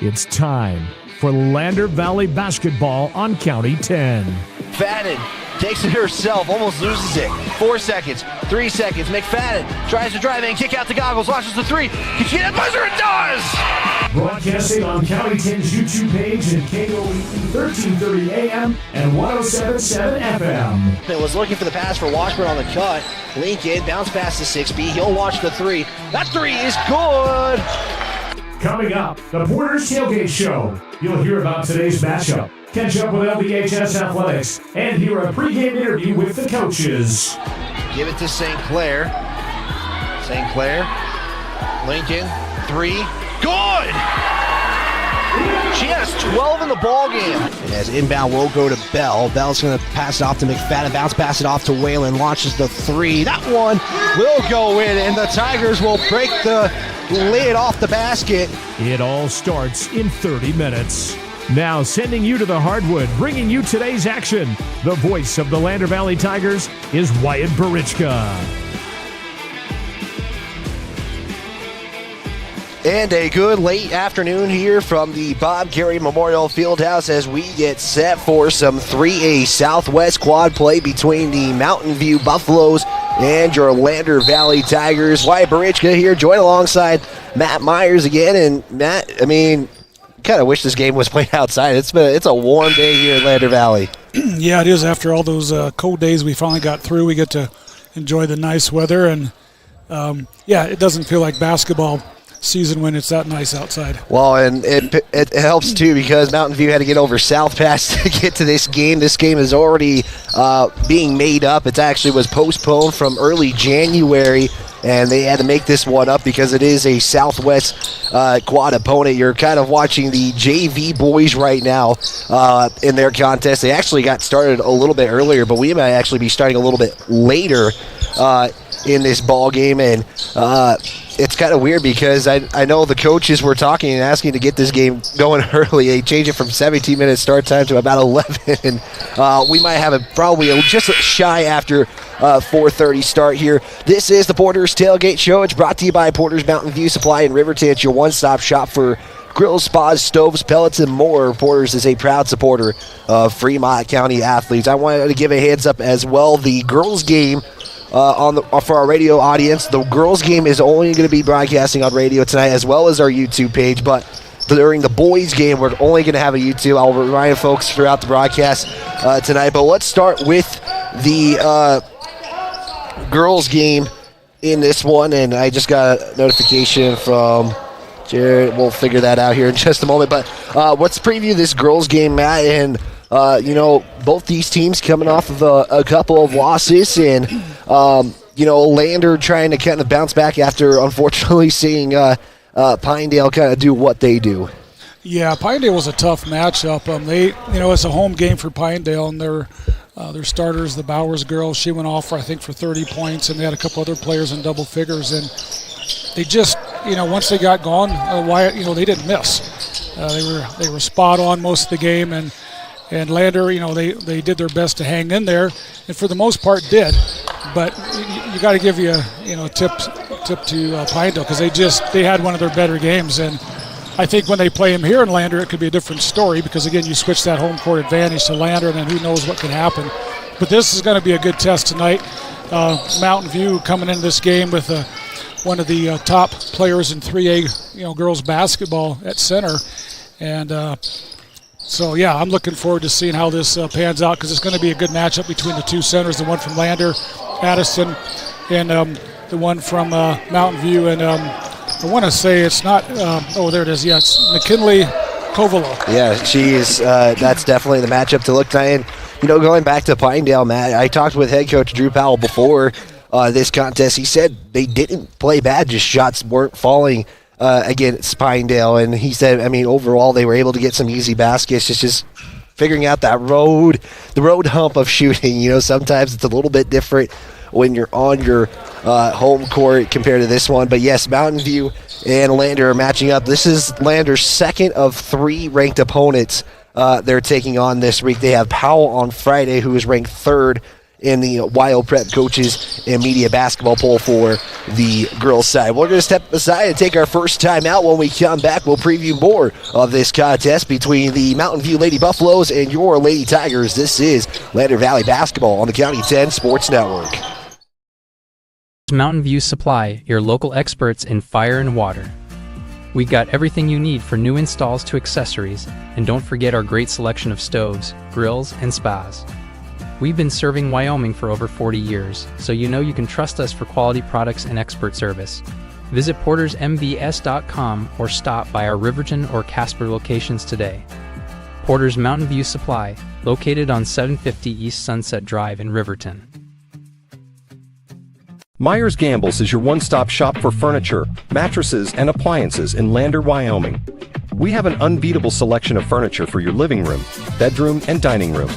It's time for Lander Valley basketball on County 10. Fadden takes it herself, almost loses it. 4 seconds, 3 seconds. McFadden tries to drive in, kick out the goggles, launches the three. Can she get that buzzer? It does! Broadcasting on County 10's YouTube page and KOE 1330 AM and 107.7 FM. It was looking for the pass for Washburn on the cut. Lincoln bounce past the 6B. He'll launch the three. That three is good. Coming up, the Porter's Tailgate Show. You'll hear about today's matchup, catch up with LDHS Athletics, and hear a pregame interview with the coaches. Give it to St. Clair. St. Clair. Lincoln. Three. Good! She has 12 in the ball game. And as inbound will go to Bell. Bell's going to pass it off to McFadden. Bounce pass it off to Whalen. Launches the three. That one will go in, and the Tigers will break the lid off the basket. It all starts in 30 minutes. Now sending you to the hardwood, bringing you today's action. The voice of the Lander Valley Tigers is Wyatt Barichka. And a good late afternoon here from the Bob Carey Memorial Fieldhouse as we get set for some 3A Southwest quad play between the Mountain View Buffaloes and your Lander Valley Tigers. Wyatt Barichka here, joined alongside Matt Myers again. And Matt, I mean, kind of wish this game was played outside. It's a warm day here in Lander Valley. Yeah, it is. After all those cold days we finally got through, we get to enjoy the nice weather. And, it doesn't feel like basketball season when it's that nice outside. Well, and it helps too because Mountain View had to get over South Pass to get to this game. This game is already being made up. It actually was postponed from early January, and they had to make this one up because it is a Southwest quad opponent. You're kind of watching the JV boys right now in their contest. They actually got started a little bit earlier, but we might actually be starting a little bit later in this ball game, and it's kind of weird because I know the coaches were talking and asking to get this game going early. They changed it from 17-minute start time to about 11, and we might have it probably just shy after 4:30 start here. This is the Porter's Tailgate Show. It's brought to you by Porter's Mountain View Supply in Riverton. It's your one-stop shop for grills, spas, stoves, pellets, and more. Porter's is a proud supporter of Fremont County athletes. I wanted to give a heads up as well. The girls' game for our radio audience, the girls' game is only going to be broadcasting on radio tonight as well as our YouTube page, but during the boys' game, we're only going to have a YouTube. I'll remind folks throughout the broadcast tonight, but let's start with the girls' game in this one, and I just got a notification from Jared. We'll figure that out here in just a moment, but let's preview this girls' game, Matt, and both these teams coming off of a couple of losses, and Lander trying to kind of bounce back after unfortunately seeing Pinedale kind of do what they do. Yeah, Pinedale was a tough matchup. It's a home game for Pinedale, and their starters, the Bowers girl, she went off for 30 points, and they had a couple other players in double figures, and they just, once they got going, they didn't miss. They were spot on most of the game, and Lander, they did their best to hang in there, and for the most part did. But you got to give you a tip to Pinedale because they had one of their better games, and I think when they play him here in Lander, it could be a different story because again, you switch that home court advantage to Lander, and then who knows what can happen. But this is going to be a good test tonight. Mountain View coming into this game with one of the top players in 3A, girls basketball at center, and. So, yeah, I'm looking forward to seeing how this pans out because it's going to be a good matchup between the two centers, the one from Lander, Addison, and the one from Mountain View. And I want to say it's not there it is. Yeah, it's McKinley Kovalo. Yeah, she is. That's definitely the matchup to look at. And, going back to Pinedale, Matt, I talked with head coach Drew Powell before this contest. He said they didn't play bad, just shots weren't falling against Pinedale, and he said, overall they were able to get some easy baskets. It's just figuring out the road hump of shooting. Sometimes it's a little bit different when you're on your home court compared to this one. But yes, Mountain View and Lander are matching up. This is Lander's second of 3 ranked opponents they're taking on this week. They have Powell on Friday, who is ranked 3rd in the Wild Prep coaches and media basketball poll for the girls side. We're going to step aside and take our first time out. When we come back, we'll preview more of this contest between the Mountain View Lady Buffaloes and your Lady Tigers. This is Lander Valley Basketball on the County 10 Sports Network. Mountain View Supply, your local experts in fire and water. We got everything you need for new installs to accessories, and don't forget our great selection of stoves, grills, and spas. We've been serving Wyoming for over 40 years, so you know you can trust us for quality products and expert service. Visit portersmbs.com or stop by our Riverton or Casper locations today. Porter's Mountain View Supply, located on 750 East Sunset Drive in Riverton. Myers Gambles is your one-stop shop for furniture, mattresses, and appliances in Lander, Wyoming. We have an unbeatable selection of furniture for your living room, bedroom, and dining room.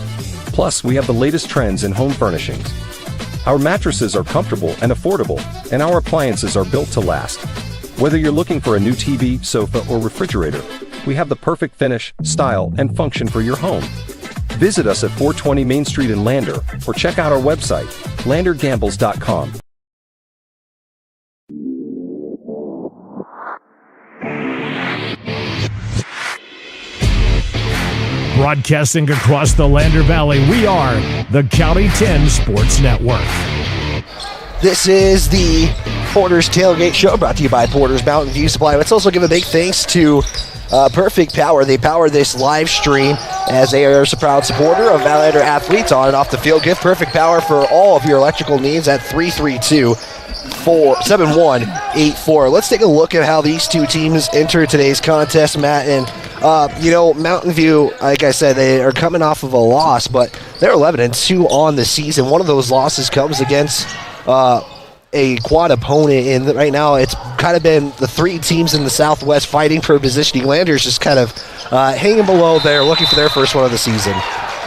Plus, we have the latest trends in home furnishings. Our mattresses are comfortable and affordable, and our appliances are built to last. Whether you're looking for a new TV, sofa, or refrigerator, we have the perfect finish, style, and function for your home. Visit us at 420 Main Street in Lander, or check out our website, landergambles.com. Broadcasting across the Lander Valley, we are the County 10 Sports Network. This is the Porter's Tailgate Show, brought to you by Porter's Mountain View Supply. Let's also give a big thanks to Perfect Power. They power this live stream as they are a proud supporter of Lander athletes on and off the field. Give Perfect Power for all of your electrical needs at 332-7184. Let's take a look at how these two teams enter today's contest, Matt. And Mountain View, like I said, they are coming off of a loss, but they're 11-2 on the season. One of those losses comes against a quad opponent, and right now it's kind of been the three teams in the Southwest fighting for positioning. Lander's just kind of hanging below there, looking for their first one of the season.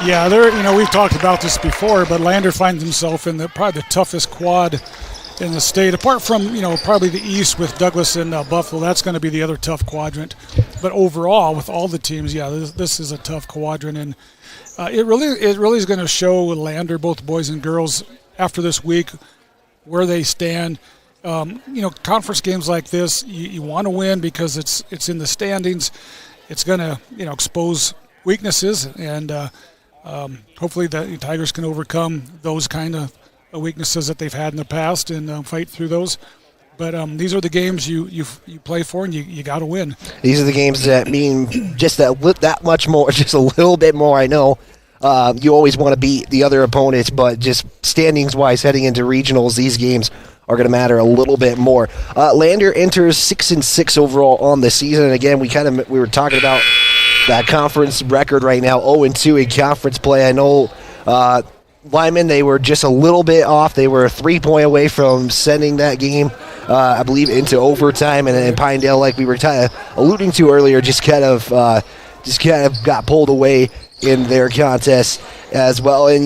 Yeah, we've talked about this before, but Lander finds himself in probably the toughest quad in the state, apart from probably the East with Douglas and Buffalo. That's going to be the other tough quadrant. But overall, with all the teams, this is a tough quadrant, and it really is going to show Lander, both boys and girls, after this week where they stand. Conference games like this, you want to win because it's in the standings. It's going to expose weaknesses, and hopefully the Tigers can overcome those kind of weaknesses that they've had in the past and fight through those. But these are the games you play for, and you got to win. These are the games that mean just that much more, just a little bit more. I know you always want to beat the other opponents, but just standings-wise, heading into regionals, these games are going to matter a little bit more. Lander enters 6-6 overall on the season, and again, we were talking about that conference record right now, 0-2 in conference play. I know Lyman, they were just a little bit off. They were a 3-point away from sending that game, I believe, into overtime, and Pinedale, like we were kind of alluding to earlier, just kind of got pulled away in their contest as well. And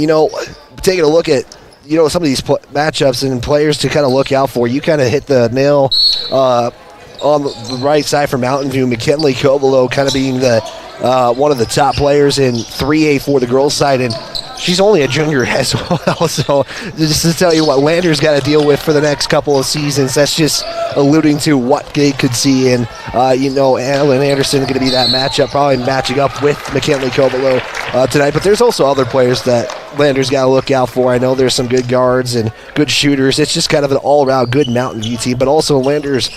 taking a look at some of these matchups and players to kind of look out for, you kind of hit the nail on the right side for Mountain View. McKinley Covelo kind of being the one of the top players in 3A for the girls' side, and she's only a junior as well. So just to tell you what Lander's got to deal with for the next couple of seasons, that's just alluding to what they could see. And Alan Anderson going to be that matchup, probably matching up with McKinley Covelo tonight. But there's also other players that Lander's got to look out for. I know there's some good guards and good shooters. It's just kind of an all-around good Mountain View team. But also Lander's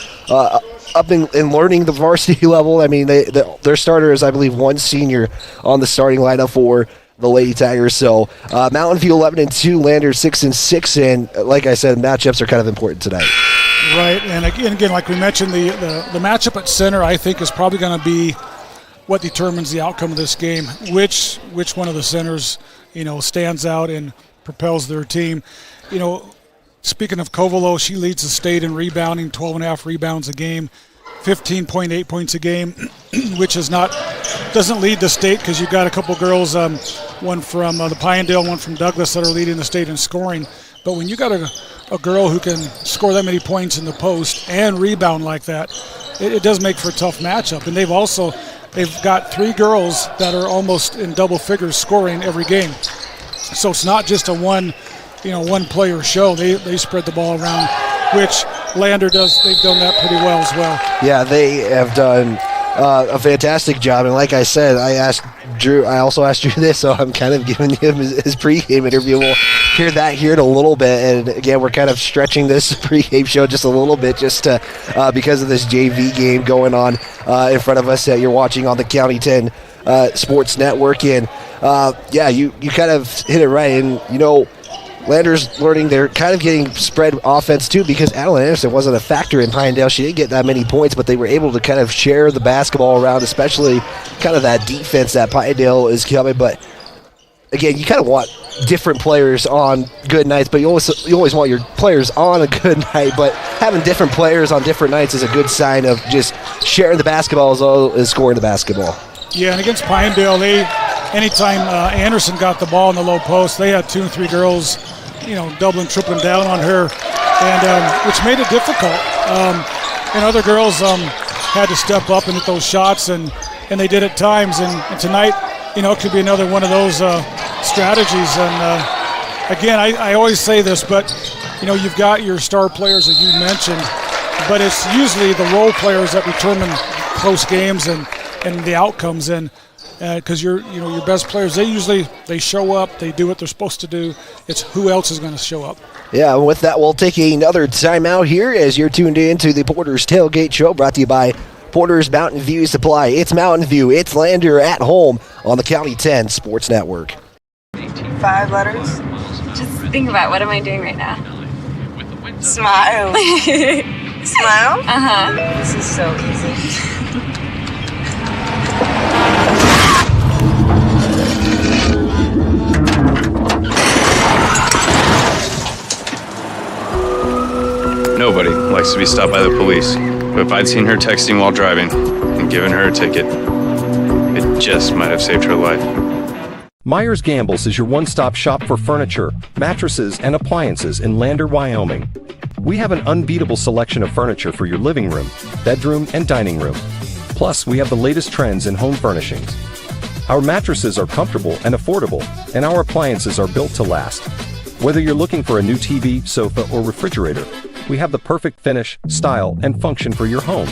up in learning the varsity level. I mean, their starter is, I believe, one senior on the starting lineup for the Lady Tigers. So Mountain View 11-2, Lander 6-6, and like I said, matchups are kind of important tonight. Right, and again, like we mentioned, the matchup at center, I think, is probably going to be what determines the outcome of this game. Which one of the centers, stands out and propels their team. Speaking of Covelo, she leads the state in rebounding, 12.5 rebounds a game, 15.8 points a game, which doesn't lead the state because you've got a couple girls, one from the Pinedale, one from Douglas, that are leading the state in scoring. But when you got a girl who can score that many points in the post and rebound like that, it does make for a tough matchup. And they've got three girls that are almost in double figures scoring every game. So it's not just a one one-player show. They spread the ball around, which Lander does. They've done that pretty well as well. Yeah, they have done a fantastic job. And like I said, I also asked Drew this, so I'm kind of giving him his pregame interview. We'll hear that here in a little bit. And again, we're kind of stretching this pregame show just a little bit just to, because of this JV game going on in front of us that you're watching on the County 10 Sports Network. And you kind of hit it right. And, Lander's learning they're kind of getting spread offense too, because Adeline Anderson wasn't a factor in Pinedale. She didn't get that many points, but they were able to kind of share the basketball around, especially kind of that defense that Pinedale is coming. But again, you kind of want different players on good nights, but you always want your players on a good night. But having different players on different nights is a good sign of just sharing the basketball as well as scoring the basketball. Yeah, and against Pinedale, anytime Anderson got the ball in the low post, they had 2 and 3 girls, doubling, tripling down on her, and which made it difficult. And other girls had to step up and hit those shots, and they did at times. And tonight, it could be another one of those strategies. And again, I always say this, but you've got your star players that you mentioned, but it's usually the role players that determine close games and the outcomes. And because your best players, they show up, they do what they're supposed to do. It's who else is going to show up. Yeah, with that, we'll take another timeout here as you're tuned in to the Porter's Tailgate Show, brought to you by Porter's Mountain View Supply. It's Mountain View, it's Lander at home on the County 10 Sports Network. 5 letters. Just think about, what am I doing right now? Smile. Smile? Uh-huh. This is so easy. Nobody likes to be stopped by the police, but if I'd seen her texting while driving and given her a ticket, it just might have saved her life. Myers Gambles is your one-stop shop for furniture, mattresses, and appliances in Lander, Wyoming. We have an unbeatable selection of furniture for your living room, bedroom, and dining room. Plus, we have the latest trends in home furnishings. Our mattresses are comfortable and affordable, and our appliances are built to last. Whether you're looking for a new TV, sofa, or refrigerator, we have the perfect finish, style, and function for your home.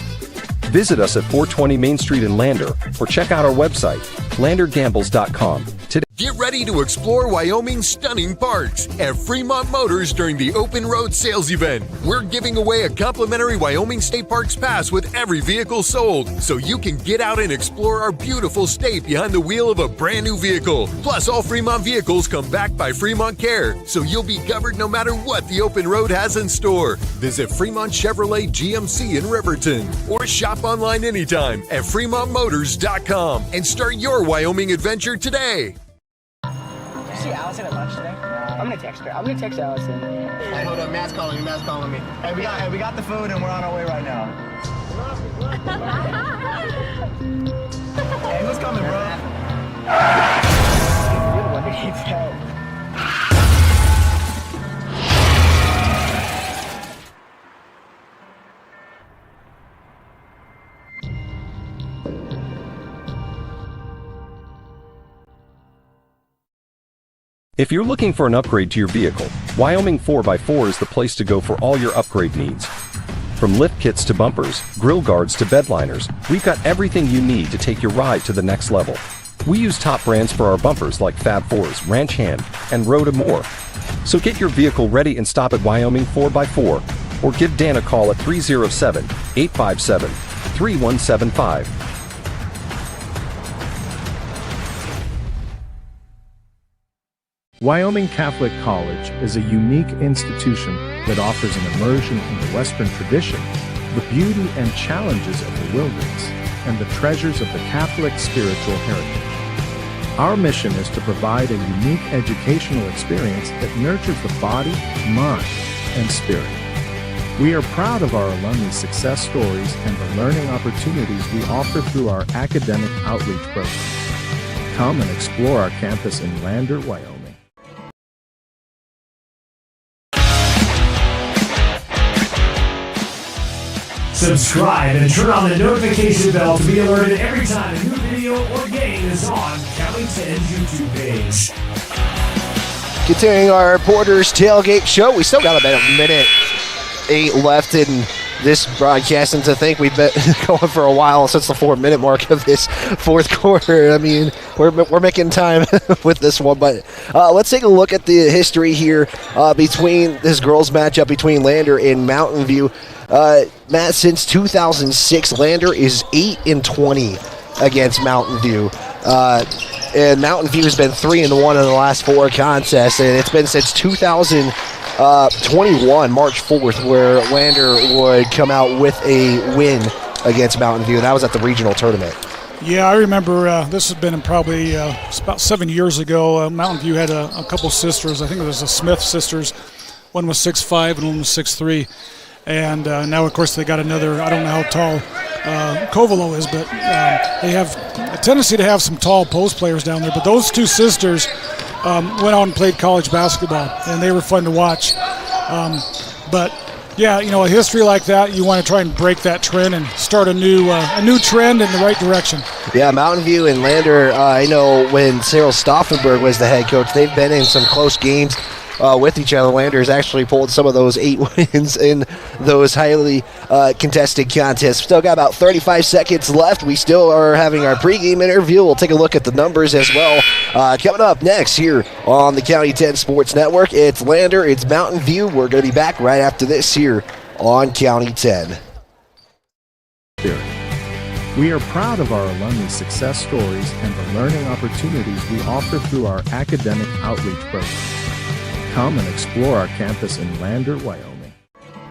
Visit us at 420 Main Street in Lander, or check out our website, landergambles.com. Today. Get ready to explore Wyoming's stunning parks at Fremont Motors during the Open Road Sales Event. We're giving away a complimentary Wyoming State Parks pass with every vehicle sold, so you can get out and explore our beautiful state behind the wheel of a brand new vehicle. Plus, all Fremont vehicles come back by Fremont Care, so you'll be covered no matter what the open road has in store. Visit Fremont Chevrolet GMC in Riverton, or shop online anytime at fremontmotors.com and start your Wyoming adventure today. See Allison at lunch today? I'm gonna text her. I'm gonna text Allison. Hey, hold up, Matt's calling me. Hey, we got the food and we're on our way right now. Hey, who's coming, bro? You're the one that needs help. If you're looking for an upgrade to your vehicle, Wyoming 4x4 is the place to go for all your upgrade needs. From lift kits to bumpers, grill guards to bed liners, we've got everything you need to take your ride to the next level. We use top brands for our bumpers like Fab 4s, Ranch Hand, and Rhoda Moore. So get your vehicle ready and stop at Wyoming 4x4, or give Dan a call at 307-857-3175. Wyoming Catholic College is a unique institution that offers an immersion in the Western tradition, the beauty and challenges of the wilderness, and the treasures of the Catholic spiritual heritage. Our mission is to provide a unique educational experience that nurtures the body, mind, and spirit. We are proud of our alumni success stories and the learning opportunities we offer through our academic outreach program. Come and explore our campus in Lander, Wyoming. Subscribe and turn on the notification bell to be alerted every time a new video or game is on County 10's YouTube page. Continuing our Porter's Tailgate Show. We still got about a minute 8 left in this broadcast, and to think we've been going for a while since the 4-minute mark of this fourth quarter. I mean, we're making time with this one, but let's take a look at the history here between this girls matchup between Lander and Mountain View. Matt, since 2006, Lander is 8-20 against Mountain View. And Mountain View has been 3-1 in the last 4 contests, and it's been since 2021, March 4th, where Lander would come out with a win against Mountain View, and that was at the regional tournament. Yeah, I remember this has been probably about 7 years ago. Mountain View had a couple sisters. I think it was the Smith sisters. One was 6'5", and one was 6'3". And now, of course, they got another, I don't know how tall Covelo is, but they have a tendency to have some tall post players down there. But those two sisters went out and played college basketball, and they were fun to watch. But, yeah, you know, a history like that, you want to try and break that trend and start a new trend in the right direction. Yeah, Mountain View and Lander, I know when Cyril Stauffenberg was the head coach, they've been in some close games with each other. Lander has actually pulled some of those 8 wins in those highly contested contests. Still got about 35 seconds left. We still are having our pregame interview. We'll take a look at the numbers as well. Coming up next here on the County 10 Sports Network, it's Lander, it's Mountain View. We're going to be back right after this here on County 10. We are proud of our alumni success stories and the learning opportunities we offer through our academic outreach program. Come and explore our campus in Lander, Wyoming.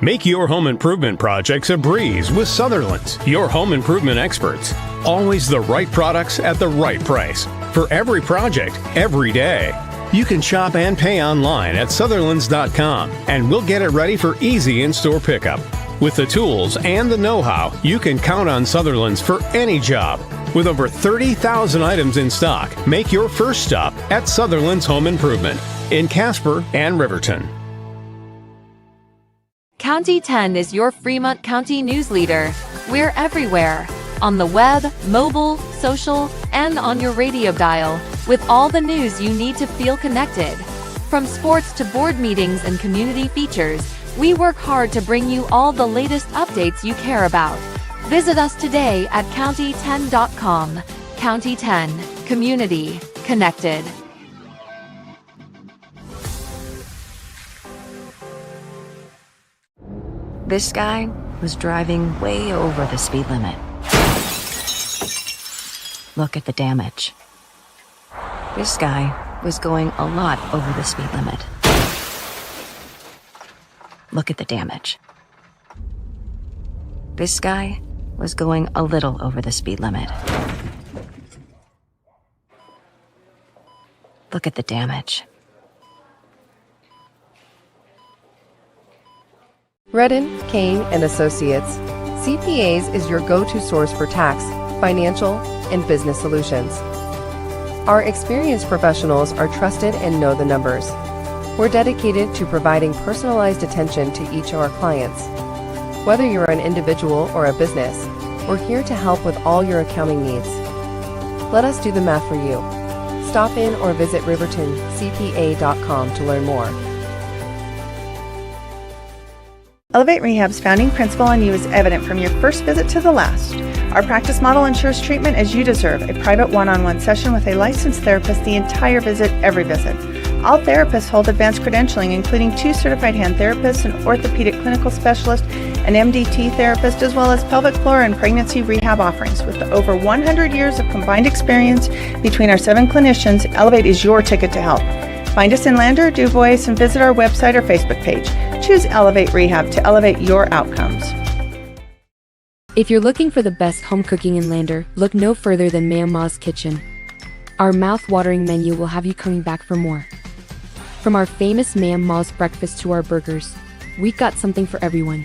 Make your home improvement projects a breeze with Sutherland's, your home improvement experts. Always the right products at the right price. For every project, every day. You can shop and pay online at Sutherlands.com, and we'll get it ready for easy in-store pickup. With the tools and the know-how, you can count on Sutherland's for any job. With over 30,000 items in stock, make your first stop at Sutherland's Home Improvement in Casper and Riverton. County 10 is your Fremont County news leader. We're everywhere. On the web, mobile, social, and on your radio dial, with all the news you need to feel connected. From sports to board meetings and community features, we work hard to bring you all the latest updates you care about. Visit us today at county10.com. County 10, community connected. This guy was driving way over the speed limit. Look at the damage. This guy was going a lot over the speed limit. Look at the damage. This guy was going a little over the speed limit. Look at the damage. Redden, Kane & Associates. CPAs is your go-to source for tax, financial, and business solutions. Our experienced professionals are trusted and know the numbers. We're dedicated to providing personalized attention to each of our clients. Whether you're an individual or a business, we're here to help with all your accounting needs. Let us do the math for you. Stop in or visit rivertoncpa.com to learn more. Elevate Rehab's founding principle on you is evident from your first visit to the last. Our practice model ensures treatment as you deserve, a private one-on-one session with a licensed therapist the entire visit, every visit. All therapists hold advanced credentialing, including 2 certified hand therapists, an orthopedic clinical specialist, an MDT therapist, as well as pelvic floor and pregnancy rehab offerings. With over 100 years of combined experience between our 7 clinicians, Elevate is your ticket to health. Find us in Lander, DuBois, and visit our website or Facebook page. Choose Elevate Rehab to elevate your outcomes. If you're looking for the best home cooking in Lander, look no further than Ma'am Ma's Kitchen. Our mouth-watering menu will have you coming back for more. From our famous Ma'am Ma's breakfast to our burgers, we've got something for everyone.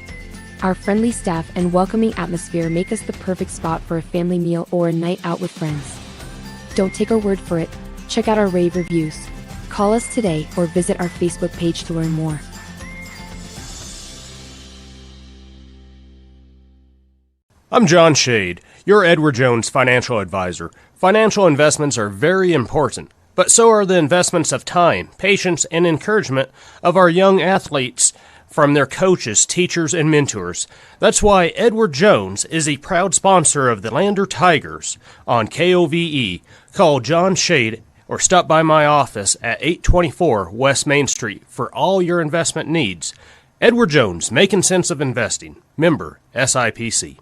Our friendly staff and welcoming atmosphere make us the perfect spot for a family meal or a night out with friends. Don't take our word for it. Check out our rave reviews. Call us today or visit our Facebook page to learn more. I'm John Shade, your Edward Jones financial advisor. Financial investments are very important. but so are the investments of time, patience, and encouragement of our young athletes from their coaches, teachers, and mentors. That's why Edward Jones is a proud sponsor of the Lander Tigers on KOVE. Call John Shade or stop by my office at 824 West Main Street for all your investment needs. Edward Jones, making sense of investing. Member SIPC.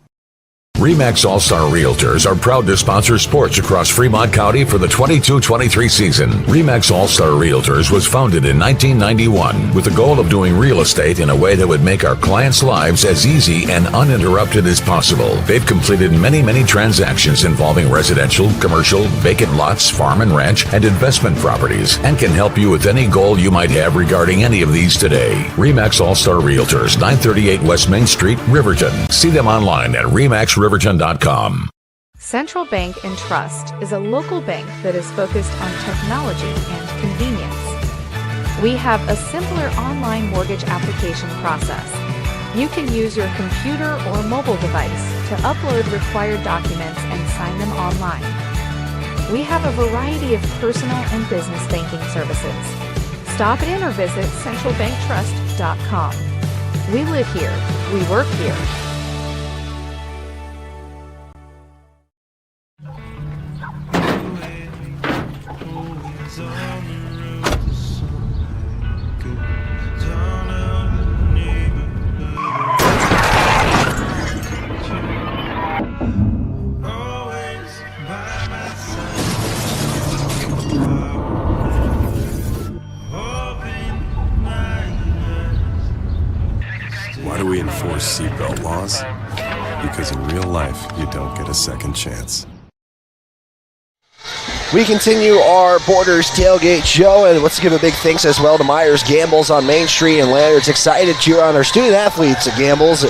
RE/MAX All-Star Realtors are proud to sponsor sports across Fremont County for the 22-23 season. RE/MAX All-Star Realtors was founded in 1991 with the goal of doing real estate in a way that would make our clients' lives as easy and uninterrupted as possible. They've completed many transactions involving residential, commercial, vacant lots, farm and ranch, and investment properties, and can help you with any goal you might have regarding any of these today. RE/MAX All-Star Realtors, 938 West Main Street, Riverton. See them online at remaxriverton.com. Central Bank and Trust is a local bank that is focused on technology and convenience. We have a simpler online mortgage application process. You can use your computer or mobile device to upload required documents and sign them online. We have a variety of personal and business banking services. Stop in or visit centralbanktrust.com. We live here. We work here. Why do we enforce seatbelt laws? Because in real life, you don't get a second chance. We continue our Borders Tailgate show, and let's give a big thanks as well to Myers Gambles on Main Street in Lander. It's excited to cheer on our student athletes at Gambles.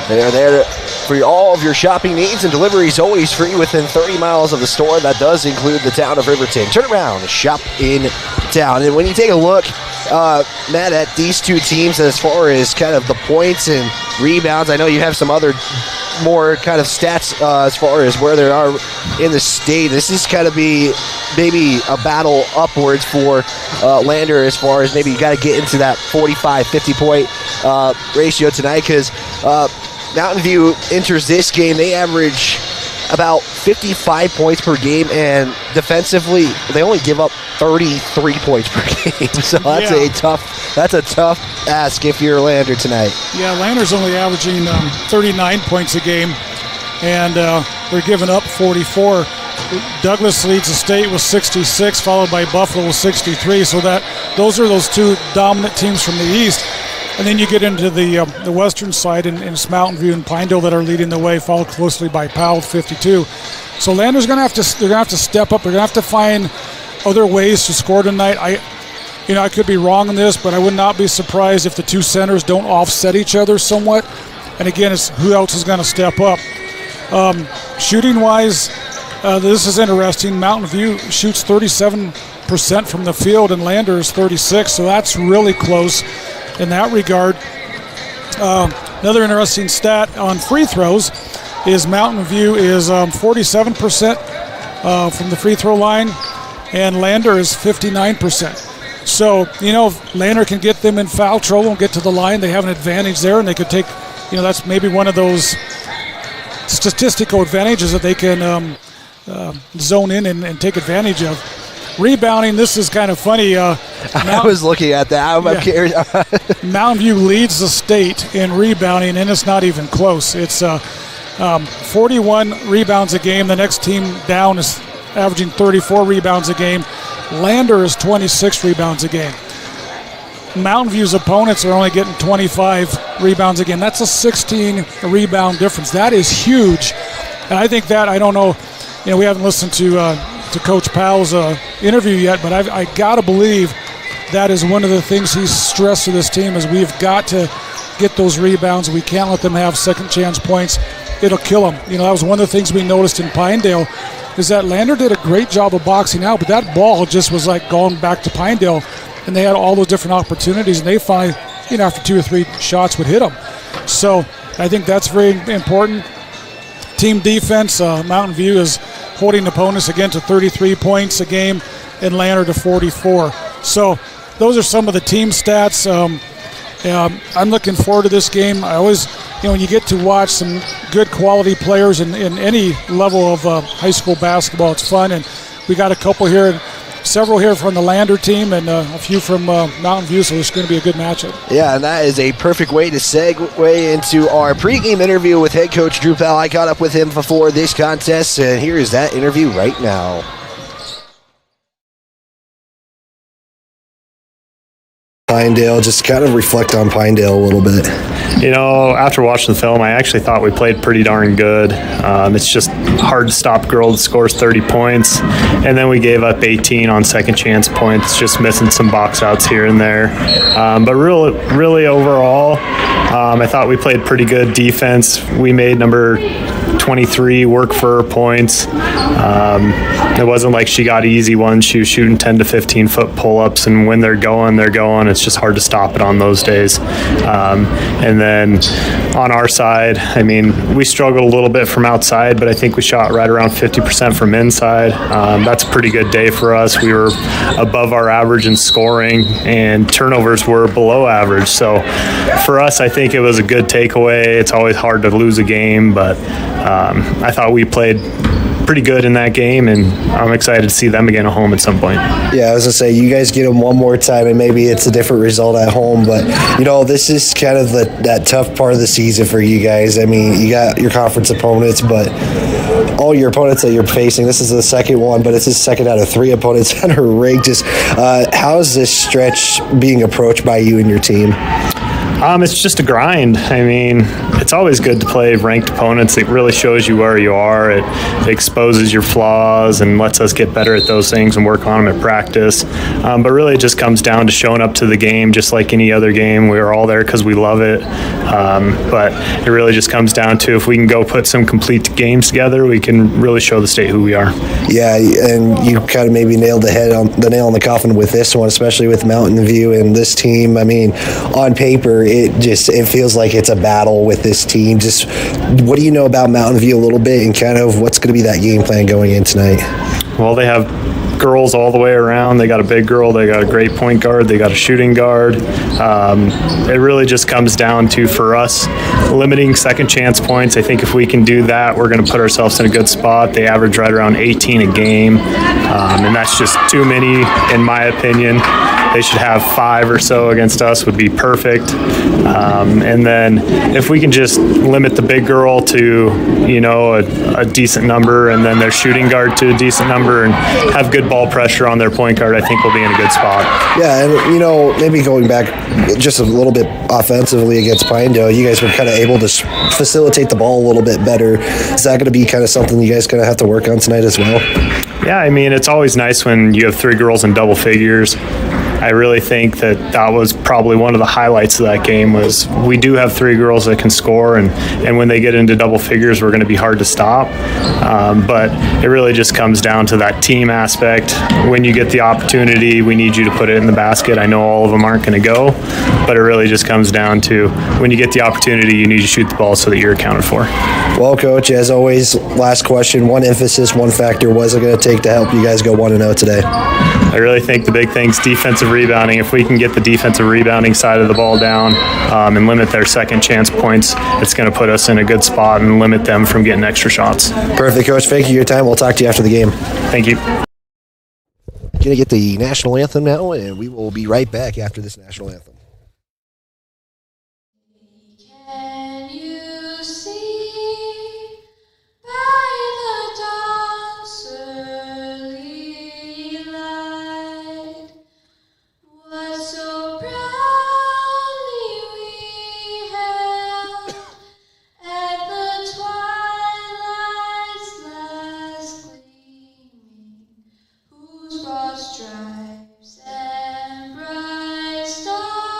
They're there for all of your shopping needs, and delivery is always free within 30 miles of the store. That does include the town of Riverton. Turn around, shop in town. And when you take a look, Matt, at these two teams as far as kind of the points and rebounds, I know you have some other more kind of stats as far as where they are in the state. This is kind of be maybe a battle upwards for Lander as far as maybe you got to get into that 45-50 point ratio tonight, because Mountain View enters this game, they average about 55 points per game, and defensively they only give up 33 points per game. So that's a tough ask if you're Lander tonight. Yeah, Lander's only averaging 39 points a game, and they're giving up 44. Douglas leads the state with 66, followed by Buffalo with 63. So those are those two dominant teams from the East. And then you get into the western side, and it's Mountain View and Pinedale that are leading the way, followed closely by Powell with 52. So Lander's going to have to step up. They're going to have to find other ways to score tonight. I could be wrong on this, but I would not be surprised if the two centers don't offset each other somewhat. And again, it's who else is going to step up. Shooting-wise, this is interesting. Mountain View shoots 37% from the field, and Lander is 36%, so that's really close in that regard. Another interesting stat on free throws is Mountain View is 47% from the free throw line, and Lander is 59%. So, if Lander can get them in foul trouble and get to the line, they have an advantage there, and they could take, that's maybe one of those statistical advantages that they can zone in and take advantage of. Rebounding, this is kind of funny. I was looking at that. I'm curious. Mountain View leads the state in rebounding, and it's not even close. It's 41 rebounds a game. The next team down is averaging 34 rebounds a game. Lander is 26 rebounds a game. Mountain View's opponents are only getting 25 rebounds a game. That's a 16 rebound difference. That is huge. And I think that, I don't know, we haven't listened to Coach Powell's interview yet, but I got to believe that is one of the things he's stressed to this team is we've got to get those rebounds. We can't let them have second chance points. It'll kill them. That was one of the things we noticed in Pinedale is that Lander did a great job of boxing out, but that ball just was like going back to Pinedale, and they had all those different opportunities, and they finally, after 2 or 3 shots would hit them. So I think that's very important. Team defense, Mountain View is holding opponents again to 33 points a game, and Lander to 44. So those are some of the team stats. I'm looking forward to this game. I always, when you get to watch some good quality players in any level of high school basketball, it's fun. And we got a couple here, several here from the Lander team and a few from Mountain View, so it's going to be a good matchup. Yeah, and that is a perfect way to segue into our pregame interview with head coach Drew Powell. I caught up with him before this contest, and here is that interview right now. Pinedale, just kind of reflect on Pinedale a little bit. After watching the film, I actually thought we played pretty darn good. It's just hard to stop a girl that scores 30 points, and then we gave up 18 on second chance points, just missing some box outs here and there. But really overall, I thought we played pretty good defense. We made number 23 work for her points. It wasn't like she got easy ones. She was shooting 10 to 15 foot pull-ups, and when they're going, they're going. It's just hard to stop it on those days. And then on our side, we struggled a little bit from outside, but I think we shot right around 50% from inside. That's a pretty good day for us. We were above our average in scoring, and turnovers were below average. So for us, I think it was a good takeaway. It's always hard to lose a game, but I thought we played pretty good in that game, and I'm excited to see them again at home at some point. Yeah, I was going to say, you guys get them one more time, and maybe it's a different result at home, but, this is kind of that tough part of the season for you guys. You got your conference opponents, but all your opponents that you're facing, this is the second one, but it's the second out of 3 opponents that are ranked. Just how is this stretch being approached by you and your team? It's just a grind. It's always good to play ranked opponents. It really shows you where you are. It exposes your flaws and lets us get better at those things and work on them at practice. But really it just comes down to showing up to the game just like any other game. We are all there because we love it. But it really just comes down to if we can go put some complete games together, we can really show the state who we are. Yeah, and you kind of maybe nailed the nail on the coffin with this one, especially with Mountain View and this team. On paper, it feels like it's a battle with this team. Just what do you know about Mountain View a little bit, and kind of what's going to be that game plan going in tonight? Well, they have girls all the way around. They got a big girl, they got a great point guard, they got a shooting guard. It really just comes down to, for us, limiting second chance points. I think if we can do that, we're going to put ourselves in a good spot. They average right around 18 a game, and that's just too many in my opinion. They should have 5 or so against us would be perfect. And then if we can just limit the big girl to, a decent number, and then their shooting guard to a decent number, and have good ball pressure on their point guard, I think we'll be in a good spot. Yeah, and maybe going back just a little bit offensively against Pinedale, you guys were kind of able to facilitate the ball a little bit better. Is that going to be kind of something you guys going to have to work on tonight as well? Yeah, it's always nice when you have 3 girls in double figures. I really think that was probably one of the highlights of that game. Was we do have 3 girls that can score, and when they get into double figures, we're going to be hard to stop. But it really just comes down to that team aspect. When you get the opportunity, we need you to put it in the basket. I know all of them aren't going to go, but it really just comes down to when you get the opportunity, you need to shoot the ball so that you're accounted for. Well, Coach, as always, last question, one emphasis, one factor. What is it going to take to help you guys go 1-0 today? I really think the big thing's defensive rebounding. If we can get the defensive rebounding side of the ball down and limit their second chance points, it's going to put us in a good spot and limit them from getting extra shots. Perfect, Coach. Thank you for your time. We'll talk to you after the game. Thank you. Going to get the national anthem now, and we will be right back after this national anthem. Stripes and bright stars.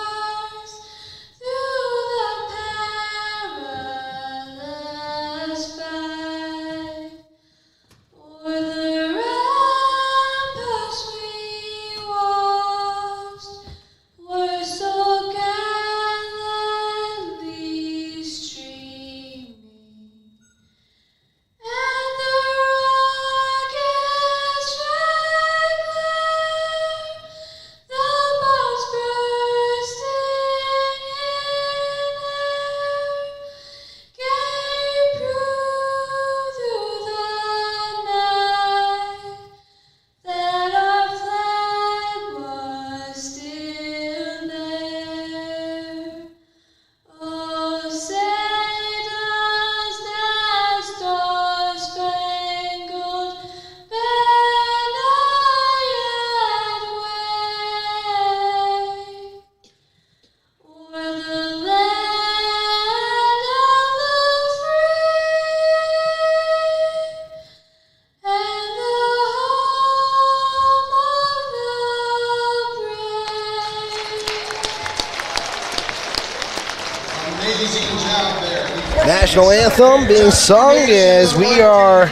national anthem being sung as we are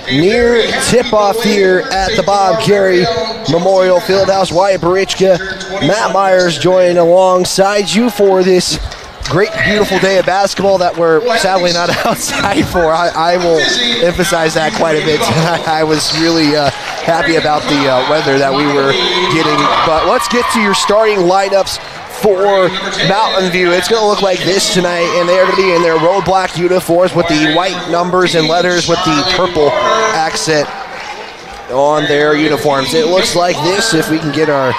near tip-off here at the Bob Carey Memorial Fieldhouse. Wyatt Barichka, Matt Myers joining alongside you for this great, beautiful day of basketball that we're sadly not outside for. I will emphasize that quite a bit. I was really happy about the weather that we were getting. But let's get to your starting lineups for Mountain View. It's going to look like this tonight, and they're going to be in their road black uniforms with the white numbers and letters with the purple accent on their uniforms. It looks like this if we can get our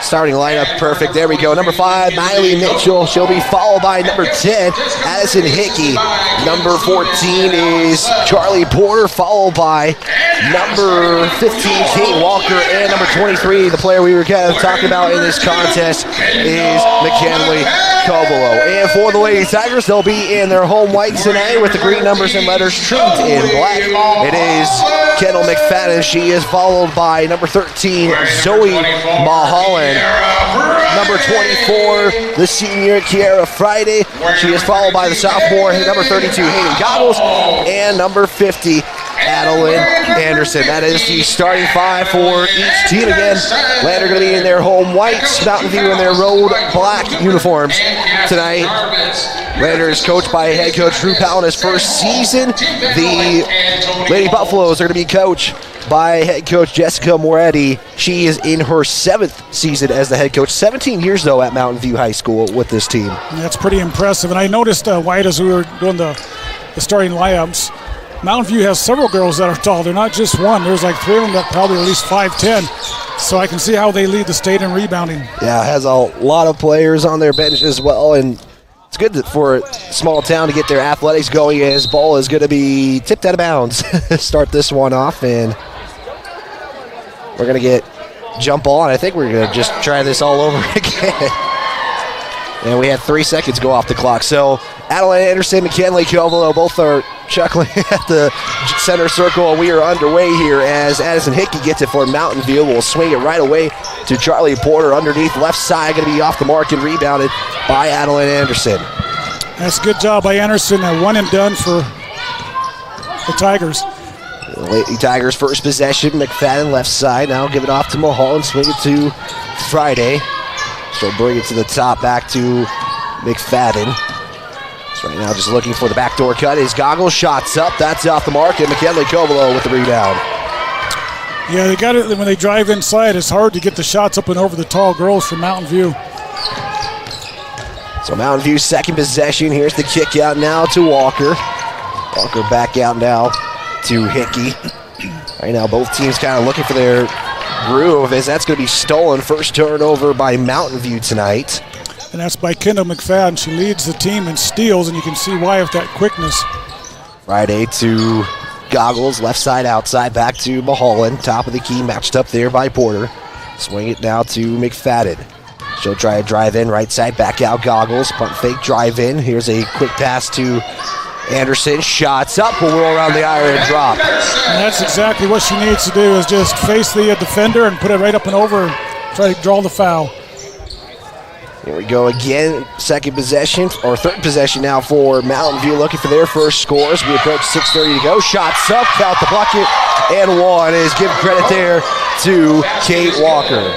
starting lineup perfect. There we go. Number 5, Miley Mitchell. She'll be followed by number 10, Addison Hickey. Number 14 is Charlie Porter, followed by number 15, Kate Walker, and number 23, the player we were kind of talking about in this contest, is McKinley Cobolo. And for the Lady Tigers, they'll be in their home white tonight with the green numbers and letters trimmed in black. It is Kendall McFadden. She is followed by number 13, Zoe Mulholland. Number 24, the senior, Kiara Friday. She is followed by the sophomore, number 32, Hayden Goggles, and number 50, Adeline Anderson. That is the starting 5 for each team. Again, Lander going to be in their home whites, Mountain View in their road black uniforms tonight. Lander is coached by head coach Drew Powell in his first season. The Lady Buffaloes are going to be coached by head coach Jessica Moretti. She is in her 7th season as the head coach. 17 years, though, at Mountain View High School with this team. That's pretty impressive. And I noticed, White, as we were doing the starting lineups, Mountain View has several girls that are tall. They're not just one. There's like 3 of them that probably at least 5'10". So I can see how they lead the state in rebounding. Yeah, has a lot of players on their bench as well. And it's good for a small town to get their athletics going, as ball is going to be tipped out of bounds. Start this one off, and we're going to get jump ball, and I think we're going to just try this all over again. And we had 3 seconds go off the clock. So Adeline Anderson, McKinley Covelo, both are chuckling at the center circle, and we are underway here as Addison Hickey gets it for Mountain View. We'll swing it right away to Charlie Porter underneath left side, going to be off the mark and rebounded by Adeline Anderson. That's a good job by Anderson. A one and done for the Tigers. Lady Tigers first possession. McFadden left side. Now give it off to Mulholland. Swing it to Friday. She'll bring it to the top, back to McFadden. So right now just looking for the backdoor cut. His Goggles shots up. That's off the mark, and McKinley Covelo with the rebound. Yeah, they got it when they drive inside. It's hard to get the shots up and over the tall girls from Mountain View. So Mountain View's second possession. Here's the kick out now to Walker. Walker back out now to Hickey. Right now both teams kind of looking for their groove, as that's going to be stolen. First turnover by Mountain View tonight. And that's by Kendall McFadden. She leads the team in steals, and you can see why with that quickness. Friday to Goggles, left side outside, back to Mulholland. Top of the key, matched up there by Porter. Swing it now to McFadden. She'll try to drive in, right side, back out Goggles. Pump fake, drive in. Here's a quick pass to Anderson. Shots up, will roll around the iron and drop. And that's exactly what she needs to do, is just face the defender and put it right up and over, try to draw the foul. Here we go again, second possession, or third possession now for Mountain View, looking for their first scores. We approach 6:30 to go. Shots up, count the bucket, and one is give credit there to Kate Walker.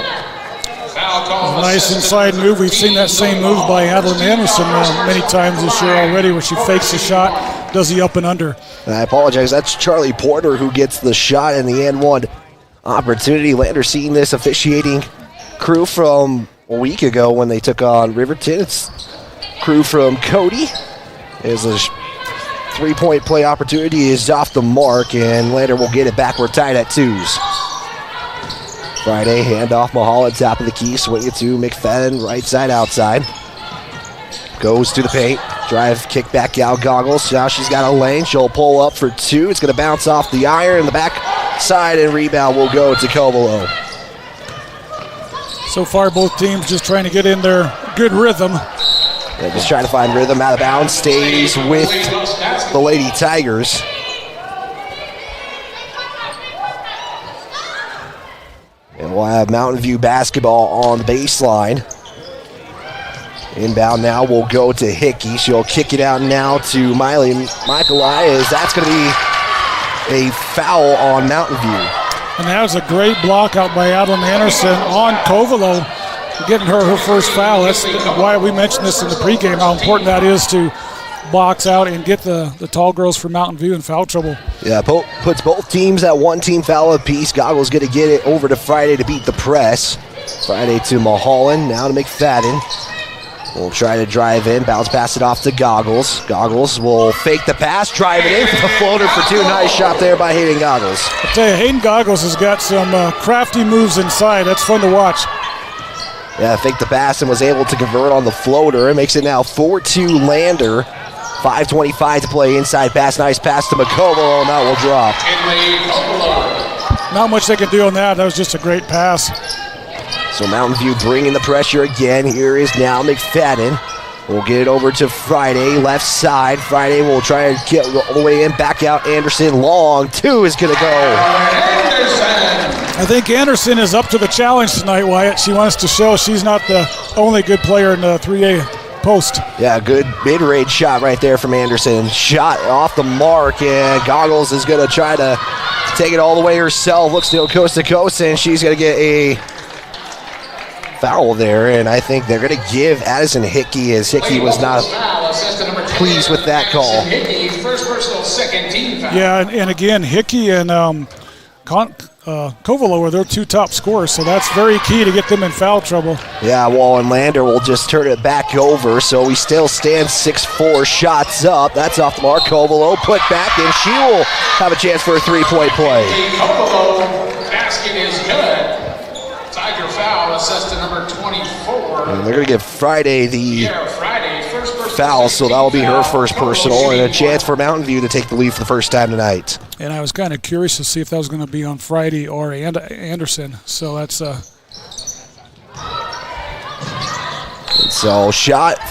Nice inside move. We've seen that same move by Adeline Anderson many times this year already, where she fakes the shot, does the up and under. And I apologize, that's Charlie Porter who gets the shot in the and one opportunity. Lander seeing this officiating crew from a week ago when they took on Riverton. It's crew from Cody. As a three-point play opportunity is off the mark, and Lander will get it back. We're tied at 2s. Friday, handoff Mulholland, top of the key, swing it to McFadden, right side, outside. Goes to the paint, drive, kick back out Goggles. Now she's got a lane, she'll pull up for 2. It's going to bounce off the iron, the back side, and rebound will go to Covelo. So far, both teams just trying to get in their good rhythm. They're just trying to find rhythm. Out of bounds, stays with the Lady Tigers. And we'll have Mountain View basketball on the baseline. Inbound now will go to Hickey. She'll kick it out now to Miley Michaelai. That's going to be a foul on Mountain View. And that was a great block out by Adeline Anderson on Kovalo, getting her first foul. That's why we mentioned this in the pregame, how important that is to box out and get the tall girls from Mountain View in foul trouble. Yeah, puts both teams at one team foul apiece. Goggles going to get it over to Friday to beat the press. Friday to Mulholland, now to McFadden. We'll try to drive in, bounce pass it off to Goggles. Goggles will fake the pass, drive it in for the floater for two. Nice shot there by Hayden Goggles. I tell you, Hayden Goggles has got some crafty moves inside. That's fun to watch. Yeah, faked the pass and was able to convert on the floater. It makes it now 4-2 Lander. 5:25 to play, inside pass, nice pass to McCovo, and that will drop. Not much they can do on that. That was just a great pass. So Mountain View bringing the pressure again. Here is now McFadden. We'll get it over to Friday, left side. Friday will try to get all the way in, back out Anderson. Long two is going to go. I think Anderson is up to the challenge tonight, Wyatt. She wants to show she's not the only good player in the 3A post. Yeah, good mid-range shot right there from Anderson. Shot off the mark, and Goggles is going to try to take it all the way herself. Looks to go coast to coast, and she's going to get a foul there, and I think they're going to give Addison Hickey, as Hickey was not pleased with that call. Yeah, and again, Hickey and Kovalo are their two top scorers, so that's very key to get them in foul trouble. Yeah, Wall and Lander will just turn it back over, so we still stand 6-4, shots up. That's off the mark. Kovalo put back, and she will have a chance for a three-point play. Kovalo basket is good. Tiger foul, assist to number 24. And they're going to give Friday the foul, so that will be her first personal, and a chance for Mountain View to take the lead for the first time tonight. And I was kind of curious to see if that was going to be on Friday or Anderson. So that's so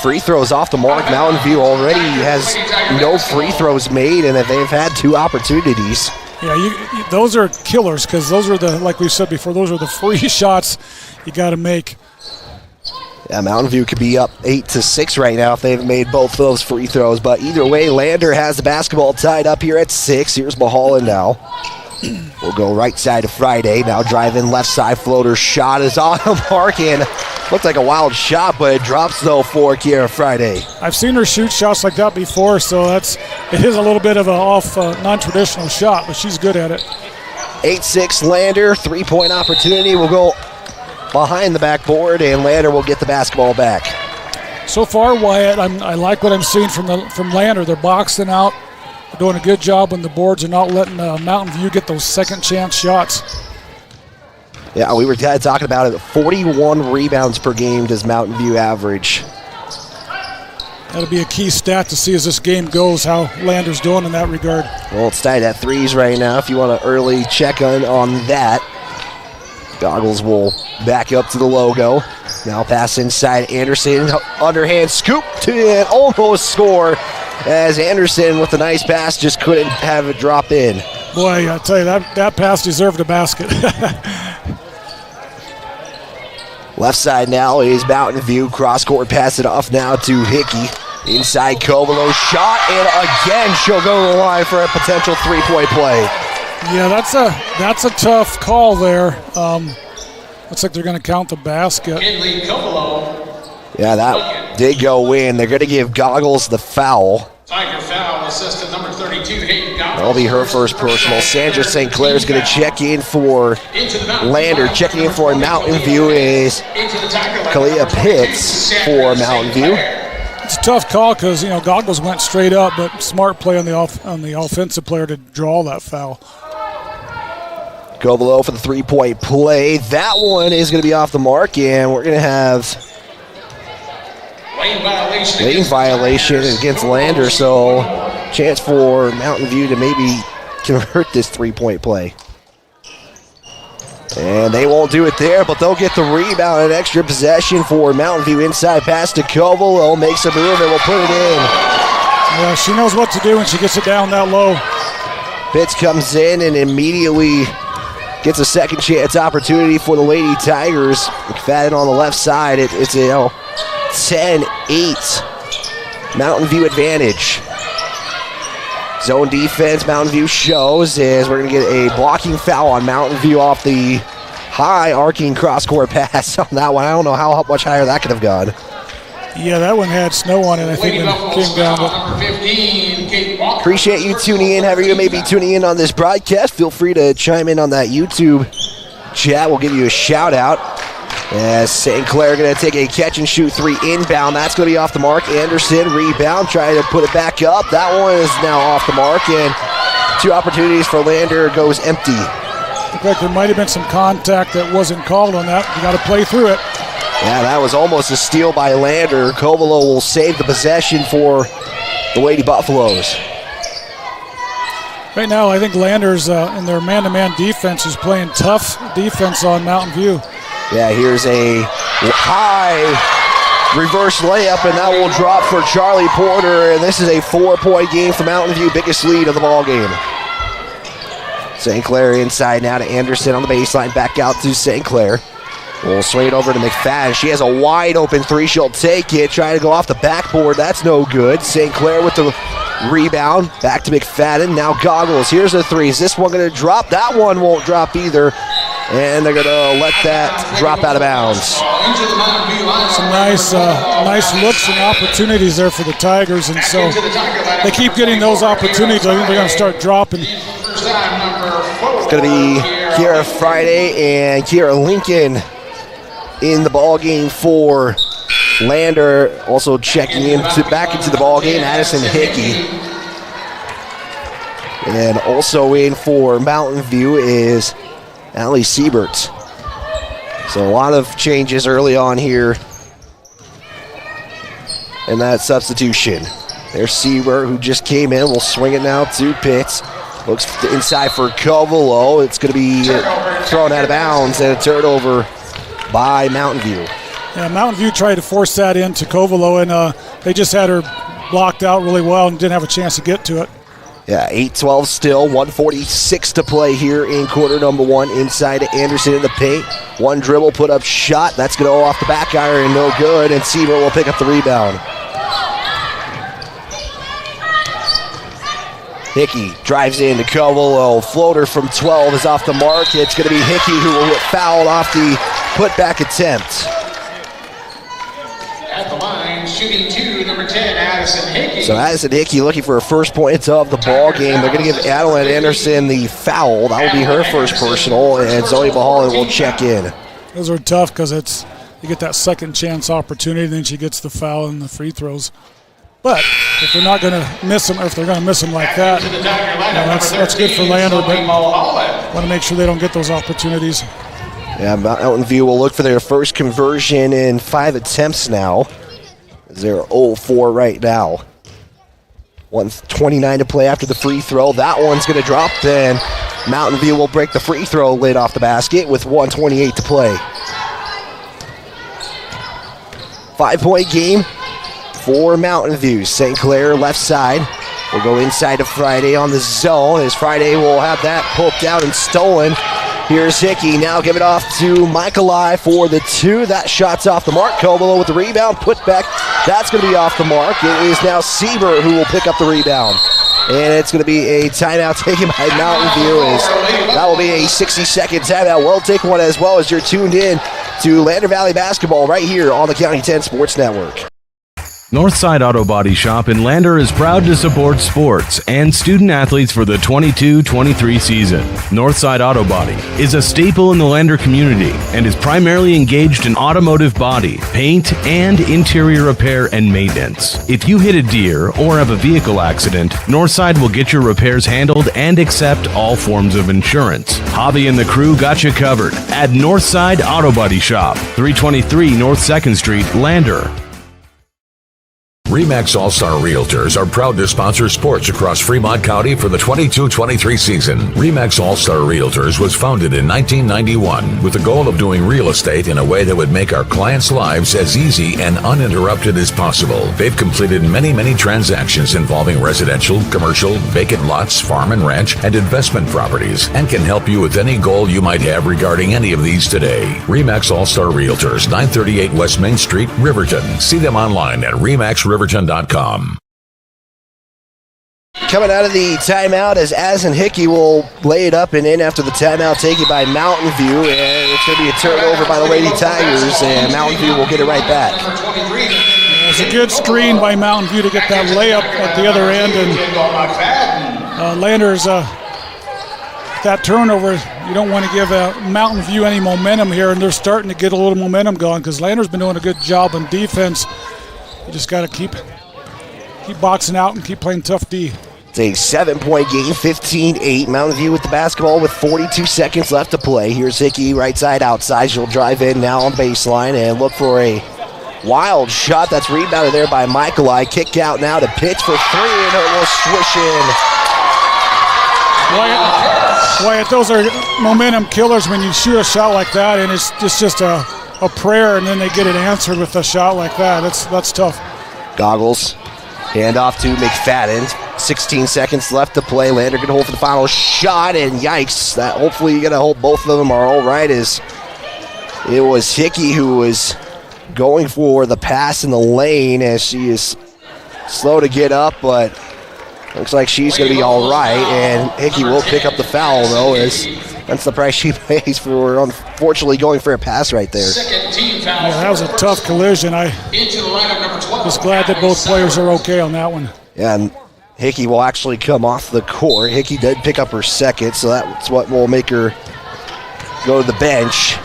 free throws off the mark. Mountain View already has no free throws made, and they've had two opportunities. Yeah, those are killers, because those are like we said before, those are the free shots you got to make. Yeah, Mountain View could be up 8-6 right now if they've made both of those free throws. But either way, Lander has the basketball tied up here at 6. Here's Mulholland now. We'll go right side to Friday. Now driving left side floater. Shot is on the mark, and looked like a wild shot, but it drops though for Kiera Friday. I've seen her shoot shots like that before, so it is a little bit of an off non-traditional shot, but she's good at it. 8-6 Lander, three-point opportunity. We'll go behind the backboard, and Lander will get the basketball back. So far, Wyatt, I like what I'm seeing from Lander. They're boxing out. They're doing a good job on the boards and not letting Mountain View get those second chance shots. Yeah, we were talking about it. 41 rebounds per game does Mountain View average. That'll be a key stat to see as this game goes, how Lander's doing in that regard. Well, it's tied at threes right now. If you want to early check on that. Goggles will back up to the logo. Now pass inside Anderson. Underhand scoop to an almost score, as Anderson with a nice pass just couldn't have it drop in. Boy, I tell you, that pass deserved a basket. Left side now is Mountain View. Cross court pass it off now to Hickey. Inside Kovalo, shot, and again she'll go to the line for a potential three-point play. Yeah, that's a tough call there. Looks like they're going to count the basket. Yeah, that did go in. They're going to give Goggles the foul. Tiger foul, assist to number 32, Hayden Goggles. That'll be her first personal. Sandra St. Clair is going to check in for Lander. Checking in for Mountain View is Kalia Pitts for Mountain View. It's a tough call because Goggles went straight up, but smart play on the offensive player to draw that foul. Go below for the three-point play. That one is going to be off the mark, and we're going to have lane violation against Lander, so chance for Mountain View to maybe convert this three-point play. And they won't do it there, but they'll get the rebound, an extra possession for Mountain View. Inside pass to Koval. Makes a move and will put it in. Yeah, she knows what to do when she gets it down that low. Pitts comes in and immediately gets a second chance opportunity for the Lady Tigers. McFadden on the left side. It's 10-8. Mountain View advantage. Zone defense, Mountain View shows is we're going to get a blocking foul on Mountain View off the high arcing cross-court pass on that one. I don't know how much higher that could have gone. Yeah, that one had snow on it, I think, when it came down. Appreciate you tuning in. However you may be tuning in on this broadcast, feel free to chime in on that YouTube chat. We'll give you a shout-out. As St. Clair going to take a catch-and-shoot three inbound. That's going to be off the mark. Anderson, rebound, trying to put it back up. That one is now off the mark, and 2 opportunities for Lander goes empty. Looked like there might have been some contact that wasn't called on that. You got to play through it. Yeah, that was almost a steal by Lander. Covelo will save the possession for the Lady Buffaloes. Right now, I think Landers in their man-to-man defense is playing tough defense on Mountain View. Yeah, here's a high reverse layup, and that will drop for Charlie Porter, and this is a 4-point game for Mountain View, biggest lead of the ball game. St. Clair inside now to Anderson on the baseline, back out to St. Clair. We'll swing it over to McFadden. She has a wide open three. She'll take it, try to go off the backboard. That's no good. St. Clair with the rebound. Back to McFadden. Now Goggles. Here's a three. Is this one going to drop? That one won't drop either. And they're going to let that drop out of bounds. Some nice looks and opportunities there for the Tigers, and so they keep getting those opportunities. I think they're going to start dropping. It's going to be Kiara Friday and Kiara Lincoln in the ball game for Lander. Also checking in back into the ball game, Addison Hickey. And also in for Mountain View is Allie Siebert. So a lot of changes early on here in that substitution. There's Siebert, who just came in. We'll swing it now to Pitts. Looks inside for Covelo. It's going to be thrown out of bounds and a turnover by Mountain View. Yeah, Mountain View tried to force that into Covelo, and they just had her blocked out really well and didn't have a chance to get to it. Yeah, 8-12 still, 1:46 to play here in quarter number one. Inside to Anderson in the paint. One dribble, put up shot. That's going to go off the back iron, no good, and Siebert will pick up the rebound. Hickey drives into Covelo. Floater from 12 is off the mark. It's going to be Hickey who will get fouled off the putback attempt. At the line, shooting 2, number 10, Addison Hickey. So Addison Hickey looking for her first points of the ball game. They're going to give Adeline Anderson the foul. That will be her first personal, and Zoe Bahalan will check in. Those are tough because you get that second chance opportunity, then she gets the foul and the free throws. But if they're not going to miss them, or if they're going to miss them like that, that's good for Lander, but want to make sure they don't get those opportunities. Yeah, Mountain View will look for their first conversion in 5 attempts now. They're 0-4 right now. 1:29 to play after the free throw. That one's going to drop, then Mountain View will break the free throw lid off the basket with 1:28 to play. 5-point game for Mountain View. St. Clair left side will go inside to Friday on the zone, as Friday will have that poked out and stolen. Here's Hickey, now give it off to Michaeli for the 2. That shot's off the mark. Covelo with the rebound, put back. That's going to be off the mark. It is now Siebert who will pick up the rebound. And it's going to be a timeout taken by Mountain View. That will be a 60-second timeout. We'll take one as well as you're tuned in to Lander Valley Basketball right here on the County 10 Sports Network. Northside Auto Body Shop in Lander is proud to support sports and student athletes for the 22-23 season. Northside Auto Body is a staple in the Lander community and is primarily engaged in automotive body, paint, and interior repair and maintenance. If you hit a deer or have a vehicle accident, Northside will get your repairs handled and accept all forms of insurance. Javi and the crew got you covered at Northside Auto Body Shop, 323 North 2nd Street, Lander. RE/MAX All-Star Realtors are proud to sponsor sports across Fremont County for the 22-23 season. RE/MAX All-Star Realtors was founded in 1991 with the goal of doing real estate in a way that would make our clients' lives as easy and uninterrupted as possible. They've completed many transactions involving residential, commercial, vacant lots, farm and ranch, and investment properties, and can help you with any goal you might have regarding any of these today. RE/MAX All-Star Realtors, 938 West Main Street, Riverton. See them online at remaxriverton.com. Coming out of the timeout as and Hickey will lay it up and in after the timeout taken by Mountain View, and it's going to be a turnover by the Lady Tigers, and Mountain View will get it right back. It's a good screen by Mountain View to get that layup at the other end, and Landers, that turnover, you don't want to give Mountain View any momentum here, and they're starting to get a little momentum going because Landers been doing a good job on defense. You just got to keep boxing out and keep playing tough D. It's a 7-point game, 15-8. Mountain View with the basketball with 42 seconds left to play. Here's Hickey right side outside. She'll drive in now on baseline and look for a wild shot. That's rebounded there by Michaelai. Kick out now to Pitts for three, and it will swish in. Wyatt, those are momentum killers when you shoot a shot like that, and it's just a prayer, and then they get it answered with a shot like that. That's tough. Goggles. Hand off to McFadden. 16 seconds left to play. Lander can hold for the final shot, and yikes. That hopefully you got to hold both of them are all right, as it was Hickey who was going for the pass in the lane, as she is slow to get up, but looks like she's going to be all right, and Hickey will pick up the foul, though, as that's the price she pays for unfortunately going for a pass right there. Yeah, that was a tough collision. I was glad that both players are okay on that one. Yeah, and Hickey will actually come off the court. Hickey did pick up her second, so that's what will make her go to the bench.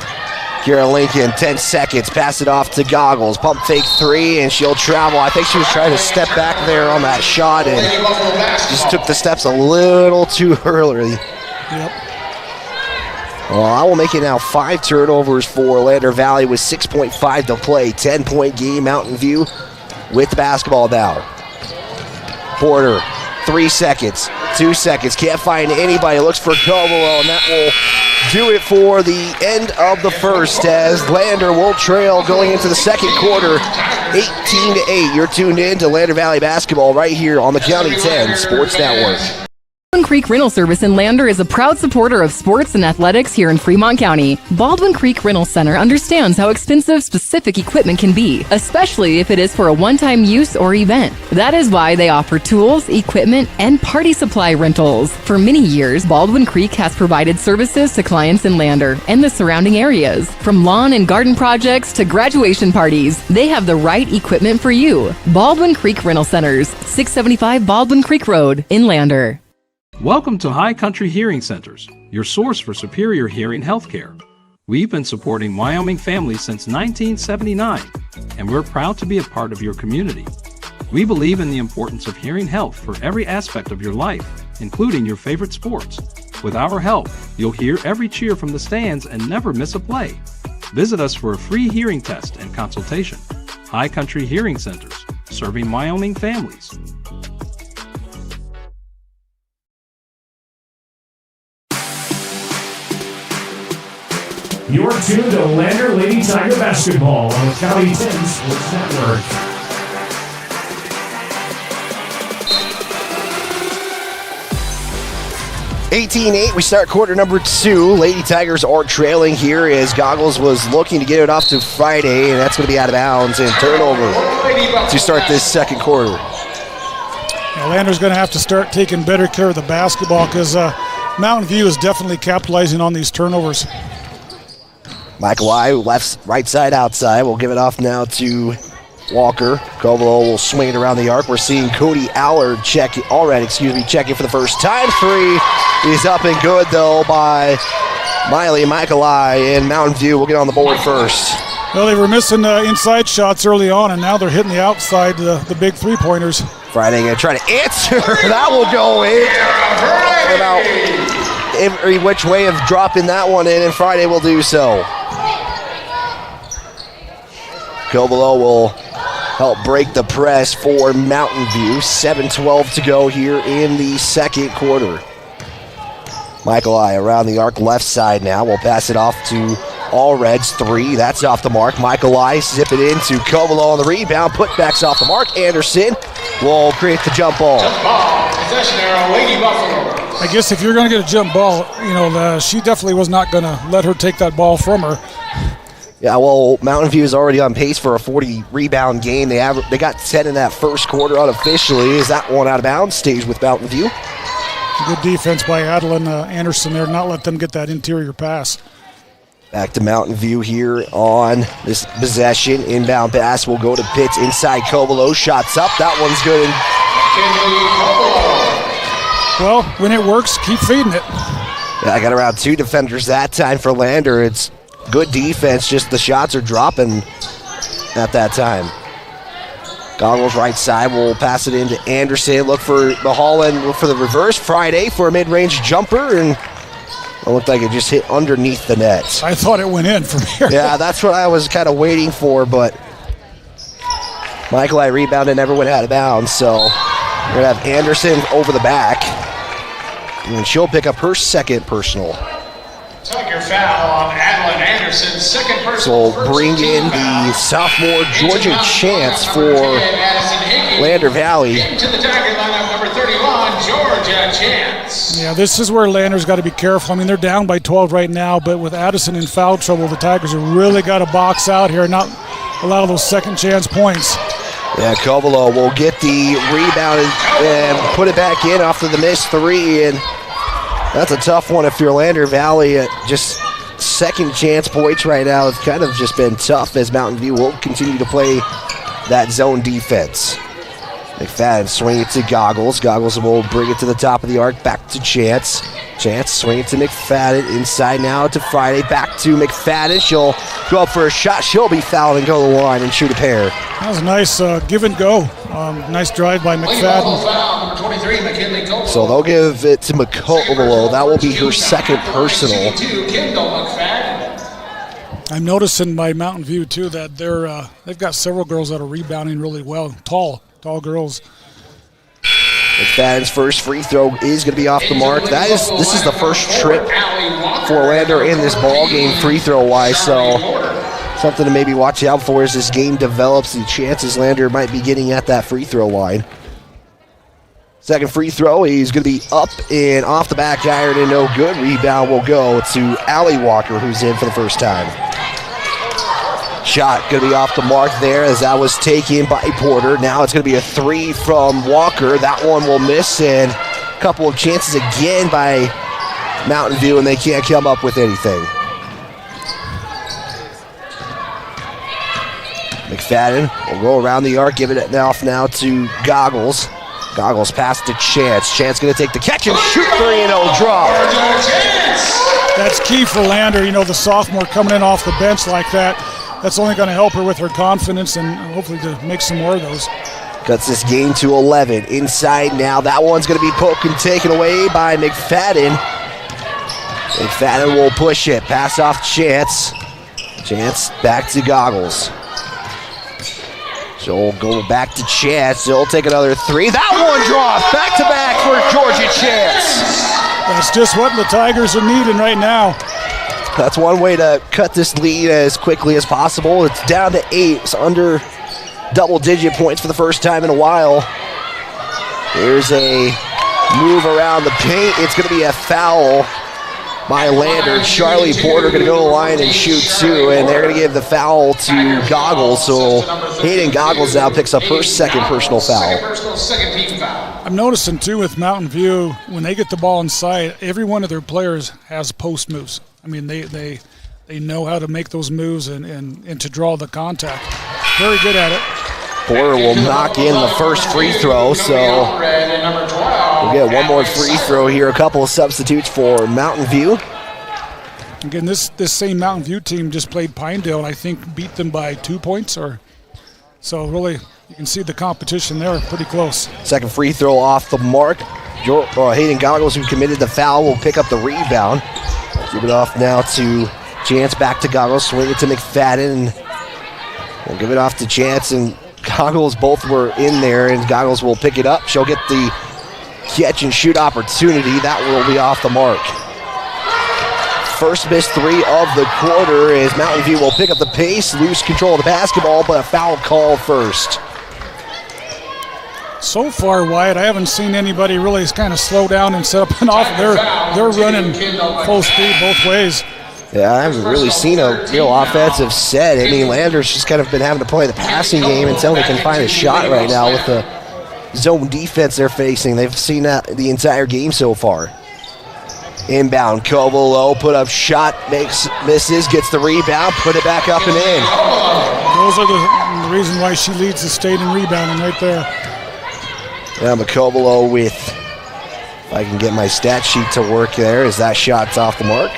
Kira Lincoln, 10 seconds, pass it off to Goggles. Pump fake three, and she'll travel. I think she was trying to step back there on that shot and just took the steps a little too early. Yep. Well, I will make it now 5 turnovers for Lander Valley with 6.5 to play. 10-point game, Mountain View with the basketball now. Porter, 3 seconds, 2 seconds, can't find anybody, looks for Caldwell, and that will do it for the end of the first, as Lander will trail going into the second quarter, 18-8. You're tuned in to Lander Valley basketball right here on the County 10 Sports Network. Baldwin Creek Rental Service in Lander is a proud supporter of sports and athletics here in Fremont County. Baldwin Creek Rental Center understands how expensive specific equipment can be, especially if it is for a one-time use or event. That is why they offer tools, equipment, and party supply rentals. For many years, Baldwin Creek has provided services to clients in Lander and the surrounding areas. From lawn and garden projects to graduation parties, they have the right equipment for you. Baldwin Creek Rental Centers, 675 Baldwin Creek Road in Lander. Welcome to High Country Hearing Centers, your source for superior hearing health care. We've been supporting Wyoming families since 1979, and we're proud to be a part of your community. We believe in the importance of hearing health for every aspect of your life, including your favorite sports. With our help, you'll hear every cheer from the stands and never miss a play. Visit us for a free hearing test and consultation. High Country Hearing Centers, serving Wyoming families. You're tuned to Lander Lady Tiger Basketball on the County 10 Sports Network. We start quarter number 2. Lady Tigers are trailing here as Goggles was looking to get it off to Friday, and that's going to be out of bounds and turnover to start this second quarter. Yeah, Lander's going to have to start taking better care of the basketball because Mountain View is definitely capitalizing on these turnovers. Michaelai, right side outside. We'll give it off now to Walker. Caldwell will swing it around the arc. We're seeing Cody Allard checking for the first time. Three is up and good, though, by Miley Michaelai, and Mountain View will get on the board first. Well, they were missing inside shots early on, and now they're hitting the outside, the big three-pointers. Friday going to try to answer. That will go in. About every which way of dropping that one in, and Friday will do so. Caldwell will help break the press for Mountain View. 7:12 to go here in the second quarter. Michael I around the arc left side now. We'll pass it off to All Reds. 3. That's off the mark. Michael I zip it into Covelo on the rebound. Putback's off the mark. Anderson will create the jump ball. Jump ball. Possession arrow, Lady Buffalo. I guess if you're going to get a jump ball, she definitely was not going to let her take that ball from her. Yeah, well, Mountain View is already on pace for a 40-rebound game. They got 10 in that first quarter unofficially. Is that one out of bounds? Stays with Mountain View. Good defense by Adeline Anderson there, not let them get that interior pass. Back to Mountain View here on this possession. Inbound pass will go to Pitts inside Covelo. Shots up. That one's good. Well, when it works, keep feeding it. Yeah, I got around 2 defenders that time for Lander. It's good defense, just the shots are dropping at that time. Goggles right side, we'll pass it into Anderson. Look for the haul and look for the reverse. Friday for a mid-range jumper, and it looked like it just hit underneath the net. I thought it went in from here. Yeah, that's what I was kind of waiting for, but Michael I rebounded, never went out of bounds, so we're going to have Anderson over the back, and she'll pick up her second personal. Tiger foul on Adeline Anderson, second personal. So bring in the sophomore Georgia Chance for Lander Valley. Into the Tiger lineup, number 31, Georgia Chance. Yeah, this is where Lander's got to be careful. I mean, they're down by 12 right now, but with Addison in foul trouble, the Tigers have really got to box out here and not allow those second chance points. Yeah, Covelo will get the rebound and put it back in after the missed 3, and that's a tough one if you're Lander Valley. Just second chance points right now. It's kind of just been tough as Mountain View will continue to play that zone defense. McFadden swing it to Goggles. Goggles will bring it to the top of the arc. Back to Chance. Chance swing it to McFadden. Inside now to Friday. Back to McFadden. She'll go up for a shot. She'll be fouled and go to the line and shoot a pair. That was a nice give and go. Nice drive by McFadden. Foul, number 23, McKinley Covelo. So they'll give it to McCovelo. That will be her second personal. I'm noticing by Mountain View too that they've got several girls that are rebounding really well. Tall girls. McFadden's first free throw is going to be off the mark. This is the first trip for Lander in this ball game free throw wise, so something to maybe watch out for as this game develops. The chances Lander might be getting at that free throw line. Second free throw, he's going to be up and off the back iron and no good. Rebound will go to Allie Walker, who's in for the first time. Shot going to be off the mark there as that was taken by Porter. Now it's going to be a 3 from Walker. That one will miss, and a couple of chances again by Mountain View, and they can't come up with anything. McFadden will go around the arc, give it off now to Goggles. Goggles pass to Chance. Chance going to take the catch and shoot 3 and it'll drop. That's key for Lander. The sophomore coming in off the bench like that. That's only going to help her with her confidence and hopefully to make some more of those. Cuts this game to 11. Inside now. That one's going to be poked and taken away by McFadden. McFadden will push it. Pass off Chance. Chance back to Goggles. She'll go back to Chance. She'll take another 3. That one drops. Back-to-back for Georgia Chance. That's just what the Tigers are needing right now. That's one way to cut this lead as quickly as possible. It's down to 8. It's under double-digit points for the first time in a while. There's a move around the paint. It's going to be a foul by Lander. Charlie Porter going to go to the line and shoot 2, and they're going to give the foul to Goggles. So Hayden Goggles now picks up her second personal foul. I'm noticing, too, with Mountain View, when they get the ball inside, every one of their players has post moves. I mean, they know how to make those moves and to draw the contact. Very good at it. Porter will knock in the first free throw, so we'll get one more free throw here. A couple of substitutes for Mountain View. Again, this same Mountain View team just played Pinedale and I think beat them by 2 points. So really, you can see the competition there pretty close. Second free throw off the mark. Hayden Goggles, who committed the foul, will pick up the rebound. Give it off now to Chance, back to Goggles, swing it to McFadden. We'll give it off to Chance, and Goggles both were in there, and Goggles will pick it up. She'll get the catch and shoot opportunity. That will be off the mark. First missed three of the quarter as Mountain View will pick up the pace, lose control of the basketball, but a foul call first. So far, Wyatt, I haven't seen anybody really kind of slow down and set up an off. They're running full speed both ways. Yeah, I haven't really seen a real offensive set. I mean, Landers just kind of been having to play the passing game until they can find a shot right now with the zone defense they're facing. They've seen that the entire game so far. Inbound, Covelo, put up shot, misses, gets the rebound, put it back up and in. Those are the reason why she leads the state in rebounding right there. Yeah, Covelo with, if I can get my stat sheet to work there, as that shot's off the mark.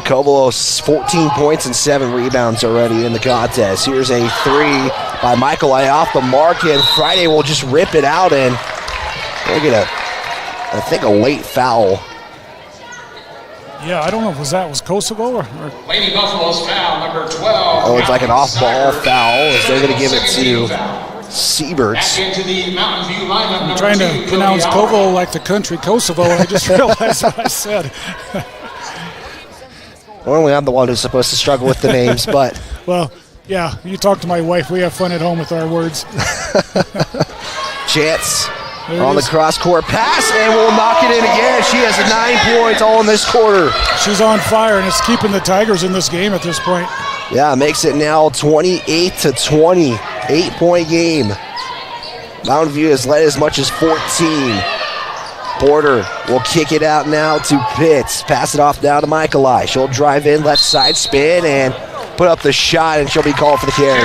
Covelo, 14 points and 7 rebounds already in the contest. Here's a three by Michael off the mark, and Friday will just rip it out, and we'll get I think a late foul. Yeah, I don't know if was Kosovo or Lady Buffalo's foul, number 12. Oh, it's like an off-ball foul, as they're going to give it to Sieberts. Back into the Mountain View lineup. I'm trying to pronounce Kosovo like the country Kosovo, and I just realized what I said. Normally I'm the one who's supposed to struggle with the names, but... Well, yeah, you talk to my wife. We have fun at home with our words. Chance on the cross-court pass, and we'll knock it in again. She has 9 points all in this quarter. She's on fire, and it's keeping the Tigers in this game at this point. Yeah, makes it now 28-20, 8-point game. Mountain View has led as much as 14. Porter will kick it out now to Pitts. Pass it off down to Michaelai. She'll drive in, left side spin, and put up the shot, and she'll be called for the carry.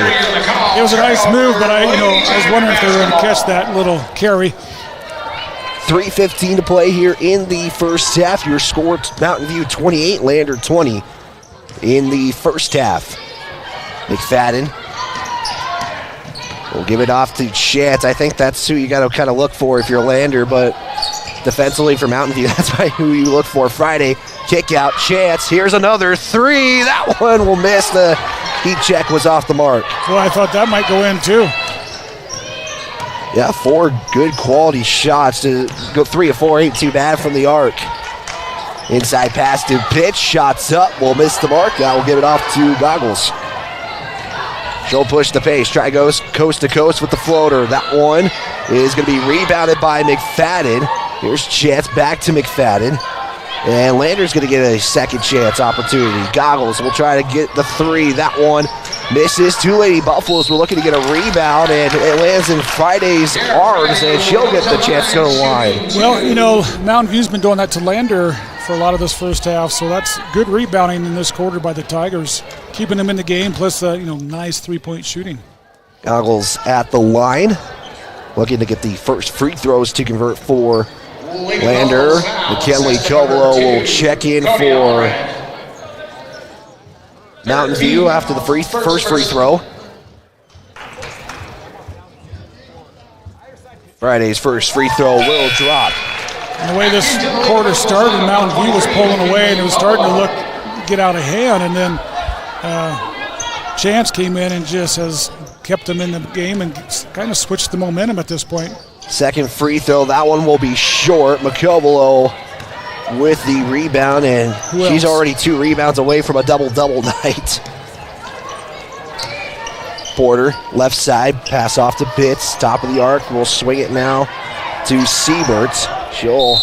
It was a nice move, but I was wondering if they were going to catch that little carry. 3:15 to play here in the first half. Your score, Mountain View 28, Lander 20 in the first half. McFadden will give it off to Chance. I think that's who you got to kind of look for if you're Lander, but defensively for Mountain View, that's who you look for. Friday, kick out, Chance. Here's another three. That one will miss. The heat check was off the mark. Well, I thought that might go in too. Yeah, 4 good quality shots to go 3 of 4, ain't too bad from the arc. Inside pass to Pitch, shots up, will miss the mark. That will give it off to Goggles. She'll push the pace, try goes coast to coast with the floater. That one is going to be rebounded by McFadden. Here's Chance back to McFadden. And Lander's going to get a second chance opportunity. Goggles will try to get the three. That one misses. Two Lady Buffaloes were looking to get a rebound, and it lands in Friday's arms, and she'll get the chance to go to the line. Well, Mountain View's been doing that to Lander for a lot of this first half, so that's good rebounding in this quarter by the Tigers, keeping them in the game, plus nice three-point shooting. Goggles at the line, looking to get the first free throws to convert for Lander. McKinley Covelo will check in for Mountain View after the first free throw. Friday's first free throw will drop. And the way this quarter started, Mountain View was pulling away, and it was starting to get out of hand, and then Chance came in and just has kept them in the game and kind of switched the momentum at this point. Second free throw, that one will be short. McCovelo with the rebound, and she's already 2 rebounds away from a double-double night. Porter, left side, pass off to Pitts, top of the arc. We'll swing it now to Siebert. She'll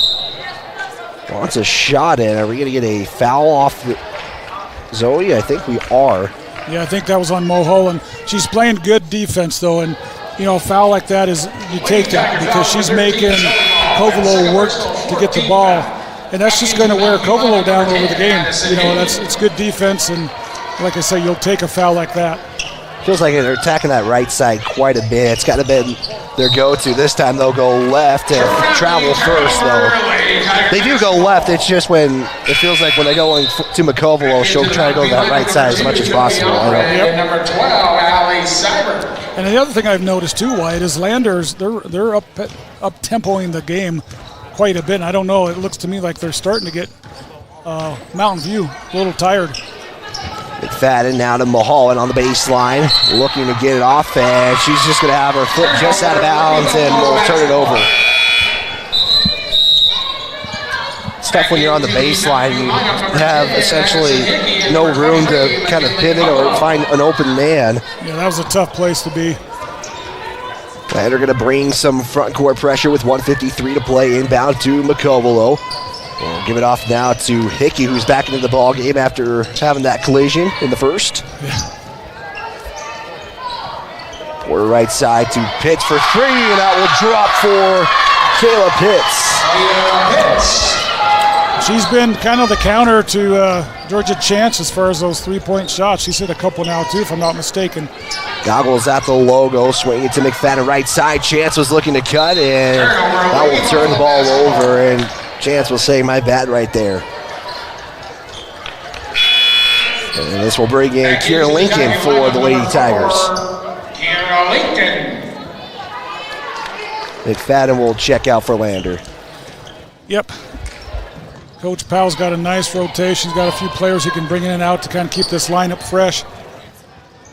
wants a shot in. Are we going to get a foul off Zoe? I think we are. Yeah, I think that was on Mulholland. She's playing good defense, though, and a foul like that is, you take that because she's making Covelo work to get the ball, and that's just going to wear Covelo down over the game. It's good defense, and like I say, you'll take a foul like that. Feels like they're attacking that right side quite a bit. It's got to be their go-to. This time they'll go left and travel first, though. They do go left. It's just when it feels like when they go to McCovelo, she'll try to go to that right side as much as possible. Number 12, Ali Seibert. And the other thing I've noticed too, Wyatt, is Landers, they're up-tempoing the game quite a bit. And I don't know, it looks to me like they're starting to get Mountain View a little tired. McFadden now to Mulholland on the baseline, looking to get it off, and she's just going to have her foot just out of bounds and will turn it over. It's tough when you're on the baseline. You have essentially no room to kind of pivot or find an open man. Yeah, that was a tough place to be. Lander going to bring some front court pressure with 1:53 to play, inbound to McCovelo. We'll give it off now to Hickey, who's back into the ball game after having that collision in the first. Porter right side to Pitts for three, and that will drop for Kayla Pitts. She's been kind of the counter to Georgia Chance as far as those three-point shots. She's hit a couple now, too, if I'm not mistaken. Goggles at the logo, swinging to McFadden right side. Chance was looking to cut, and that will turn the ball over, and Chance will say, my bad right there. And this will bring in Kira Lincoln for the Lady Tigers. Kira Lincoln. McFadden will check out for Lander. Yep. Coach Powell's got a nice rotation. He's got a few players he can bring in and out to kind of keep this lineup fresh.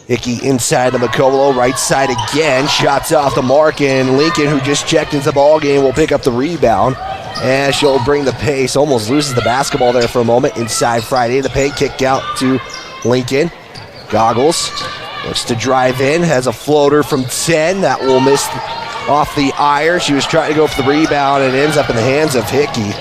Hickey inside to McCovelo, right side again. Shots off the mark, and Lincoln, who just checked into the ball game, will pick up the rebound. And she'll bring the pace. Almost loses the basketball there for a moment. Inside Friday, the paint kick out to Lincoln. Goggles looks to drive in, has a floater from 10 that will miss off the iron. She was trying to go for the rebound and ends up in the hands of Hickey.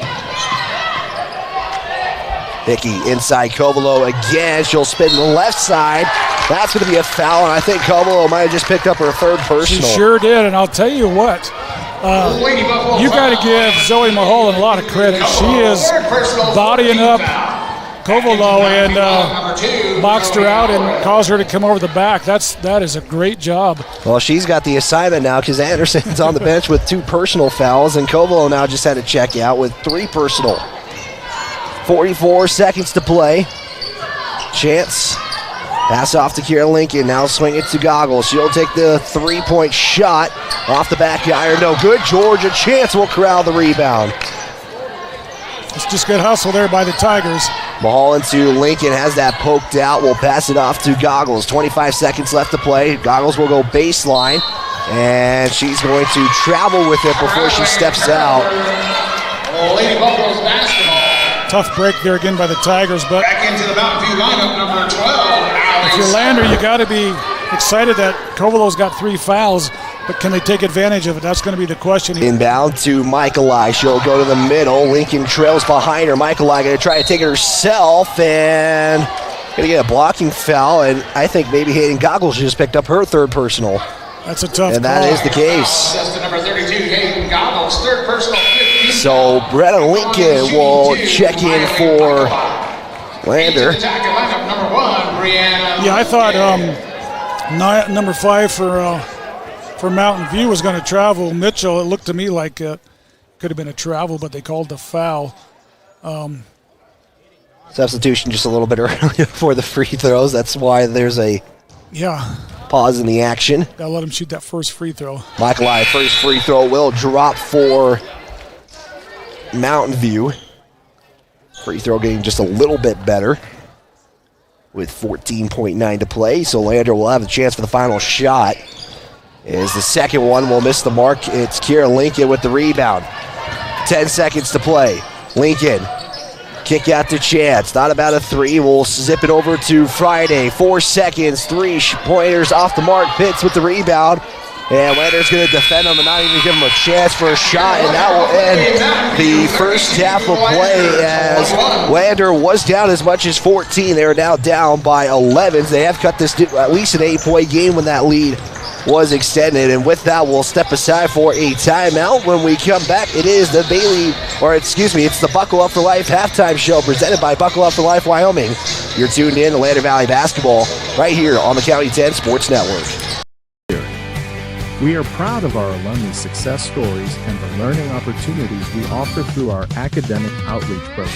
Hickey inside Covelo again. She'll spin the left side. That's going to be a foul, and I think Covelo might have just picked up her third personal. She sure did, and I'll tell you what. You got to give Zoe Mulholland a lot of credit. She is bodying up Covelo and boxed her out and caused her to come over the back. That is a great job. Well, she's got the assignment now because Anderson's on the bench with 2 personal fouls, and Covelo now just had to check out with 3 personal. 44 seconds to play. Chance. Pass off to Kira Lincoln. Now swing it to Goggles. She'll take the 3-point shot off the back iron. No good. Georgia Chance will corral the rebound. It's just good hustle there by the Tigers. Mulholland to Lincoln. Has that poked out. Will pass it off to Goggles. 25 seconds left to play. Goggles will go baseline. And she's going to travel with it before she steps out. Lady Buffaloes basketball. Tough break there again by the Tigers, but back into the Mountain View lineup, number 12. If you're Lander, you got to be excited that Covelo's got 3 fouls, but can they take advantage of it? That's going to be the question. Inbound to Michaelai. She'll go to the middle. Lincoln trails behind her. Michaelai going to try to take it herself and going to get a blocking foul, and I think maybe Hayden Goggles just picked up her 3rd personal. That's a tough and that call. is the case. Assistant number 32, Hayden Goggles, 3rd personal, 15. So Brenna Lincoln will check in for Lander. Number 1, Brianna. Yeah, I thought number 5 for Mountain View was going to travel. Mitchell, it looked to me like it could have been a travel, but they called the foul. Substitution just a little bit early for the free throws. That's why there's a pause in the action. Got to let him shoot that first free throw. Michaelai, first free throw will drop for Mountain View. Free throw getting just a little bit better with 14.9 to play. So Lander will have a chance for the final shot. As the second one will miss the mark. It's Kira Lincoln with the rebound. 10 seconds to play. Lincoln, kick out to Chance. Not about a 3. We'll zip it over to Friday. 4 seconds. 3 pointers off the mark. Pitts with the rebound. And Lander's going to defend him and not even give him a chance for a shot. And that will end the first half of play as Lander was down as much as 14. They are now down by 11. They have cut this to at least an 8-point game when that lead was extended. And with that, we'll step aside for a timeout. When we come back, it is the it's the Buckle Up for Life halftime show presented by Buckle Up for Life Wyoming. You're tuned in to Lander Valley Basketball right here on the County 10 Sports Network. We are proud of our alumni success stories and the learning opportunities we offer through our academic outreach program.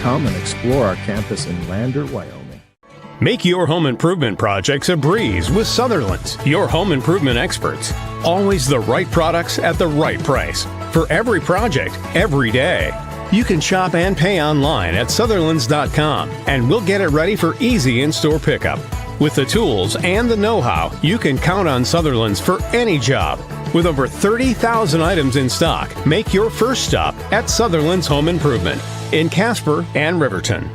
Come and explore our campus in Lander, Wyoming. Make your home improvement projects a breeze with Sutherland's, your home improvement experts. Always the right products at the right price for every project, every day. You can shop and pay online at Sutherlands.com, and we'll get it ready for easy in-store pickup. With the tools and the know-how, you can count on Sutherlands for any job. With over 30,000 items in stock, make your first stop at Sutherland's Home Improvement in Casper and Riverton.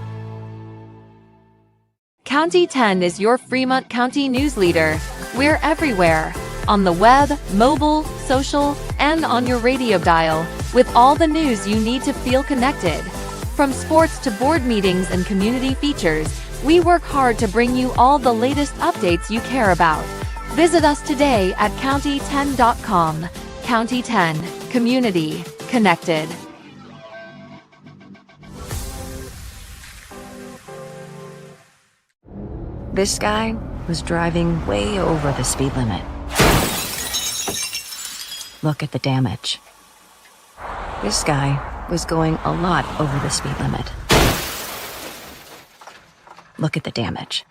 County 10 is your Fremont County news leader. We're everywhere. On the web, mobile, social, and on your radio dial, with all the news you need to feel connected. From sports to board meetings and community features, we work hard to bring you all the latest updates you care about. Visit us today at county10.com. County 10, community connected. This guy was driving way over the speed limit. Look at the damage. This guy was going a lot over the speed limit. Look at the damage.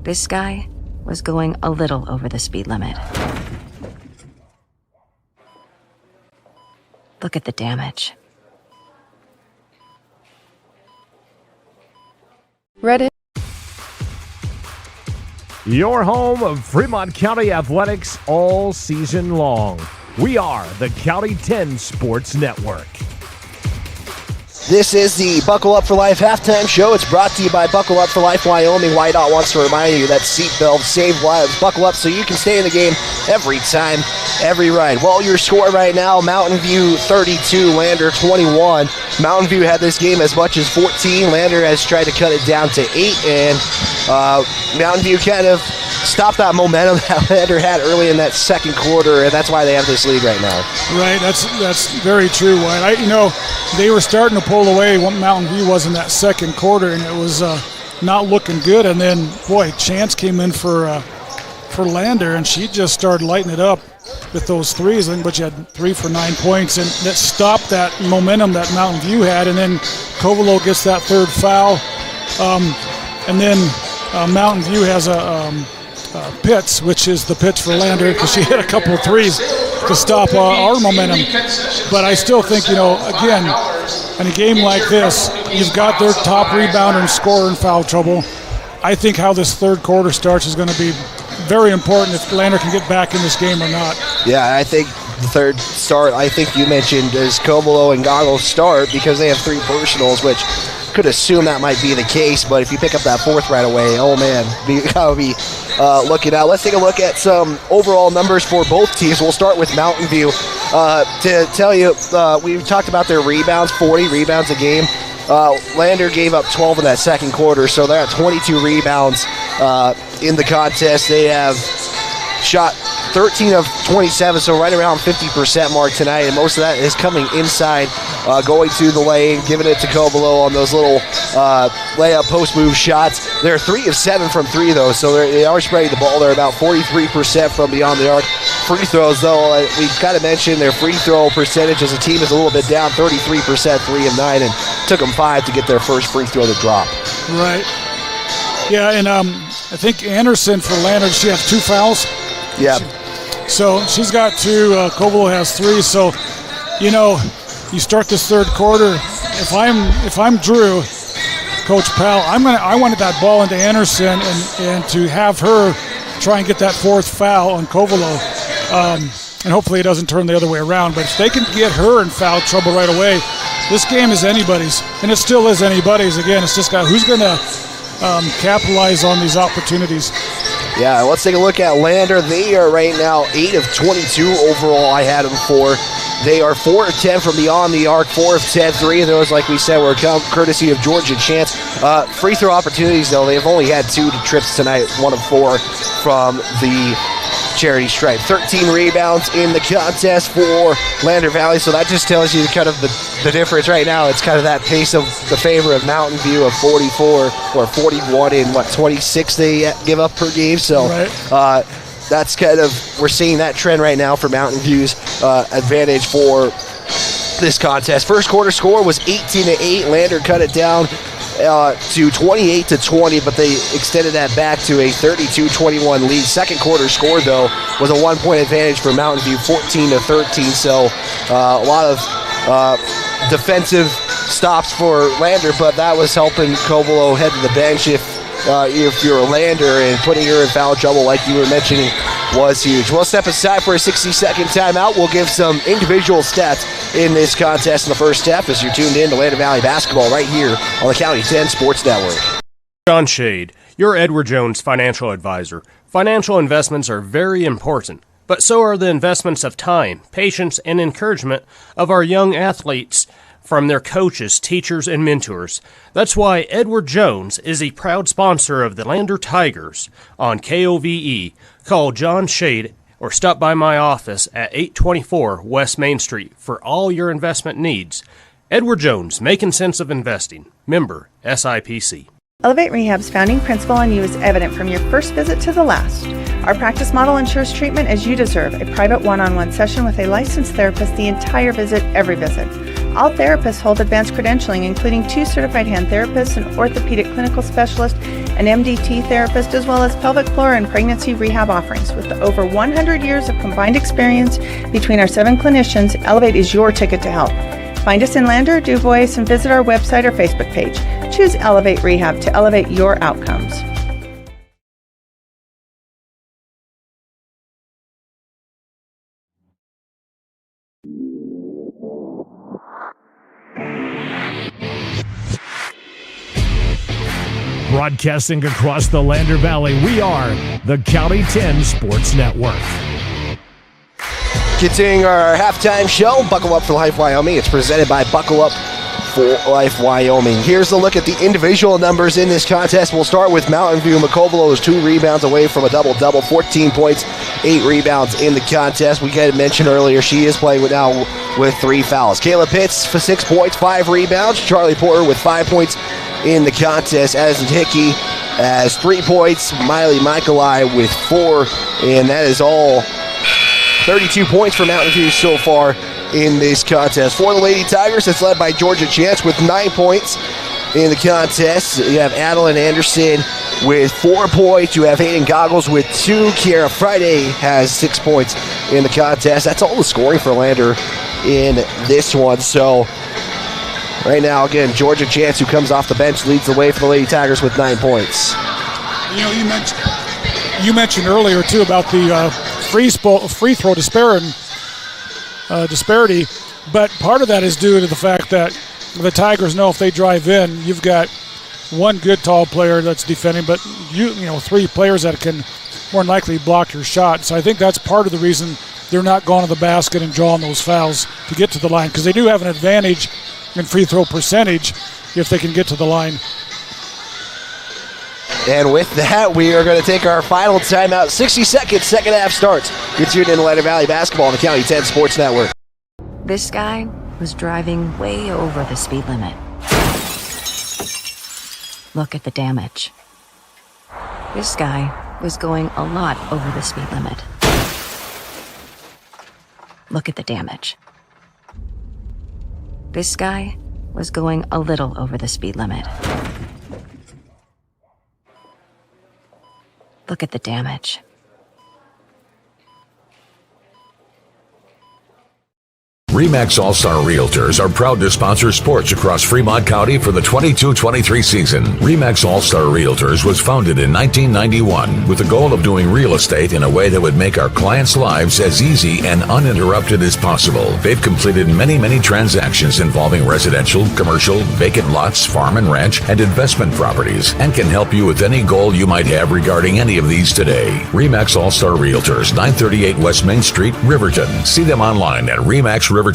This guy was going a little over the speed limit. Look at the damage. Reddit. Your home of Fremont County Athletics all season long. We are the County 10 Sports Network. This is the Buckle Up for Life halftime show. It's brought to you by Buckle Up for Life Wyoming. YDOT wants to remind you that seatbelt save lives. Buckle up so you can stay in the game every time, every ride. Well, your score right now, Mountain View 32, Lander 21. Mountain View had this game as much as 14. Lander has tried to cut it down to 8, and Mountain View kind of stopped that momentum that Lander had early in that second quarter, and that's why they have this lead right now. Right, that's very true, Wyatt. They were starting to pull away what Mountain View was in that second quarter, and it was not looking good. And then, boy, Chance came in for Lander, and she just started lighting it up with those threes. I think, but she had 3 for 9 points, and that stopped that momentum that Mountain View had. And then Covelo gets that third foul, and then Mountain View has a Pitts, which is the pitch for Lander, because she hit a couple of threes to stop our momentum. But I still think, again, in a game like this, you've got their top rebounder and scorer in foul trouble. I think how this third quarter starts is going to be very important if Lander can get back in this game or not. Yeah, I think the third start, I think you mentioned, is Covelo and Goggles start because they have 3 personals, which could assume that might be the case, but if you pick up that fourth right away, oh man, I'll be looking out. Let's take a look at some overall numbers for both teams. We'll start with Mountain View. To tell you, we talked about their rebounds, 40 rebounds a game. Lander gave up 12 in that second quarter, so they're at 22 rebounds in the contest. They have shot 13 of 27, so right around 50% mark tonight, and most of that is coming inside, going to the lane, giving it to Covelo on those little layup post move shots. They're 3 of 7 from 3 though, so they are spreading the ball. They're about 43% from beyond the arc. Free throws though, we kind of mentioned their free throw percentage as a team is a little bit down, 33%, 3 of 9, and took them 5 to get their first free throw to drop. Right. Yeah, and I think Anderson for Lander, she has 2 fouls. Yeah. So she's got 2. Covelo has 3. So, you start this third quarter. If I'm Drew, Coach Powell, I wanted that ball into Anderson and to have her try and get that 4th foul on Covelo, and hopefully it doesn't turn the other way around. But if they can get her in foul trouble right away, this game is anybody's, and it still is anybody's. Again, it's just got who's going to capitalize on these opportunities. Yeah, let's take a look at Lander. They are right now 8 of 22 overall. I had them for. They are 4 of 10 from beyond the arc, 4 of 10. 3 of those, like we said, were courtesy of Georgia Chance. Free throw opportunities, though, they've only had 2 trips tonight, 1 of 4 from the charity stripe. 13 rebounds in the contest for Lander Valley, so that just tells you kind of the difference right now. It's kind of that pace of the favor of Mountain View of 44 or 41 in 26 they give up per game. So right. That's kind of, we're seeing that trend right now for Mountain View's advantage for this contest. First quarter score was 18-8. Lander cut it down to 28-20, but they extended that back to a 32-21 lead. Second quarter score, though, was a 1-point advantage for Mountain View, 14-13. So a lot of defensive stops for Lander, but that was helping Covelo head to the bench if you're a Lander, and putting her in foul trouble like you were mentioning was huge. We'll step aside for a 60-second timeout. We'll give some individual stats in this contest in the first half as you're tuned in to Lander Valley Basketball right here on the County 10 Sports Network. John Shade, your Edward Jones financial advisor. Financial investments are very important, but so are the investments of time, patience, and encouragement of our young athletes from their coaches, teachers, and mentors. That's why Edward Jones is a proud sponsor of the Lander Tigers on KOVE. Call John Shade or stop by my office at 824 West Main Street for all your investment needs. Edward Jones, making sense of investing. Member SIPC. Elevate Rehab's founding principle on you is evident from your first visit to the last. Our practice model ensures treatment as you deserve, a private one-on-one session with a licensed therapist the entire visit, every visit. All therapists hold advanced credentialing, including 2 certified hand therapists, an orthopedic clinical specialist, an MDT therapist, as well as pelvic floor and pregnancy rehab offerings. With over 100 years of combined experience between our 7 clinicians, Elevate is your ticket to health. Find us in Lander, DuBois, and visit our website or Facebook page. Choose Elevate Rehab to elevate your outcomes. Broadcasting across the Lander Valley, we are the County 10 Sports Network. Continuing our halftime show, Buckle Up for Life Wyoming. It's presented by Buckle Up for Life Wyoming. Here's a look at the individual numbers in this contest. We'll start with Mountain View. McCovelo is 2 rebounds away from a double-double, 14 points, 8 rebounds in the contest. We had mentioned earlier she is playing now with 3 fouls. Kayla Pitts for 6 points, 5 rebounds. Charlie Porter with 5 points in the contest. Addison Hickey has 3 points. Miley Michaeli with 4, and that is all 32 points for Mountain View so far in this contest. For the Lady Tigers, it's led by Georgia Chance with 9 points in the contest. You have Adeline Anderson with 4 points. You have Hayden Goggles with 2. Kiara Friday has 6 points in the contest. That's all the scoring for Lander in this one. So right now, again, Georgia Chance, who comes off the bench, leads the way for the Lady Tigers with 9 points. You know, you mentioned earlier, too, about the free throw disparity, but part of that is due to the fact that the Tigers know if they drive in, you've got one good tall player that's defending, but you know 3 players that can more than likely block your shot. So I think that's part of the reason they're not going to the basket and drawing those fouls to get to the line, because they do have an advantage in free throw percentage if they can get to the line. And with that, we are going to take our final timeout. 60 seconds, second half starts. You're tuned in to Lander Valley Basketball on the County 10 Sports Network. This guy was driving way over the speed limit. Look at the damage. This guy was going a lot over the speed limit. Look at the damage. This guy was going a little over the speed limit. Look at the damage. RE/MAX All-Star Realtors are proud to sponsor sports across Fremont County for the 22-23 season. RE/MAX All-Star Realtors was founded in 1991 with the goal of doing real estate in a way that would make our clients' lives as easy and uninterrupted as possible. They've completed many transactions involving residential, commercial, vacant lots, farm and ranch, and investment properties, and can help you with any goal you might have regarding any of these today. RE/MAX All-Star Realtors, 938 West Main Street, Riverton. See them online at remaxriverton.com.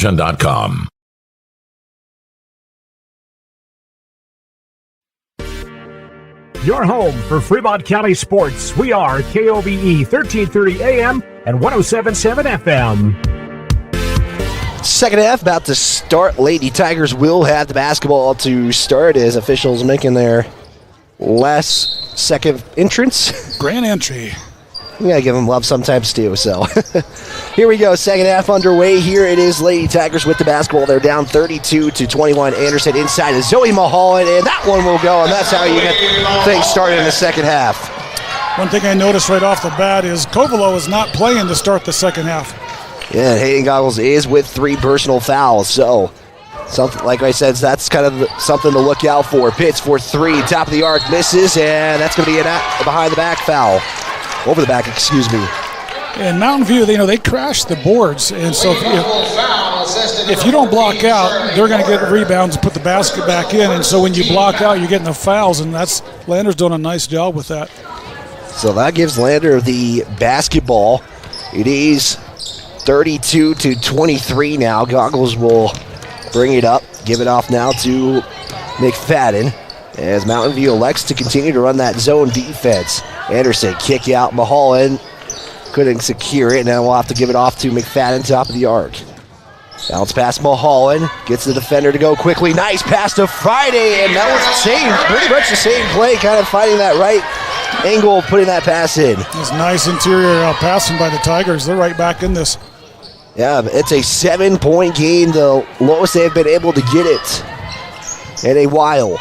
Your home for Fremont County sports. We are KOVE 1330 AM and 107.7 FM. Second half about to start. Lady Tigers will have the basketball to start as officials making their last second entrance. Grand entry. We gotta give them love sometimes too, so. Here we go, second half underway. Here it is, Lady Tigers with the basketball. They're down 32-21. Anderson inside of Zoe Mulholland, and that one will go, and that's how you get things started in the second half. One thing I noticed right off the bat is Covelo is not playing to start the second half. Yeah, Hayden Goggles is with 3 personal fouls, so Something, like I said, that's kind of something to look out for. Pitts for three, top of the arc, misses, and that's going to be a behind the back foul. Over the back, excuse me. And Mountain View, they crashed the boards, and so if you don't block out, they're going to get rebounds and put the basket back in, and so when you block out, you're getting the fouls, and Lander's doing a nice job with that. So that gives Lander the basketball. It is 32-23 now. Goggles will bring it up, give it off now to McFadden as Mountain View elects to continue to run that zone defense. Anderson kick out, Mulholland couldn't secure it, and then we'll have to give it off to McFadden, top of the arc. Bounce past Mulholland, gets the defender to go quickly. Nice pass to Friday, and that was the same, pretty much the same play, kind of finding that right angle, putting that pass in. It's nice interior passing by the Tigers. They're right back in this. Yeah, it's a 7-point game, the lowest they've been able to get it in a while.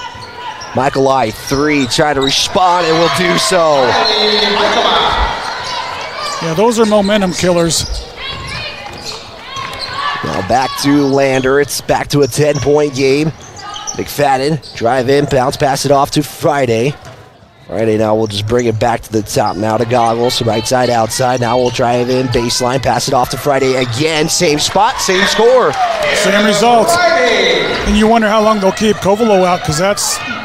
Michael I, three, trying to respond, and will do so. Yeah, those are momentum killers. Now back to Lander. It's back to a 10-point game. McFadden, drive in, bounce, pass it off to Friday. Friday now we'll just bring it back to the top now to Goggles. Right side, outside. Now we'll drive in, baseline, pass it off to Friday again. Same spot, same score. Same results. And you wonder how long they'll keep Kovalo out, because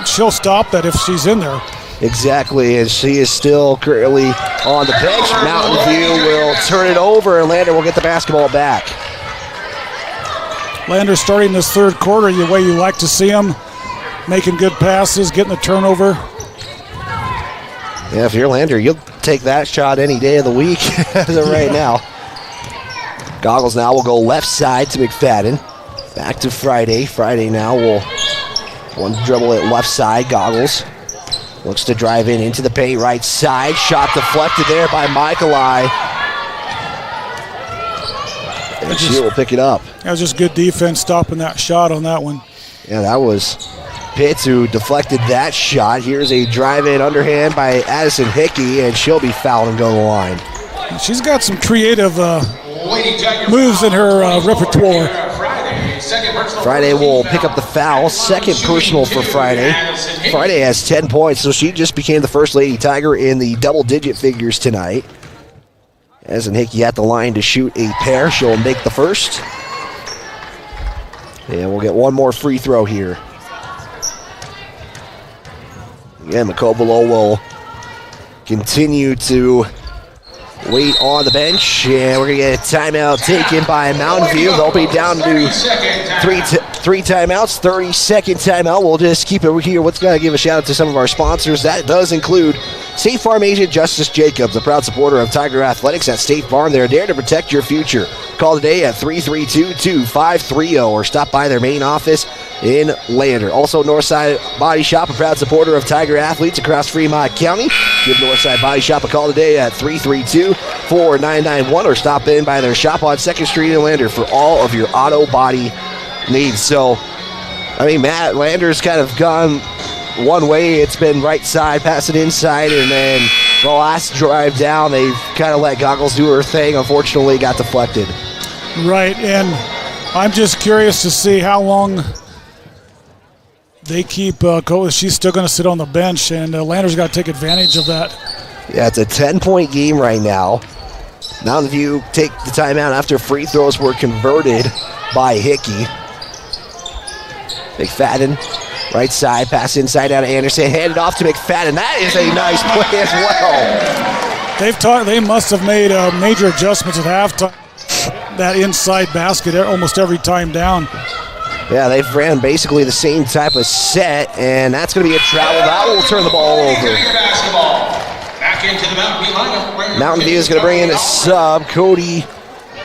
she'll stop that if she's in there. Exactly, and she is still currently on the bench. Mountain View will turn it over, and Lander will get the basketball back. Lander starting this third quarter the way you like to see them, making good passes, getting the turnover. Yeah, if you're Lander, you'll take that shot any day of the week as of right now. Goggles now will go left side to McFadden. Back to Friday. Friday now will one dribble it left side. Goggles looks to drive in into the paint right side. Shot deflected there by Michaelai. And she will pick it up. That was just good defense stopping that shot on that one. Yeah, that was Pitts who deflected that shot. Here's a drive-in underhand by Addison Hickey, and she'll be fouled and go to the line. She's got some creative moves in her repertoire. Friday will pick up the foul. Second personal for Friday. Friday has 10 points, so she just became the first Lady Tiger in the double-digit figures tonight. Addison Hickey at the line to shoot a pair. She'll make the first. And we'll get one more free throw here. Again, Macobolo will continue to wait on the bench, and we're going to get a timeout taken by Mountain View. They'll be down to three timeouts, 30-second timeout. We'll just keep it here. Let's give a shout out to some of our sponsors. That does include State Farm agent Justice Jacobs, a proud supporter of Tiger Athletics at State Farm. They're there to protect your future. Call today at 332-2530 or stop by their main office in Lander. Also, Northside Body Shop, a proud supporter of Tiger athletes across Fremont County. Give Northside Body Shop a call today at 332-4991 or stop in by their shop on 2nd Street in Lander for all of your auto body needs. So, I mean, Matt, Lander's kind of gone one way. It's been right side, pass it inside, and then the last drive down, they've kind of let Goggles do her thing. Unfortunately, got deflected. Right, and I'm just curious to see how long they keep she's still going to sit on the bench, and Lander's got to take advantage of that. Yeah, it's a 10-point game right now. Mountain View take the timeout after free throws were converted by Hickey. McFadden, right side, pass inside out of Anderson, handed off to McFadden. That is a nice play as well. They must have made major adjustments at halftime. That inside basket almost every time down. Yeah, they've ran basically the same type of set, and that's going to be a travel. That will turn the ball over. Back into the Mountain View lineup. Mountain View is going to bring in a sub. Cody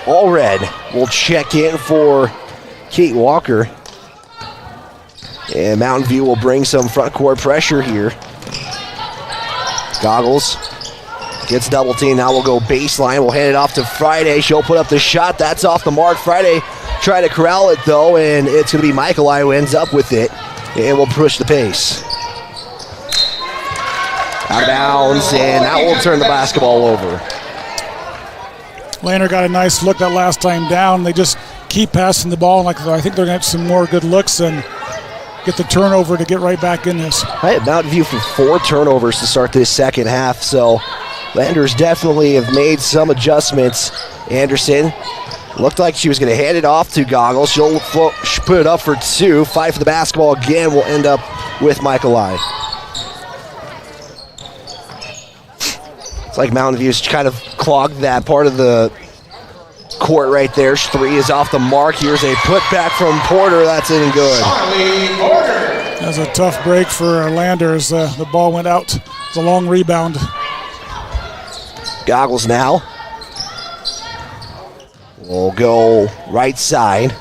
Allred will check in for Kate Walker. And Mountain View will bring some front court pressure here. Goggles gets double team. Now we'll go baseline. We'll hand it off to Friday. She'll put up the shot. That's off the mark. Friday try to corral it though, and it's going to be Michael who ends up with it. And we'll push the pace. Out of bounds, and that will turn the basketball over. Lander got a nice look that last time down. They just keep passing the ball. Like I think they're going to have some more good looks and get the turnover to get right back in this. I had Mountain View for 4 turnovers to start this second half, so Landers definitely have made some adjustments. Anderson looked like she was going to hand it off to Goggles. She'll put it up for 2. Fight for the basketball again. Will end up with Michaelai. It's like Mountain View's kind of clogged that part of the court right there. 3 is off the mark. Here's a putback from Porter. That's in and good. That was a tough break for Landers. The ball went out. It's a long rebound. Goggles now. We'll go right side.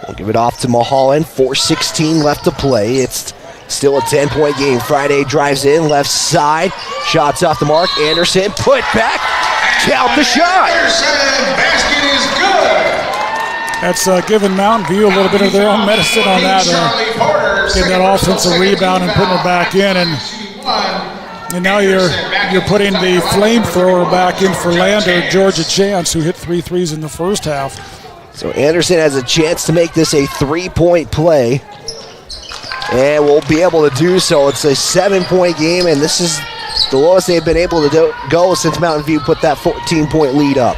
We'll give it off to Mulholland. 4:16 left to play. It's still a 10-point game. Friday drives in, left side. Shots off the mark. Anderson, put back. Count the shot. Anderson, basket is good. That's giving Mountain View a little bit of their own medicine on that. Getting that offensive rebound and putting it back in. And now you're putting the flamethrower back in for Lander, Georgia Chance, who hit 3 threes in the first half. So Anderson has a chance to make this a 3-point play. And will be able to do so. It's a 7-point game, and this is the lowest they've been able to go since Mountain View put that 14-point lead up.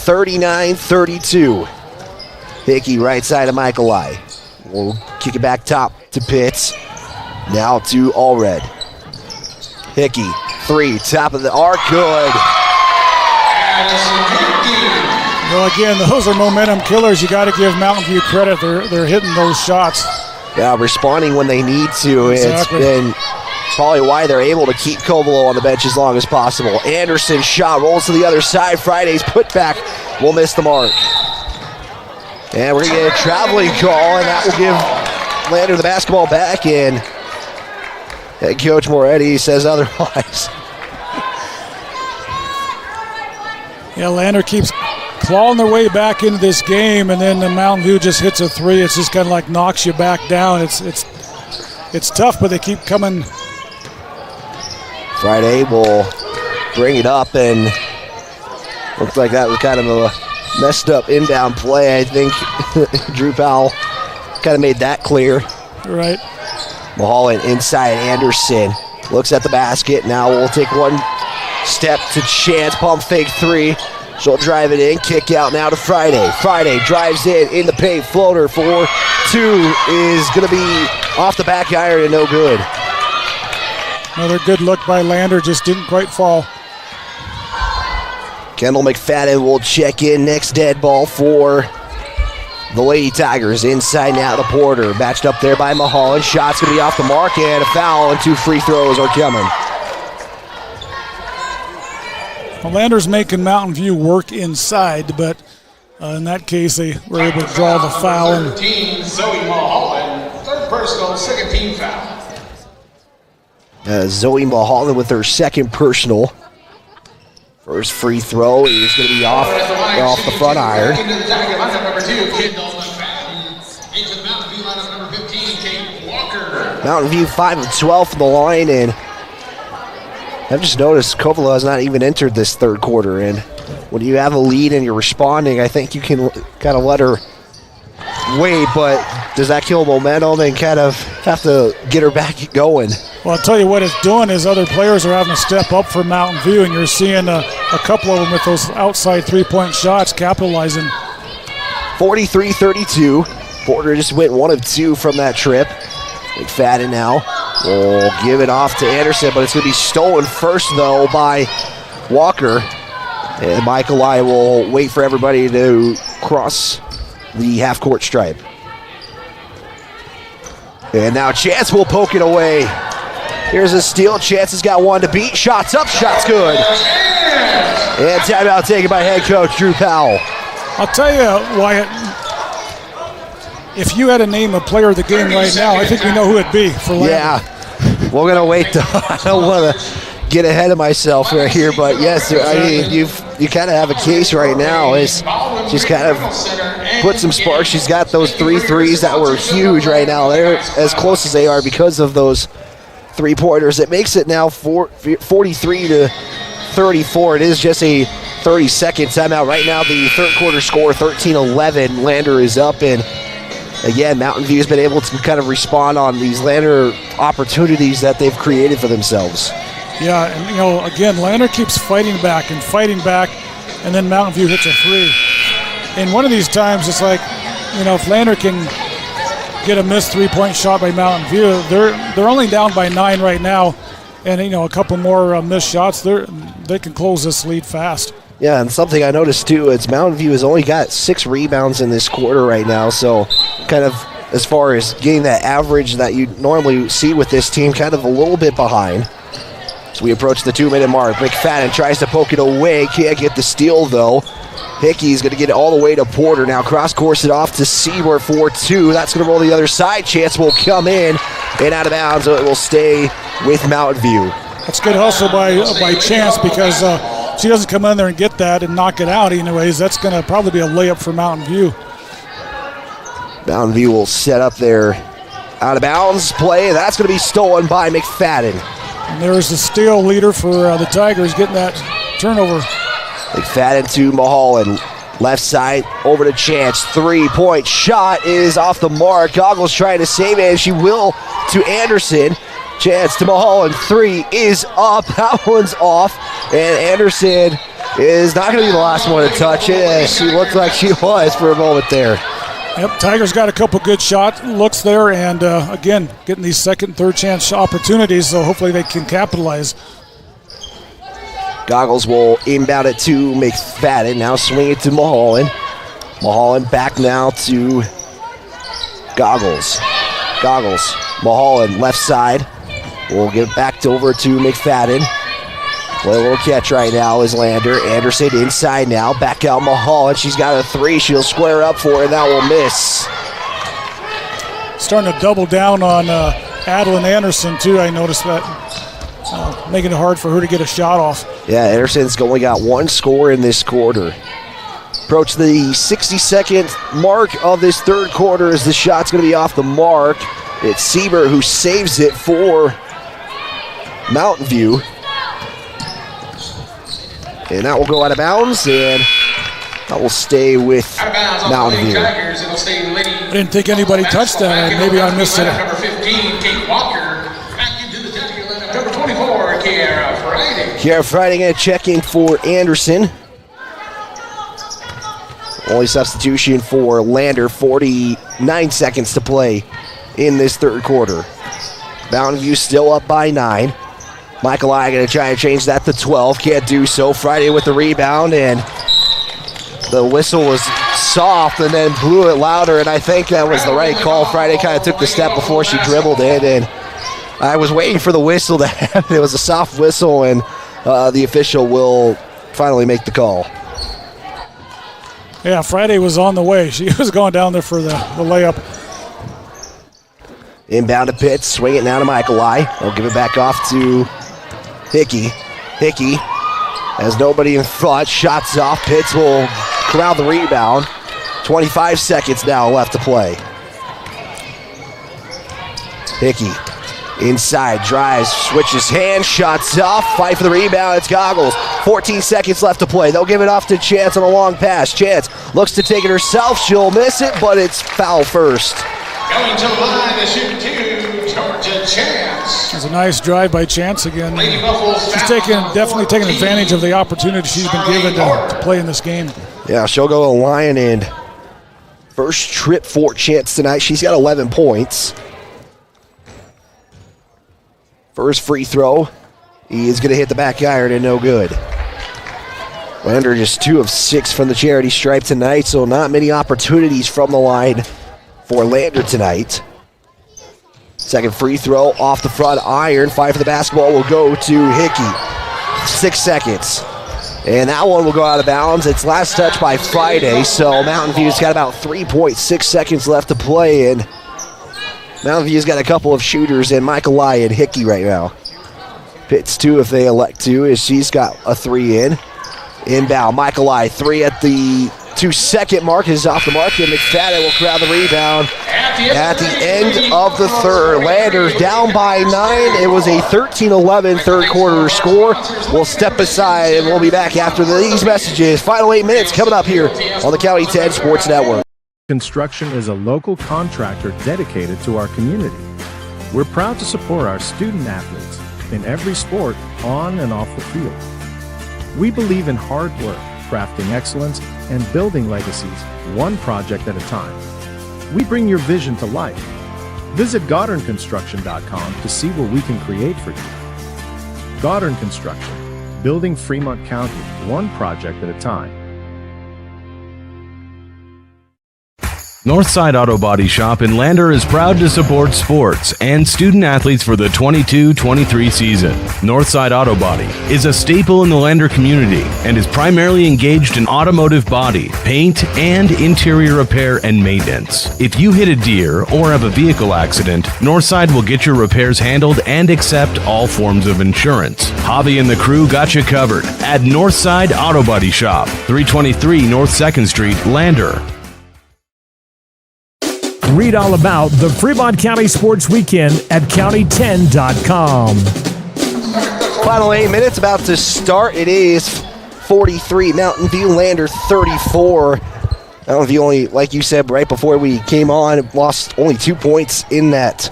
39-32. Hickey right side of Michaelai. We'll kick it back top to Pitts. Now to Allred. Hickey, 3, top of the arc, good. Well, again, those are momentum killers. You got to give Mountain View credit. They're hitting those shots. Yeah, responding when they need to. Exactly. It's been probably why they're able to keep Covelo on the bench as long as possible. Anderson shot rolls to the other side. Friday's putback will miss the mark. And we're going to get a traveling call, and that will give Lander the basketball back in. Head coach Moretti says otherwise. Yeah, Lander keeps clawing their way back into this game, and then the Mountain View just hits a 3. It's just kind of like knocks you back down. It's tough, but they keep coming. Friday will bring it up, and looks like that was kind of a messed up inbound play. I think Drew Powell kind of made that clear. Right. Mulholland inside Anderson. Looks at the basket. Now we'll take one step to Chance. Pump fake 3. She'll drive it in. Kick out now to Friday. Friday drives in the paint. Floater for 2 is going to be off the back iron and no good. Another good look by Lander. Just didn't quite fall. Kendall McFadden will check in. Next dead ball for the Lady Tigers. Inside now to Porter. Matched up there by Mulholland. Shot's going to be off the mark, and a foul, and 2 free throws are coming. Well, Lander's making Mountain View work inside, but in that case, they were able to draw the foul. 13, Zoe Mulholland, 3rd personal, 2nd team foul. Zoe Mulholland with her 2nd personal. First free throw is going to be off the front iron. Into the Tiger lineup, number 2, Kendall McFadden. Into the Mountain View lineup, number 15, Kate Walker. Mountain View 5 of 12 from the line, and I've just noticed Covelo has not even entered this third quarter, and when you have a lead and you're responding, I think you can kind of let her wait, but does that kill momentum and kind of have to get her back going? Well, I'll tell you what it's doing is other players are having to step up for Mountain View, and you're seeing a couple of them with those outside 3-point shots capitalizing. 43-32. Porter just went 1 of 2 from that trip. McFadden now will give it off to Anderson, but it's going to be stolen first, though, by Walker. And Michaelai will wait for everybody to cross the half-court stripe. And now Chance will poke it away. Here's a steal. Chance has got 1 to beat. Shots up. Shots good. And timeout taken by head coach Drew Powell. I'll tell you, Wyatt, if you had to name a player of the game right now, I think we know who it'd be for Lander. Yeah, we're going to wait. I don't want to get ahead of myself right here, but yes, I mean, you kind of have a case right now. She's kind of put some sparks. She's got those 3 threes that were huge right now. They're as close as they are because of those 3-pointers. It makes it now 43-34. It is just a 30-second timeout. Right now, the third quarter score, 13-11. Lander is up, and again, Mountain View has been able to kind of respond on these Lander opportunities that they've created for themselves. Yeah, and again, Lander keeps fighting back, and then Mountain View hits a three. And one of these times, it's like, if Lander can get a missed three-point shot by Mountain View, they're only down by 9 right now, and a couple more missed shots, they can close this lead fast. Yeah, and something I noticed too, it's Mountain View has only got 6 rebounds in this quarter right now, so kind of as far as getting that average that you normally see with this team, kind of a little bit behind. So we approach the 2-minute mark. McFadden tries to poke it away, can't get the steal though. Hickey's going to get it all the way to Porter. Now cross-course it off to Seaver for 2. That's going to roll the other side. Chance will come in and out of bounds, so it will stay with Mountain View. That's good hustle by Chance, because she doesn't come in there and get that and knock it out anyways. That's going to probably be a layup for Mountain View. Mountain View will set up their out-of-bounds play. That's going to be stolen by McFadden. And there's the steal leader for the Tigers getting that turnover. McFadden to Mulholland. Left side over to Chance. 3-point shot is off the mark. Goggles trying to save it, and she will to Anderson. Chance to Mulholland. 3 is up. That one's off. And Anderson is not going to be the last one to touch it. She looked like she was for a moment there. Yep, Tigers got a couple good looks there, and again, getting these second and third chance opportunities, so hopefully they can capitalize. Goggles will inbound it to McFadden. Now swing it to Mulholland. Mulholland back now to Goggles. Mulholland left side. We'll give it back over to McFadden. Play a little catch right now is Lander. Anderson inside now. Back out Mulholland. She's got a 3. She'll square up for it. That will miss. Starting to double down on Adeline Anderson, too. I noticed that. Making it hard for her to get a shot off. Yeah, Anderson's only got 1 score in this quarter. Approach the 60-second mark of this third quarter as the shot's going to be off the mark. It's Siebert who saves it for Mountain View. And that will go out of bounds, and that will stay with Mountain View. I didn't think anybody touched that. Maybe I missed it. Number 15, Kate Walker. Back into the technical lineup. Number 24, Kiara Friday. Kiara Friday going to check in for Anderson. Only substitution for Lander. 49 seconds to play in this third quarter. Mountain View still up by 9. Michael I going to try and change that to 12. Can't do so. Friday with the rebound, and the whistle was soft and then blew it louder, and I think that was the right call. Friday kind of took the step before she dribbled it, and I was waiting for the whistle to happen. It was a soft whistle, and the official will finally make the call. Yeah, Friday was on the way. She was going down there for the layup. Inbound to Pitts, swing it now to Michael I. He'll give it back off to Hickey. Hickey has nobody in front. Shots off. Pitts will corral the rebound. 25 seconds now left to play. Hickey inside, drives, switches hands, shots off, fight for the rebound. It's Goggles. 14 seconds left to play. They'll give it off to Chance on a long pass. Chance looks to take it herself. She'll miss it, but it's foul first. Going to the line to shoot 2, Georgia Chance. It's a nice drive by Chance again. She's definitely taking advantage of the opportunity she's been given to play in this game. Yeah, she'll go to the line, and first trip for Chance tonight. She's got 11 points. First free throw. He is going to hit the back iron and no good. Lander just 2 of 6 from the charity stripe tonight, so not many opportunities from the line for Lander tonight. Second free throw off the front iron. Fight for the basketball will go to Hickey. 6 seconds. And that one will go out of bounds. It's last touch by Friday, so Mountain View's got about 3.6 seconds left to play, and Mountain View's got a couple of shooters in Michael Lai and Hickey right now. Pitts 2 if they elect to, as she's got a 3 in. Inbound, Michael Lai, 3 at the 2-second mark is off the mark, and McFadden will grab the rebound at the end of the third. Landers down by 9. It was a 13-11 third quarter score. We'll step aside, and we'll be back after these messages. Final 8 minutes coming up here on the County 10 Sports Network. Construction is a local contractor dedicated to our community. We're proud to support our student athletes in every sport, on and off the field. We believe in hard work, crafting excellence, and building legacies one project at a time. We bring your vision to life. Visit GoddardConstruction.com to see what we can create for you. Goddard Construction, building Fremont County one project at a time. Northside Auto Body Shop in Lander is proud to support sports and student athletes for the 22-23 season. Northside Auto Body is a staple in the Lander community and is primarily engaged in automotive body, paint, and interior repair and maintenance. If you hit a deer or have a vehicle accident, Northside will get your repairs handled and accept all forms of insurance. Javi and the crew got you covered at Northside Auto Body Shop, 323 North 2nd Street, Lander. Read all about the Fremont County Sports Weekend at county10.com. Final 8 minutes about to start. It is 43, Mountain View, Lander 34. Mountain View only, like you said right before we came on, lost only 2 points in that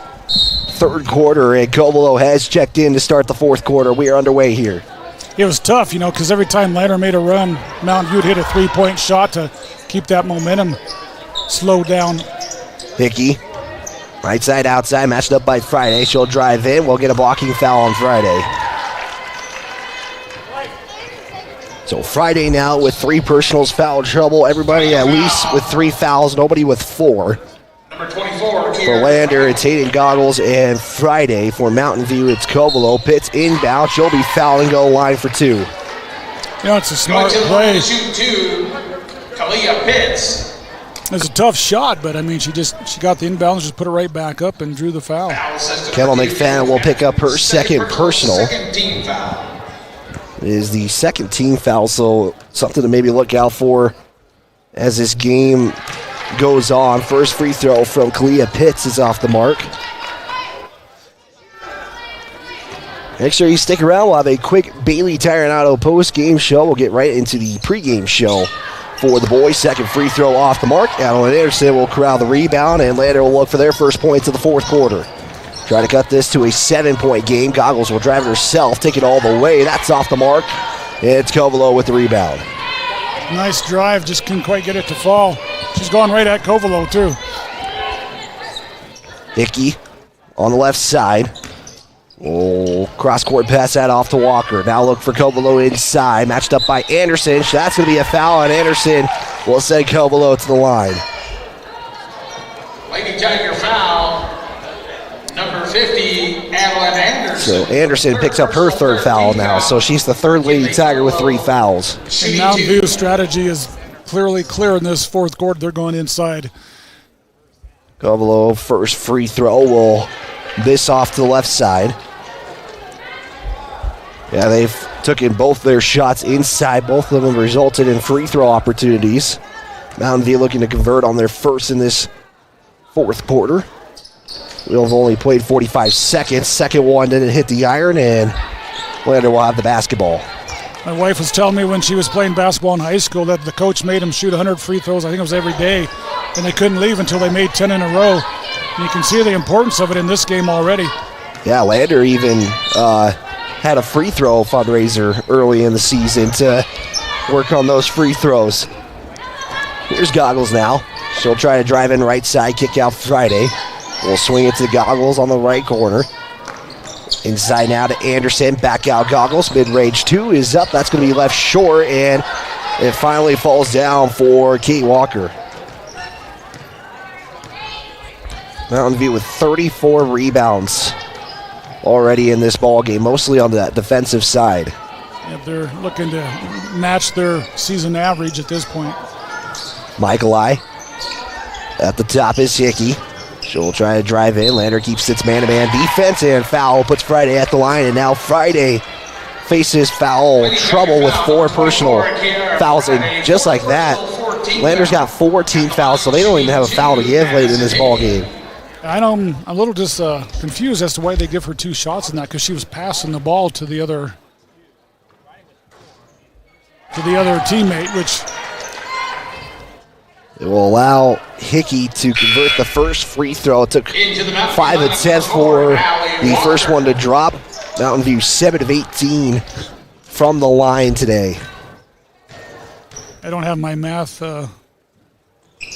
third quarter, and Covelo has checked in to start the fourth quarter. We are underway here. It was tough, because every time Lander made a run, Mountain View would hit a three-point shot to keep that momentum slowed down. Hickey, right side, outside, matched up by Friday. She'll drive in. We'll get a blocking foul on Friday. So Friday now with 3 personals, foul trouble. Everybody at least with 3 fouls, nobody with 4. Number 24. For Lander, it's Hayden Goggles, and Friday for Mountain View, it's Covelo. Pitts inbound. She'll be fouling, go line for 2. It's a smart play. Shoot 2, Kalia Pitts. It was a tough shot, but she got the inbounds, just put it right back up and drew the foul. Kendall McFadden will pick up her second personal. Second team foul. It is the second team foul, so something to maybe look out for as this game goes on. First free throw from Kalia Pitts is off the mark. Make sure you stick around. We'll have a quick Bailey Tire and Auto post-game show. We'll get right into the pregame show for the boys. Second free throw off the mark. Adeline Anderson will corral the rebound, and Lander will look for their first points of the fourth quarter. Try to cut this to a 7-point game. Goggles will drive it herself, take it all the way. That's off the mark. It's Covelo with the rebound. Nice drive, just couldn't quite get it to fall. She's going right at Covelo, too. Hickey on the left side. Cross-court pass that off to Walker. Now look for Covelo inside. Matched up by Anderson. That's going to be a foul, and Anderson will send Covelo to the line. Lady Tiger foul. Number 50, Adeline Anderson. So Anderson picks up her third foul now. So she's the third Lady Tiger with 3 fouls. And Mountain View's strategy is clearly clear in this fourth quarter. They're going inside. Covelo, first free throw, will miss off to the left side. Yeah, they've taken both their shots inside. Both of them resulted in free throw opportunities. Mountain View looking to convert on their first in this fourth quarter. We'll have only played 45 seconds. Second one didn't hit the iron, and Lander will have the basketball. My wife was telling me when she was playing basketball in high school that the coach made them shoot 100 free throws, I think it was every day, and they couldn't leave until they made 10 in a row. And you can see the importance of it in this game already. Yeah, Lander even had a free throw fundraiser early in the season to work on those free throws. Here's Goggles now. She'll try to drive in right side, kick out Friday. We'll swing it to Goggles on the right corner. Inside now to Anderson, back out Goggles. Mid-range 2 is up. That's going to be left short, and it finally falls down for Kate Walker. Mountain View with 34 rebounds already in this ball game, mostly on the defensive side. Yeah, they're looking to match their season average at this point. Michaelai at the top is Hickey. She'll try to drive in. Lander keeps its man-to-man defense, and foul puts Friday at the line, and now Friday faces foul trouble with 4 personal fouls, and just like that, Lander's got 14 fouls, so they don't even have a foul to give late in this ball game. I know I'm a little just confused as to why they give her 2 shots in that, because she was passing the ball to the other teammate, which it will allow Hickey to convert the first free throw. It took 5 attempts for the first one to drop. Mountain View 7 of 18 from the line today. I don't have my math.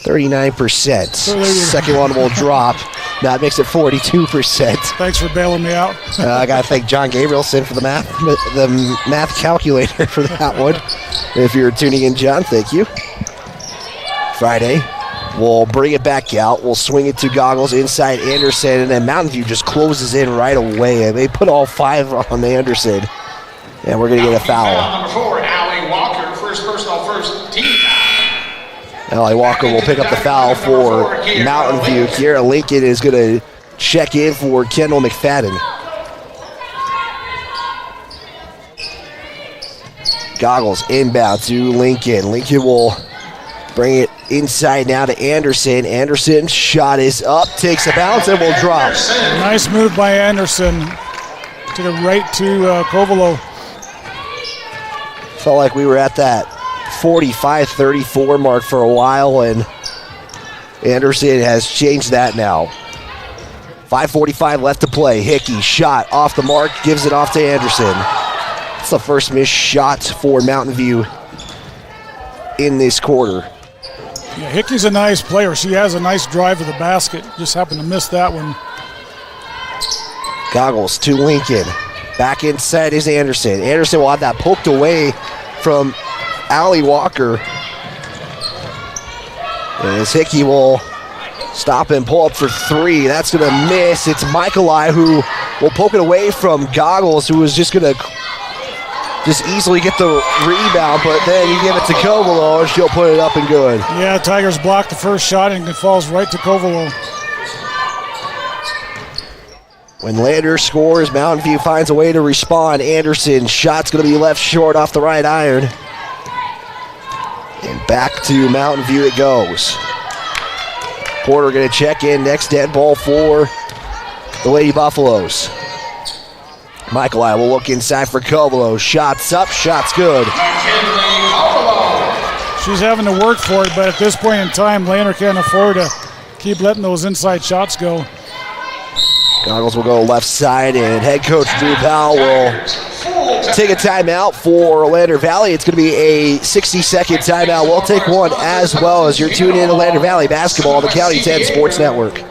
39%. Second one will drop. That makes it 42%. Thanks for bailing me out. I got to thank John Gabrielson for the math calculator for that one. If you're tuning in, John, thank you. Friday, we'll bring it back out. We'll swing it to Goggles inside Anderson, and then Mountain View just closes in right away. They put all 5 on Anderson, and we're going to get a foul. Number 4, Allie Walker, first personal, first team foul. Allie Walker will pick up the foul for Mountain View. Kiera Lincoln is going to check in for Kendall McFadden. Goggles inbound to Lincoln. Lincoln will bring it inside now to Anderson. Anderson's shot is up, takes a bounce, and will drop. Nice move by Anderson. Took it right to Covelo. Felt like we were at that 45-34 mark for a while, and Anderson has changed that now. 5:45 left to play. Hickey shot off the mark, gives it off to Anderson. It's the first missed shot for Mountain View in this quarter. Yeah, Hickey's a nice player. She has a nice drive to the basket. Just happened to miss that one. Goggles to Lincoln. Back inside is Anderson. Anderson will have that poked away from Allie Walker. And as Hickey will stop and pull up for 3. That's going to miss. It's Michaelai who will poke it away from Goggles, who was just going to just easily get the rebound, but then you give it to Covelo, and she'll put it up and good. Yeah, Tigers blocked the first shot, and it falls right to Covelo. When Lander scores, Mountain View finds a way to respond. Anderson's shot's going to be left short off the right iron. And back to Mountain View it goes. Porter going to check in. Next dead ball for the Lady Buffaloes. Michaelai will look inside for Covelo. Shots up, shots good. She's having to work for it, but at this point in time, Lander can't afford to keep letting those inside shots go. Goggles will go left side, and head coach Drew Powell will take a timeout for Lander Valley. It's going to be a 60-second timeout. We'll take one as well as you're tuning in to Lander Valley basketball on the County 10 Sports Network.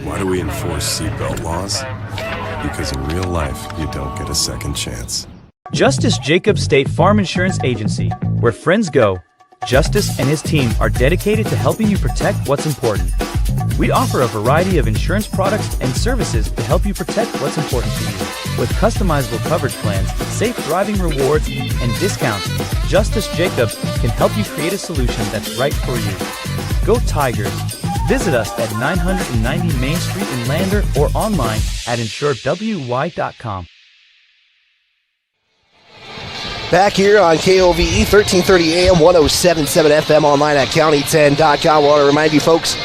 Why do we enforce seatbelt laws? Because in real life, you don't get a second chance. Justice Jacobs State Farm Insurance Agency, where friends go. Justice and his team are dedicated to helping you protect what's important. We offer a variety of insurance products and services to help you protect what's important to you. With customizable coverage plans, safe driving rewards, and discounts, Justice Jacobs can help you create a solution that's right for you. Go Tigers! Visit us at 990 Main Street in Lander or online at insuredwy.com. Back here on KOVE, 1330 AM, 107.7 FM, online at county10.com. I want to remind you folks,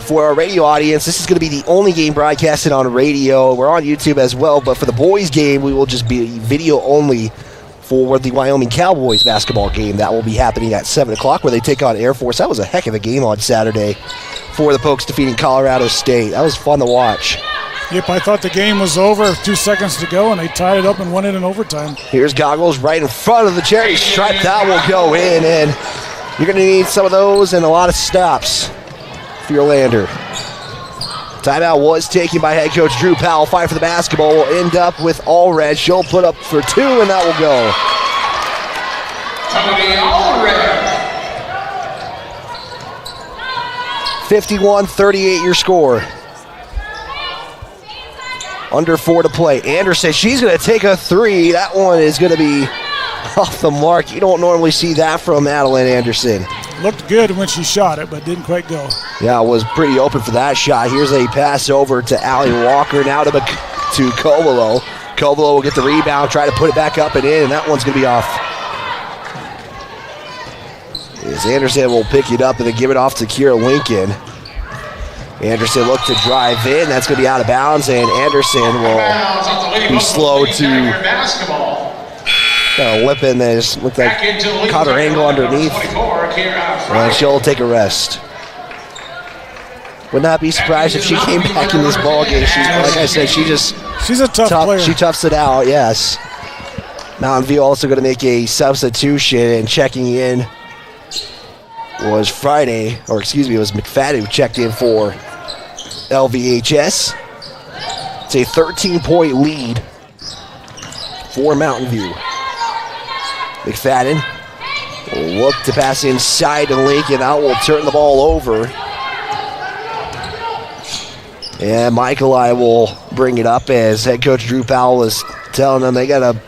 for our radio audience, this is going to be the only game broadcasted on radio. We're on YouTube as well, but for the boys game, we will just be video only for the Wyoming Cowboys basketball game. That will be happening at 7 o'clock where they take on Air Force. That was a heck of a game on Saturday for the Pokes defeating Colorado State. That was fun to watch. Yep, I thought the game was over, 2 seconds to go, and they tied it up and won it in overtime. Here's Goggles right in front of the charity stripe. That will go in, and you're going to need some of those and a lot of stops for your Lander. Timeout was taken by head coach Drew Powell. Fight for the basketball will end up with Allred. She'll put up for 2, and that will go. Tony Allred. 51-38 your score. Under 4 to play. Anderson, she's going to take a 3. That one is going to be off the mark. You don't normally see that from Madeline Anderson. Looked good when she shot it, but didn't quite go. Yeah, it was pretty open for that shot. Here's a pass over to Allie Walker. Now to Covelo. Covelo will get the rebound, try to put it back up and in, and that one's going to be off. As Anderson will pick it up and then give it off to Kira Lincoln. Anderson looked to drive in. That's going to be out of bounds, and Anderson will be slow to kind of lip in there. Just looked like caught her angle underneath. And she'll take a rest. Would not be surprised if she came back in this ball game. Like I said, she's a tough player. She toughs it out, yes. Mountain View also going to make a substitution, and checking in was McFadden who checked in for LVHS. It's a 13-point lead for Mountain View. McFadden will look to pass inside to Lincoln. That will turn the ball over. And Michaeli will bring it up as head coach Drew Powell is telling them they got to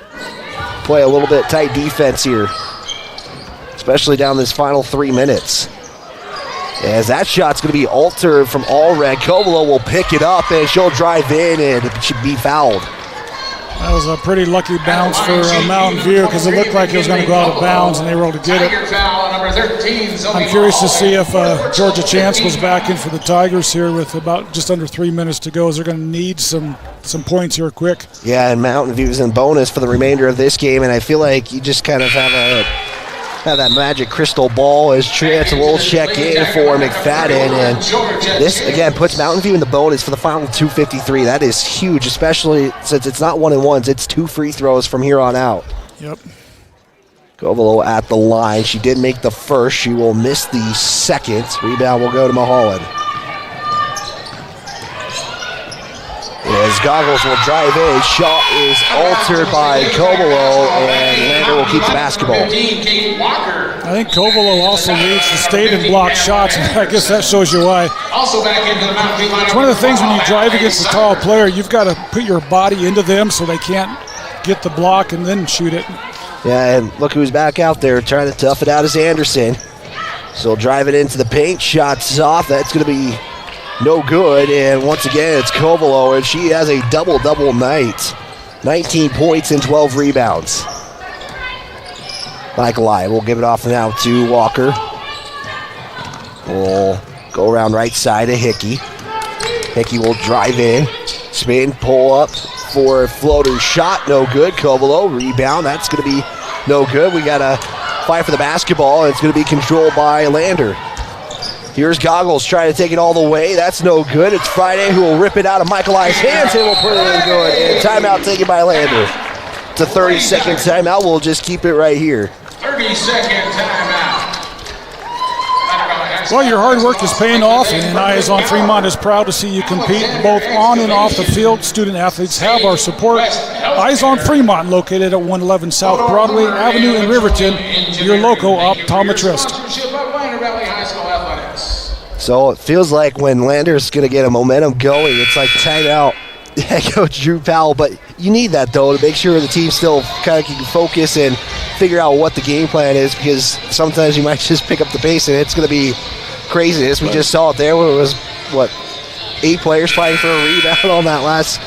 play a little bit tight defense here, especially down this final 3 minutes. As that shot's going to be altered from Allred. Covelo will pick it up, and she'll drive in and she'll be fouled. That was a pretty lucky bounce for Mountain View because it looked like it was going to go out of bounds, and they were able to get it. I'm curious to see if Georgia Chance goes back in for the Tigers here with about just under 3 minutes to go. They're going to need some points here quick. Yeah, and Mountain View is in bonus for the remainder of this game, and I feel like you just kind of have that magic crystal ball as Chance will check in for McFadden, and this again puts Mountain View in the bonus for the final 2:53. That is huge, especially since it's not 1-and-1s, it's 2 free throws from here on out. Yep. Covelo at the line. She did make the first. She will miss the second. Rebound will go to Mulholland. As Goggles will drive in, shot is altered by Covelo, and Lander will keep the basketball. I think Covelo also leads the state in blocked shots, and I guess that shows you why. It's one of the things when you drive against a tall player, you've got to put your body into them so they can't get the block and then shoot it. Yeah, and look who's back out there trying to tough it out is Anderson. So drive it into the paint, shots off. That's going to be no good, and once again, it's Covelo, and she has a double-double night. 19 points and 12 rebounds. Michaeli will give it off now to Walker. We'll go around right side of Hickey. Hickey will drive in, spin, pull up for a floater shot, no good. Covelo, rebound, that's going to be no good. We got to fight for the basketball, and it's going to be controlled by Lander. Here's Goggles trying to take it all the way. That's no good. It's Friday who will rip it out of Michaeli's hands and will put it in good. And timeout taken by Lander. It's a 30-second timeout. We'll just keep it right here. 30-second timeout. Well, your hard work is paying off, and Eyes on Fremont is proud to see you compete both on and off the field. Student athletes have our support. Eyes on Fremont, located at 111 South Broadway Avenue in Riverton, your local optometrist. So it feels like when Lander's going to get a momentum going, it's like timeout. Coach Drew Powell, but you need that though to make sure the team still kind of can focus and figure out what the game plan is, because sometimes you might just pick up the pace and it's going to be craziness. We just saw it there where it was 8 players fighting for a rebound on that last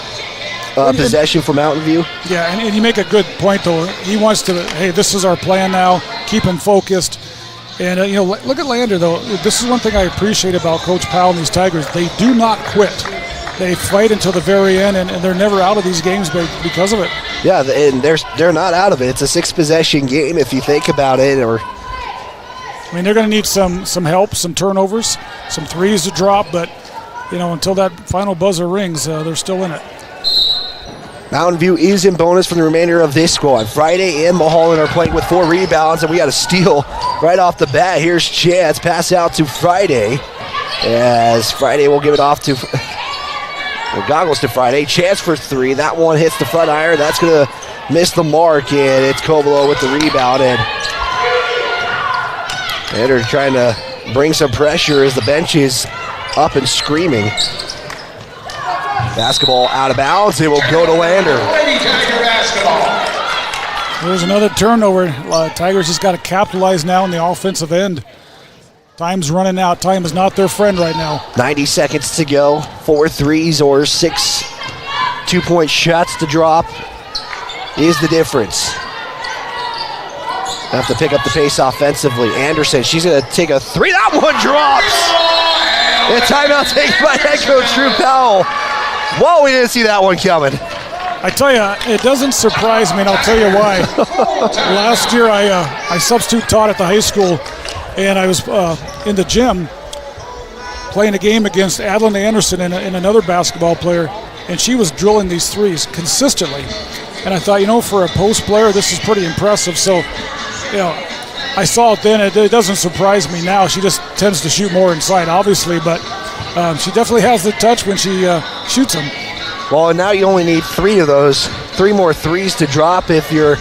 possession for Mountain View. Yeah, and you make a good point though. He wants to, hey, this is our plan now. Keep them focused. And look at Lander though. This is one thing I appreciate about Coach Powell and these Tigers. They do not quit. They fight until the very end, and they're never out of these games because of it. Yeah, and they're not out of it. It's a 6-possession game if you think about it. I mean, they're going to need some help, some turnovers, some threes to drop, but until that final buzzer rings, they're still in it. Mountain View is in bonus for the remainder of this squad. Friday and Mulholland are playing with 4 rebounds, and we got a steal right off the bat. Here's Chance, pass out to Friday, as Friday will give it off to Goggles to Friday. Chance for 3. That one hits the front iron. That's going to miss the mark, and it's Covelo with the rebound. And they're trying to bring some pressure as the bench is up and screaming. Basketball out of bounds. It will go to Lander. Lady Tiger basketball. There's another turnover. Tigers just got to capitalize now in the offensive end. Time's running out. Time is not their friend right now. 90 seconds to go. 4 threes or 6 two-point shots to drop is the difference. Have to pick up the pace offensively. Anderson, she's going to take a three. That one drops. And timeout taken by head coach Drew Powell. Whoa, we didn't see that one coming. I tell you, it doesn't surprise me, and I'll tell you why. Last year, I substitute taught at the high school, and I was in the gym playing a game against Adeline Anderson and another basketball player, and she was drilling these threes consistently. And I thought, for a post player, this is pretty impressive. So, I saw it then. It doesn't surprise me now. She just tends to shoot more inside, obviously, but she definitely has the touch when she shoots them. Well, and now you only need 3 of those, 3 more threes to drop. If you're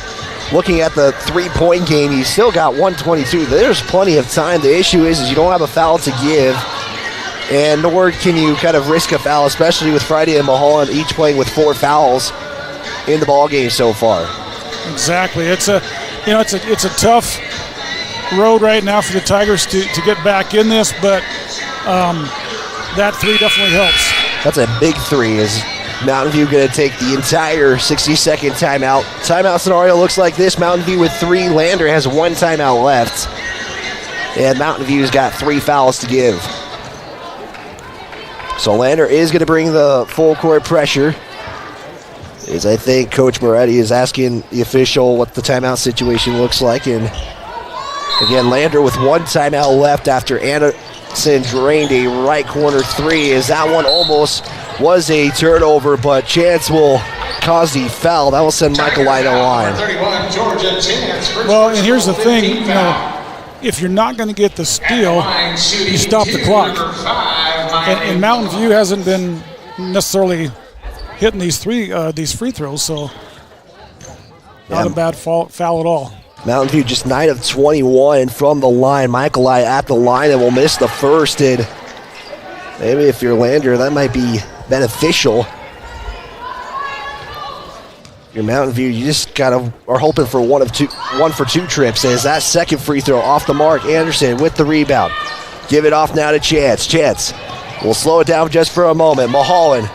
looking at the three-point game, you still got 122. There's plenty of time. The issue is you don't have a foul to give, and nor can you kind of risk a foul, especially with Friday and Mulholland each playing with 4 fouls in the ball game so far. Exactly. It's a tough road right now for the Tigers to get back in this, but that 3 definitely helps. That's a big 3. Is Mountain View going to take the entire 60-second timeout? Timeout scenario looks like this. Mountain View with 3. Lander has 1 timeout left. And Mountain View's got 3 fouls to give. So Lander is going to bring the full court pressure. As I think Coach Moretti is asking the official what the timeout situation looks like. And again, Lander with 1 timeout left after Anderson drained a right corner 3. As that one almost was a turnover, but Chance will cause the foul. That will send Michael White on the line. 31, Georgia Chance. Well, and here's the thing, if you're not going to get the steal, you stop the clock. And Mountain View hasn't been necessarily hitting these free throws, so not a bad foul at all. Mountain View just 9 of 21 from the line. Michael White at the line and will miss the first. And maybe if you're Lander, that might be beneficial. Your Mountain View, you just kind of are hoping for 1 for 2 trips. As that second free throw off the mark, Anderson with the rebound. Give it off now to Chance. Chance will slow it down just for a moment. Mulholland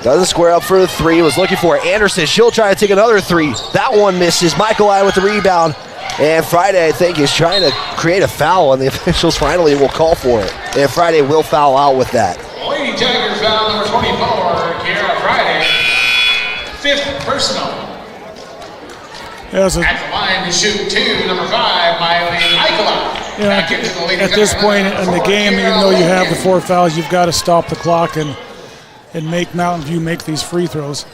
doesn't square up for the 3. Was looking for Anderson. She'll try to take another 3. That one misses. Michael I with the rebound. And Friday, I think, is trying to create a foul, and the officials finally will call for it. And Friday will foul out with that. Lady Tigers foul number 24, Kiara Friday. 5th personal. At the line to shoot 2, number 5, Miley Michaela. At this point in the game, even though you have the 4 fouls, you've got to stop the clock and make Mountain View make these free throws.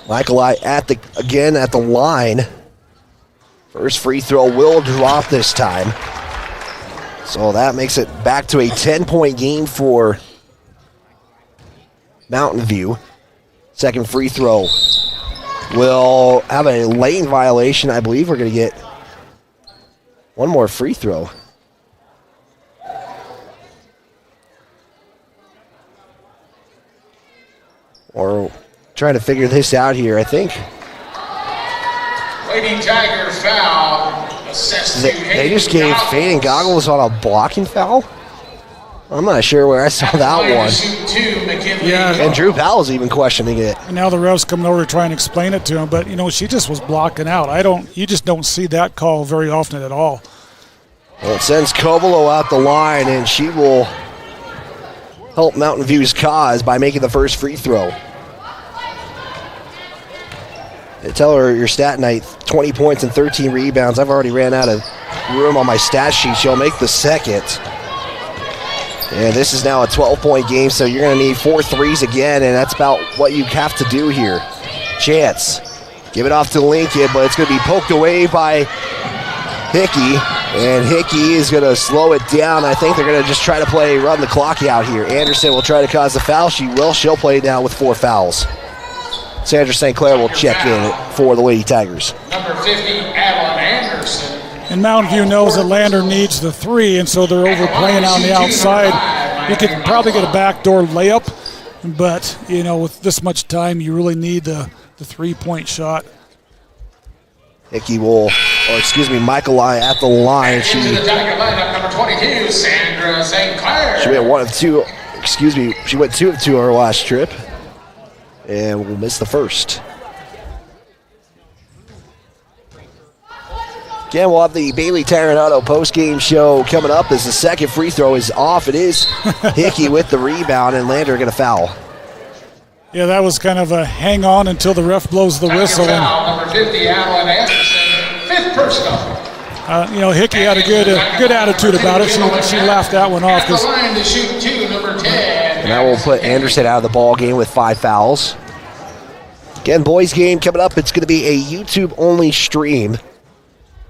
Michael again at the line. First free throw will drop this time. So that makes it back to a 10-point game for Mountain View. Second free throw will have a lane violation. I believe we're going to get one more free throw. Or trying to figure this out here, I think. Lady Tiger foul. They just gave fading goggles on a blocking foul? I'm not sure where I saw that one. Yeah, and Drew Powell's even questioning it. And now the ref's coming over to try and explain it to him, but she just was blocking out. You just don't see that call very often at all. Well, it sends Covelo out the line, and she will help Mountain View's cause by making the first free throw. Tell her your stat night, 20 points and 13 rebounds. I've already ran out of room on my stat sheet. She'll make the second. And this is now a 12-point game, so you're going to need 4 threes again, and that's about what you have to do here. Chance, give it off to Lincoln, but it's going to be poked away by Hickey, and Hickey is going to slow it down. I think they're going to just try to run the clock out here. Anderson will try to cause the foul. She'll play down with 4 fouls. Sandra St. Clair will check in for the Lady Tigers. Number 50, Adeline Anderson. And Mountain View knows that Lander needs the 3, and so they're overplaying on the outside. You could probably get a backdoor layup But, with this much time, you really need the 3-point shot. Hickey Michaelai at the line. She Number 22, Sandra St. Clair. She went 2 of 2 on her last trip. And will miss the first. Again, we'll have the Bailey Tire and Auto post-game show coming up as the second free throw is off. It is Hickey with the rebound, and Lander going to foul. Yeah, that was kind of a hang on until the ref blows the whistle. Foul, number 50, Alan Anderson, 5th personal. Hickey had a good attitude about it. She laughed that one off. At the line to shoot 2, number 10. And that will put Anderson out of the ball game with 5 fouls. Again, boys game coming up. It's going to be a YouTube-only stream.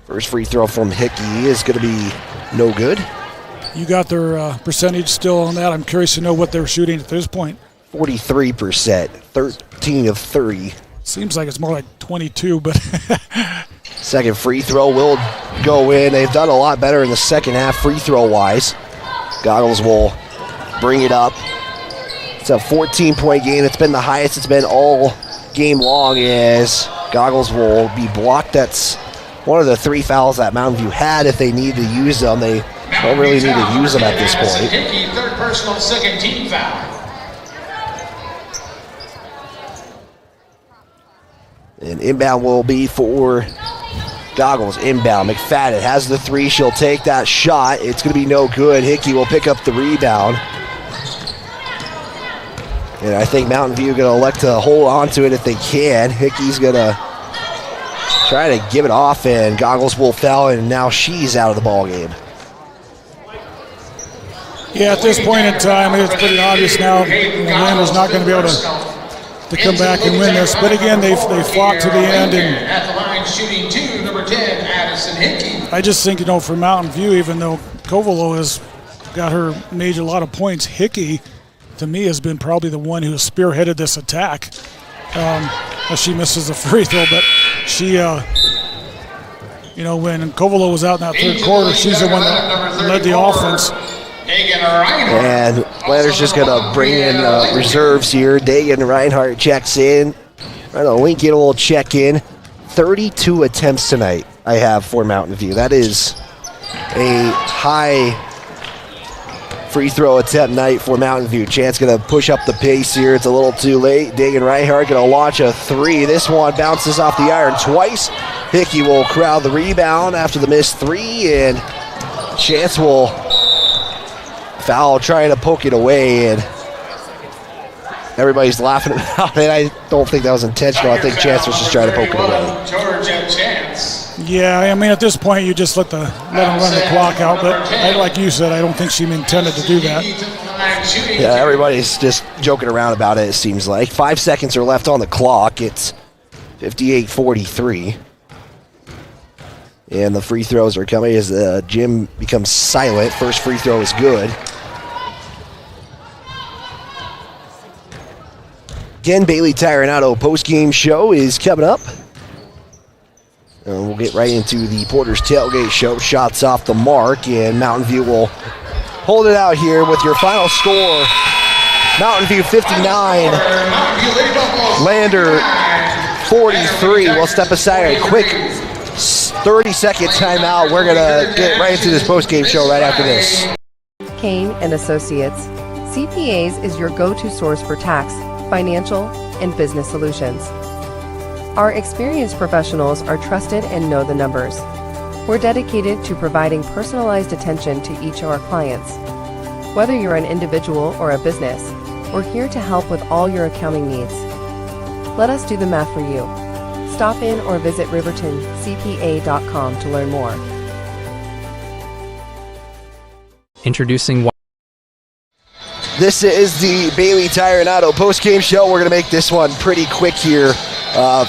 First free throw from Hickey is going to be no good. You got their percentage still on that? I'm curious to know what they're shooting at this point. 43%, 13 of 30. Seems like it's more like 22, but... Second free throw will go in. They've done a lot better in the second half free throw-wise. Goggles will bring it up. It's a 14-point game. It's been the highest it's been all game long as Goggles will be blocked. That's one of the 3 fouls that Mountain View had. If they need to use them, they don't really need to use them at this point. Hickey, 3rd personal, 2nd team foul. And inbound will be for Goggles. Inbound. McFadden has the 3. She'll take that shot. It's going to be no good. Hickey will pick up the rebound. And I think Mountain View going to elect to hold on to it if they can. Hickey's going to try to give it off, and Goggles will foul, and now she's out of the ball game. Yeah, at this point in time, it's pretty obvious now Lander's not going to be able to come back and win this. But again, they fought to the end. And at the line shooting 2, number 10, Addison Hickey. I just think, for Mountain View, even though Covelo has got her made a lot of points, Hickey, to me, has been probably the one who has spearheaded this attack. She misses the free throw, but she, when Covelo was out in that third quarter, she's the one that led the offense. And Lander's just going to bring in reserves here. Dagan Reinhardt checks in. Lincoln will check in. 32 attempts tonight I have for Mountain View. That is a high free throw attempt night for Mountain View. Chance going to push up the pace here. It's a little too late. Dagan Reinhardt going to launch a 3. This one bounces off the iron twice. Hickey will crowd the rebound after the missed 3, and Chance will foul trying to poke it away, and everybody's laughing about it. I don't think that was intentional. I think Chance was just trying to poke it away. Georgia Chance. Yeah, at this point, you just let them run the clock out. But like you said, I don't think she intended to do that. Yeah, everybody's just joking around about it, it seems like. 5 seconds are left on the clock. It's 58-43. And the free throws are coming as Jim becomes silent. First free throw is good. Again, Bailey Tire and Auto post-game show is coming up. And we'll get right into the Porter's Tailgate show. Shots off the mark, and Mountain View will hold it out here with your final score. Mountain View 59, Lander 43. We'll step aside a quick 30-second timeout. We're going to get right into this post-game show right after this. Kane and Associates. CPAs is your go-to source for tax, financial, and business solutions. Our experienced professionals are trusted and know the numbers. We're dedicated to providing personalized attention to each of our clients. Whether you're an individual or a business, we're here to help with all your accounting needs. Let us do the math for you. Stop in or visit rivertoncpa.com to learn more. Introducing. This is the Bailey Tire and Auto post-game show. We're going to make this one pretty quick here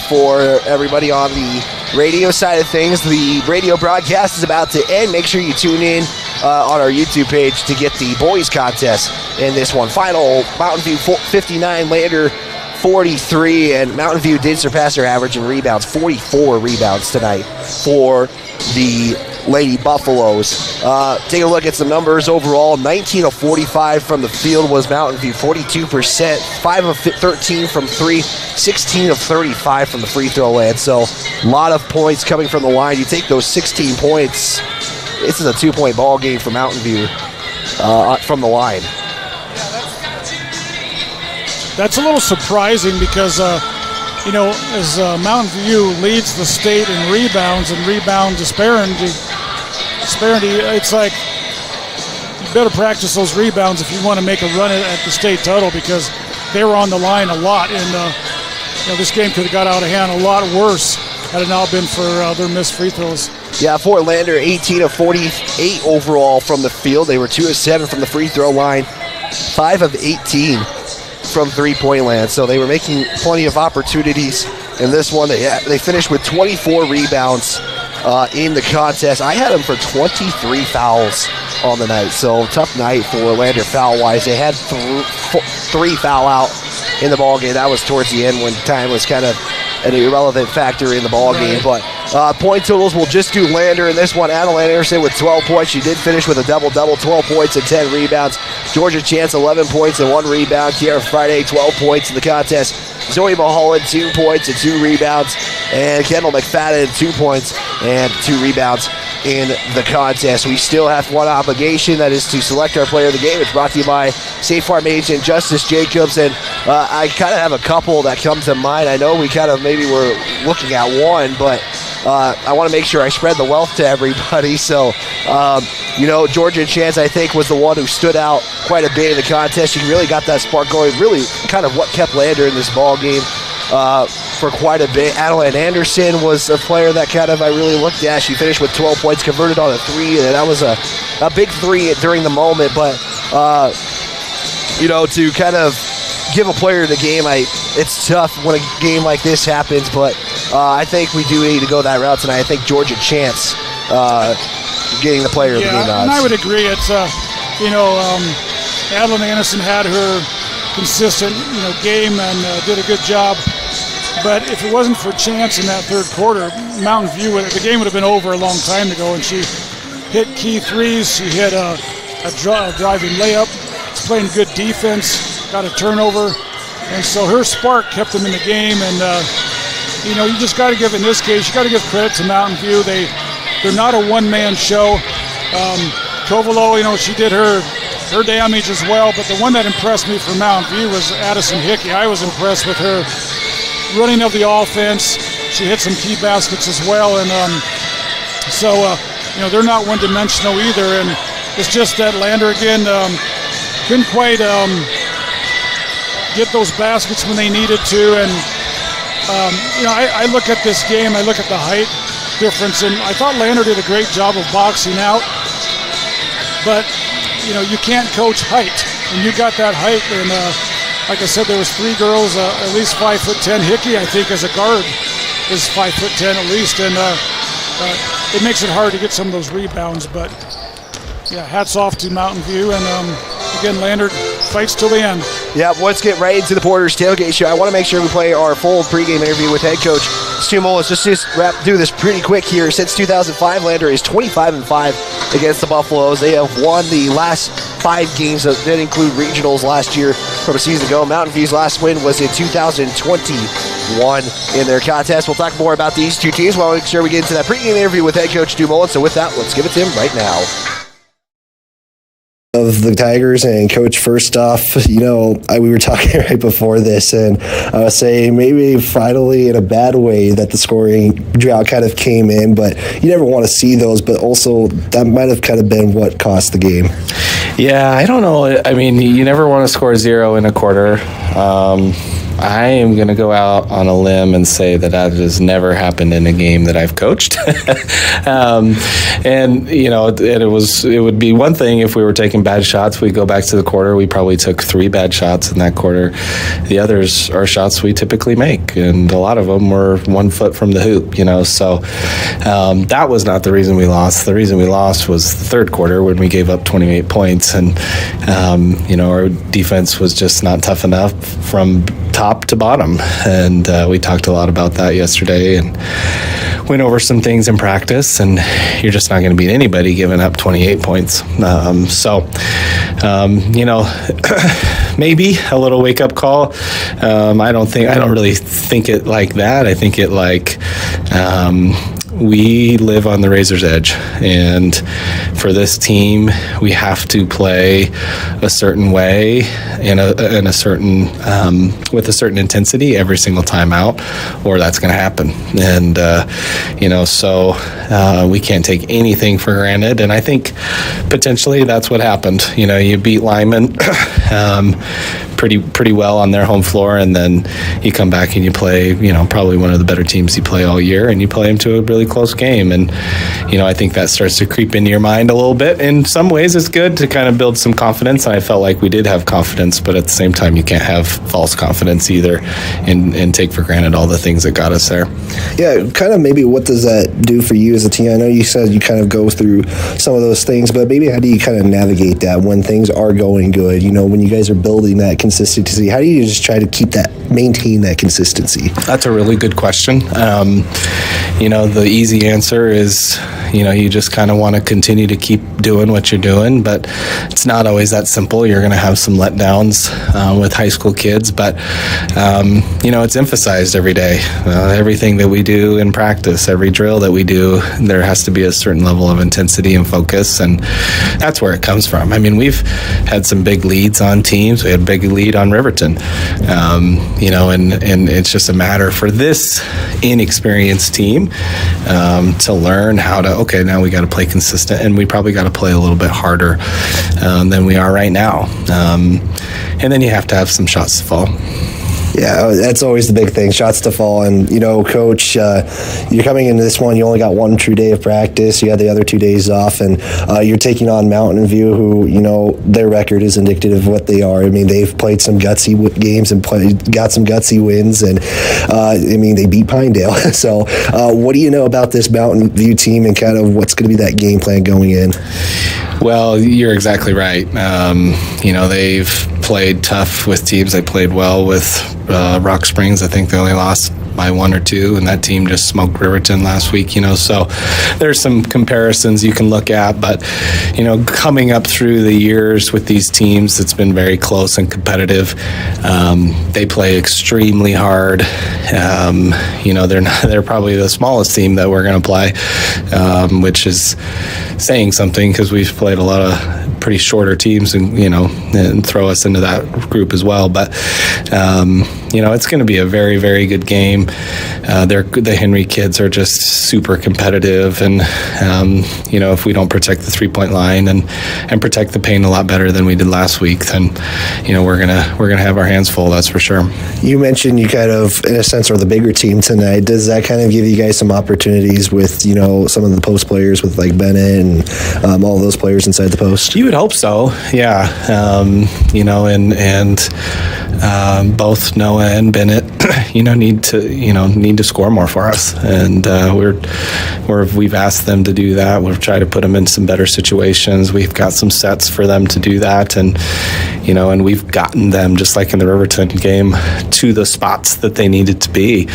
for everybody on the radio side of things. The radio broadcast is about to end. Make sure you tune in on our YouTube page to get the boys contest in this one. Final Mountain View 59, Lander 43, and Mountain View did surpass their average in rebounds. 44 rebounds tonight for the Lady Buffaloes. Take a look at some numbers overall. 19 of 45 from the field was Mountain View, 42%, 5 of 13 from 3, 16 of 35 from the free throw line. So a lot of points coming from the line. You take those 16 points, this is a 2-point ball game for Mountain View from the line. That's a little surprising because, as Mountain View leads the state in rebounds and rebound disparity, it's like you better practice those rebounds if you want to make a run at the state title, because they were on the line a lot, and this game could have got out of hand a lot worse had it not been for their missed free throws. Yeah, Fort Lander, 18 of 48 overall from the field. They were 2 of 7 from the free throw line, 5 of 18 from three-point land. So they were making plenty of opportunities in this one. They finished with 24 rebounds in the contest. I had them for 23 fouls on the night. So tough night for Lander foul-wise. They had 3 foul out in the ball game. That was towards the end when time was kind of an irrelevant factor in the ball game. But point totals will just do Lander in this one. Adeline Anderson with 12 points. She did finish with a double-double, 12 points and 10 rebounds. Georgia Chance, 11 points and 1 rebound. Kiara Friday, 12 points in the contest. Zoe Mulholland, 2 points and 2 rebounds. And Kendall McFadden, 2 points and 2 rebounds in the contest. We still have one obligation, that is to select our player of the game. It's brought to you by State Farm agent Justice Jacobs, and I kind of have a couple that come to mind. I know we kind of maybe were looking at one, but I want to make sure I spread the wealth to everybody. So, Georgia Chance, I think, was the one who stood out quite a bit in the contest. She really got that spark going, really kind of what kept Lander in this ball game for quite a bit. Adeline Anderson was a player that I really looked at. She finished with 12 points, converted on a 3, and that was a big 3 during the moment. But, to kind of give a player the game, it's tough when a game like this happens, but I think we do need to go that route tonight. I think Georgia Chance getting the player of the game odds. And I would agree. It's, Adeline Anderson had her consistent, game and did a good job. But if it wasn't for Chance in that third quarter, Mountain View, the game would have been over a long time ago. And she hit key threes. She hit a driving layup. She's playing good defense. Got a turnover. And so her spark kept them in the game. And, you just got to give, in this case, you got to give credit to Mountain View. They're not a one-man show. Kovalo, she did her damage as well. But the one that impressed me for Mountain View was Addison Hickey. I was impressed with her running of the offense. She hit some key baskets as well, and they're not one-dimensional either. And it's just that Lander again couldn't quite get those baskets when they needed to. And I look at this game, I look at the height difference, and I thought Lander did a great job of boxing out. But you can't coach height, and you got that height, and like I said, there was 3 girls, at least 5'10". Hickey, I think, as a guard, is 5'10" at least, and it makes it hard to get some of those rebounds. But hats off to Mountain View, and again, Lander fights till the end. Yeah, let's get right into the Porter's Tailgate Show. I want to make sure we play our full pregame interview with head coach Stu Mullis. Just do this pretty quick here. Since 2005, Lander is 25-5 against the Buffaloes. They have won the last 5 games that did include regionals last year from a season ago. Mountain View's last win was in 2021 in their contest. We'll talk more about these two teams. We'll make sure we get into that pregame interview with head coach Stu Mullis. So with that, let's give it to him right now. Of the Tigers, and coach, first off, we were talking right before this, and I was saying maybe finally in a bad way that the scoring drought kind of came in, but you never want to see those, but also that might have kind of been what cost the game. Yeah, I don't know. I mean, you never want to score 0 in a quarter. I am going to go out on a limb and say that has never happened in a game that I've coached. It would be one thing if we were taking bad shots. We go back to the quarter. We probably took 3 bad shots in that quarter. The others are shots we typically make, and a lot of them were 1 foot from the hoop. So that was not the reason we lost. The reason we lost was the third quarter when we gave up 28 points, and our defense was just not tough enough from top to bottom, and we talked a lot about that yesterday, and went over some things in practice, and you're just not going to beat anybody giving up 28 points. Maybe a little wake-up call. I don't really think it like that. I think it like we live on the razor's edge, and for this team, we have to play a certain way in a certain with a certain intensity every single time out, or that's going to happen. And so we can't take anything for granted. And I think potentially that's what happened. You beat Lyman pretty well on their home floor, and then you come back and you play probably one of the better teams you play all year, and you play them to a really close game. And I think that starts to creep into your mind a little bit. In some ways it's good to kind of build some confidence, and I felt like we did have confidence, but at the same time you can't have false confidence either and take for granted all the things that got us there. Yeah, kind of maybe what does that do for you as a team? I know you said you kind of go through some of those things, but maybe how do you kind of navigate that when things are going good? When you guys are building that consistency, how do you just try to maintain that consistency? That's a really good question. The easy answer is, you just kind of want to continue to keep doing what you're doing, but it's not always that simple. You're going to have some letdowns with high school kids, but, it's emphasized every day. Everything that we do in practice, every drill that we do, there has to be a certain level of intensity and focus, and that's where it comes from. I mean, we've had some big leads on teams. We had a big lead on Riverton, and it's just a matter for this inexperienced team to learn how to, okay, now we got to play consistent, and we probably got to play a little bit harder than we are right now. And then you have to have some shots to fall. Yeah, that's always the big thing, shots to fall. And, Coach, you're coming into this one, you only got one true day of practice. You had the other 2 days off, and you're taking on Mountain View, who, their record is indicative of what they are. I mean, they've played some gutsy games and got some gutsy wins, and, they beat Pinedale. So what do you know about this Mountain View team and kind of what's going to be that game plan going in? Well, you're exactly right. They've played tough with teams. They played well with Rock Springs. I think they only lost by 1 or 2, and that team just smoked Riverton last week. So there's some comparisons you can look at, but coming up through the years with these teams, it's been very close and competitive. They play extremely hard. They're probably the smallest team that we're going to play, which is saying something because we've played a lot of pretty shorter teams and throw us into that group as well. But it's going to be a very, very good game. The Henry kids are just super competitive, and if we don't protect the 3-point line and protect the paint a lot better than we did last week, then we're gonna have our hands full. That's for sure. You mentioned you kind of, in a sense, are the bigger team tonight. Does that kind of give you guys some opportunities with some of the post players with like Bennett and all those players inside the post? You would hope so. Yeah. And both Noah and Bennett, need to score more for us, and we've asked them to do that. We've tried to put them in some better situations. We've got some sets for them to do that, and we've gotten them, just like in the Riverton game, to the spots that they needed to be,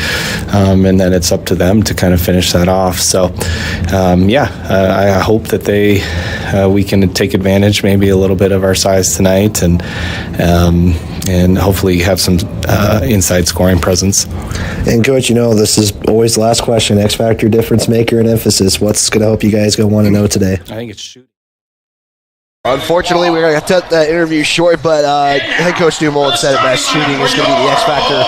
and then it's up to them to kind of finish that off. So, I hope that we can take advantage, maybe a little bit of our size tonight, and hopefully have some inside scoring presence. And Coach, this is always the last question. X factor, difference maker, and emphasis. What's going to help you guys go 1-0 today? I think it's shooting. Unfortunately, we're going to cut that interview short, but head coach Dumoulin said it best. Shooting is going to be the X factor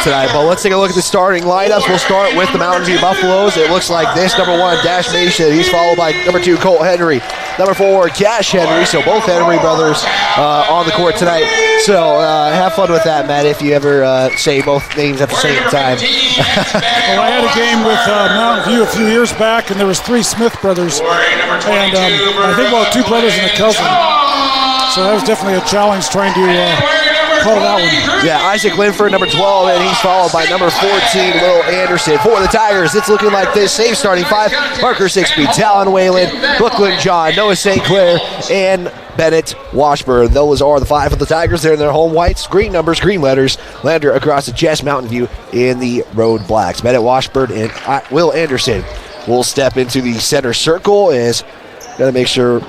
tonight. But let's take a look at the starting lineups. We'll start with the Mountain View Buffaloes. It looks like this. Number 1, Dash Mason. He's followed by number 2, Colt Henry. Number 4, Cash Henry. So both Henry brothers on the court tonight. So have fun with that, Matt, if you ever say both names at the same time. Well, I had a game with Mountain View a few years back, and there was 3 Smith brothers. And I think 2 brothers and a cousin. So that was definitely a challenge trying to call that one. Yeah, Isaac Linford, number 12, and he's followed by number 14, Will Anderson. For the Tigers, it's looking like this. Same starting 5, Parker Sixby, Talon Whalen, Brooklyn John, Noah St. Clair, and Bennett, Washburn. Those are the 5 of the Tigers. They're in their home whites, green numbers, green letters. Lander across the chest, Mountain View in the road blacks. Bennett, Washburn, and Will Anderson will step into the center circle. Got to make sure,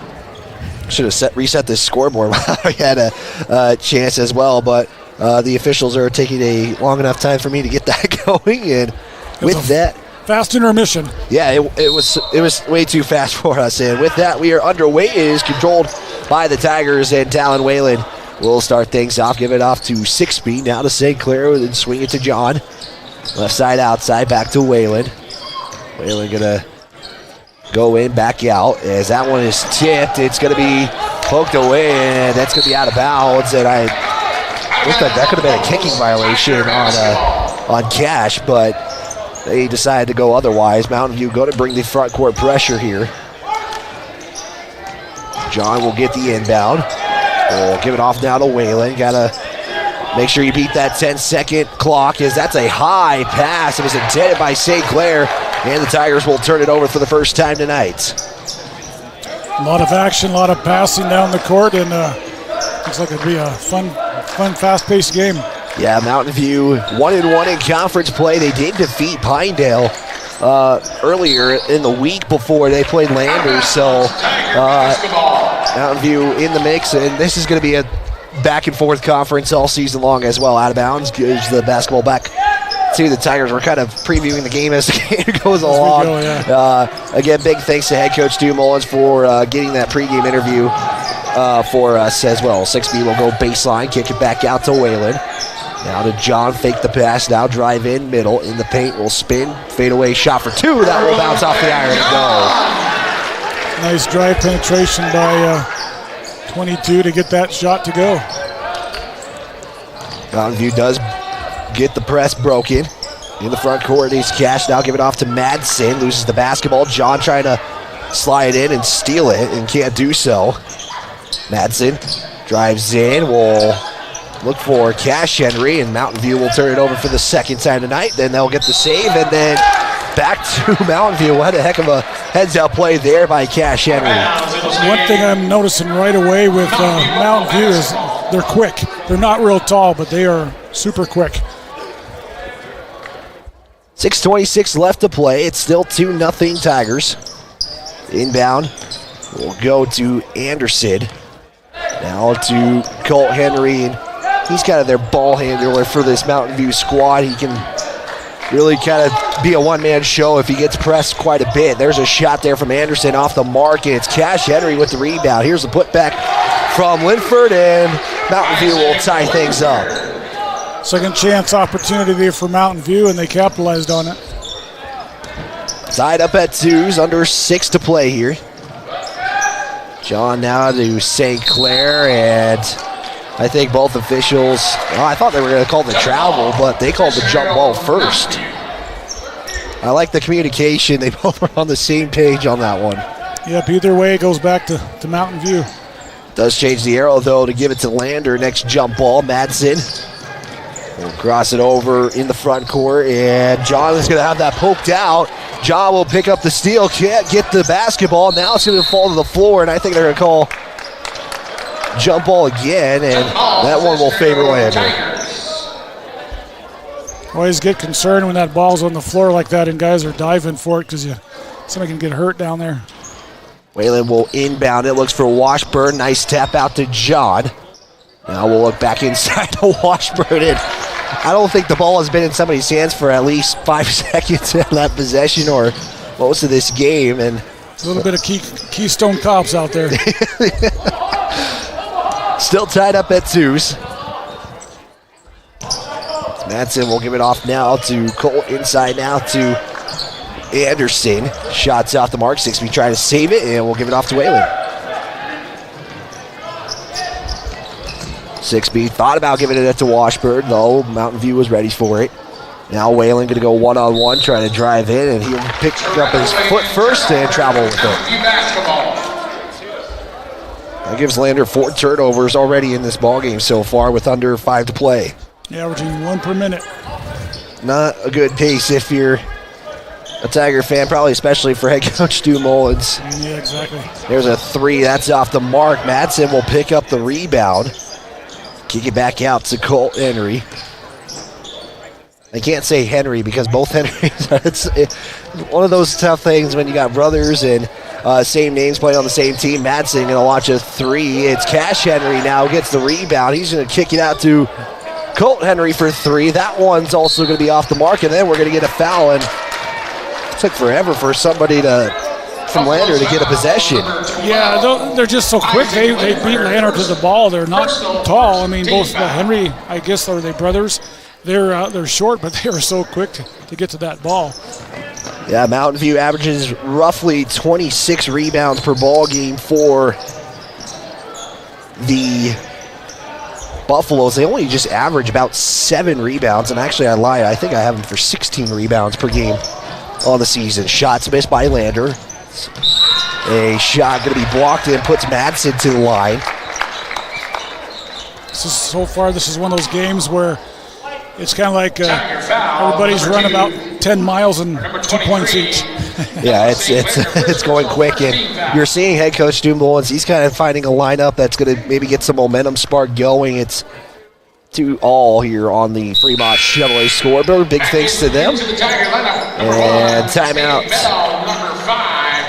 should have reset this scoreboard while I had a chance as well, but the officials are taking a long enough time for me to get that going, and with that, fast intermission. yeah, it was way too fast for us, and with that, we are underway. It is controlled by the Tigers, and Talon Whalen will start things off, give it off to Sixby, now to St. Clair, and swing it to John. Left side, outside, back to Whalen. Whalen gonna go in, back out, as that one is tipped. It's gonna be poked away, and that's gonna be out of bounds, and I looked like that could have been a kicking violation on Cash, but they decided to go otherwise. Mountain View going to bring the front court pressure here. John will get the inbound. We'll give it off now to Whalen. Got to make sure you beat that 10-second clock, as that's a high pass. It was intended by St. Clair, and the Tigers will turn it over for the first time tonight. A lot of action, a lot of passing down the court, and looks like it'll be a fun, fast-paced game. Yeah, Mountain View 1-1 in conference play. They did defeat Pinedale earlier in the week before they played Landers, so Mountain View in the mix, and this is going to be a back-and-forth conference all season long as well. Out of bounds gives the basketball back to the Tigers. We're kind of previewing the game as the game goes along. Again, big thanks to head coach Stu Mullins for getting that pregame interview for us as well. 6B will go baseline, kick it back out to Whalen. Now to John, fake the pass, now drive in, middle, in the paint, will spin, fade away, shot for 2, that will bounce off the iron and go. Nice drive penetration by 22 to get that shot to go. Mountain View does get the press broken. In the front court, he's Cash, now give it off to Madsen, loses the basketball. John trying to slide in and steal it and can't do so. Madsen drives in, will look for Cash Henry, and Mountain View will turn it over for the second time tonight. Then they'll get the save, and then back to Mountain View. What a heck of a heads-up play there by Cash Henry. One thing I'm noticing right away with Mountain View is they're quick. They're not real tall, but they are super quick. 6:26 left to play. It's still 2-0 Tigers. Inbound will go to Anderson. Now to Colt Henry, and he's kind of their ball handler for this Mountain View squad. He can really kind of be a one-man show if he gets pressed quite a bit. There's a shot there from Anderson off the mark, and it's Cash Henry with the rebound. Here's the putback from Linford, and Mountain View will tie things up. Second chance opportunity there for Mountain View, and they capitalized on it. Tied up at 2s, under 6 to play here. John now to St. Clair, and I think both officials, I thought they were going to call the travel, but they called the jump ball first. I like the communication. They both were on the same page on that one. Yep, either way it goes back to Mountain View. Does change the arrow, though, to give it to Lander. Next jump ball, Madsen will cross it over in the front court, and John is going to have that poked out. John will pick up the steal, can't get the basketball. Now it's going to fall to the floor, and I think they're going to call jump ball again, and that one will favor Lander. Always get concerned when that ball's on the floor like that and guys are diving for it because somebody can get hurt down there. Whalen will inbound it, looks for Washburn. Nice tap out to John. Now we'll look back inside to Washburn, and I don't think the ball has been in somebody's hands for at least 5 seconds in that possession or most of this game. And a little bit of Keystone Cops out there. Still tied up at 2s. Madsen will give it off now to Colt, inside now to Anderson. Shots off the mark, 6B trying to save it, and we'll give it off to Whalen. 6B thought about giving it to Washburn, though Mountain View was ready for it. Now Whalen going to go one-on-one, trying to drive in, and he'll pick up his foot first and travel with it. That gives Lander 4 turnovers already in this ballgame so far with under 5 to play. Yeah, averaging 1 per minute. Not a good pace if you're a Tiger fan, probably especially for head coach Stu Mullins. Yeah, exactly. There's a 3. That's off the mark. Madsen will pick up the rebound. Kick it back out to Colt Henry. I can't say Henry because both Henrys are, it's one of those tough things when you got brothers and same names playing on the same team. Madsen going to launch a 3. It's Cash Henry now gets the rebound. He's going to kick it out to Colt Henry for 3. That one's also going to be off the mark, and then we're going to get a foul. And it took forever for somebody from Lander to get a possession. Yeah, they're just so quick. They beat Lander to the ball. They're not tall. I mean, both Henry, I guess, are they brothers? They're short, but they were so quick to get to that ball. Yeah, Mountain View averages roughly 26 rebounds per ball game for the Buffaloes. They only just average about 7 rebounds, and actually I lied. I think I have them for 16 rebounds per game on the season. Shots missed by Lander. A shot going to be blocked and puts Madsen to the line. So far, this is one of those games where it's kind of like everybody's run about 10 miles and 2 points each. Yeah, it's going quick, and you're seeing head coach Stu Mullins. He's kind of finding a lineup that's going to maybe get some momentum spark going. It's 2-all here on the Fremont Chevrolet scoreboard. Big thanks to them. And timeout.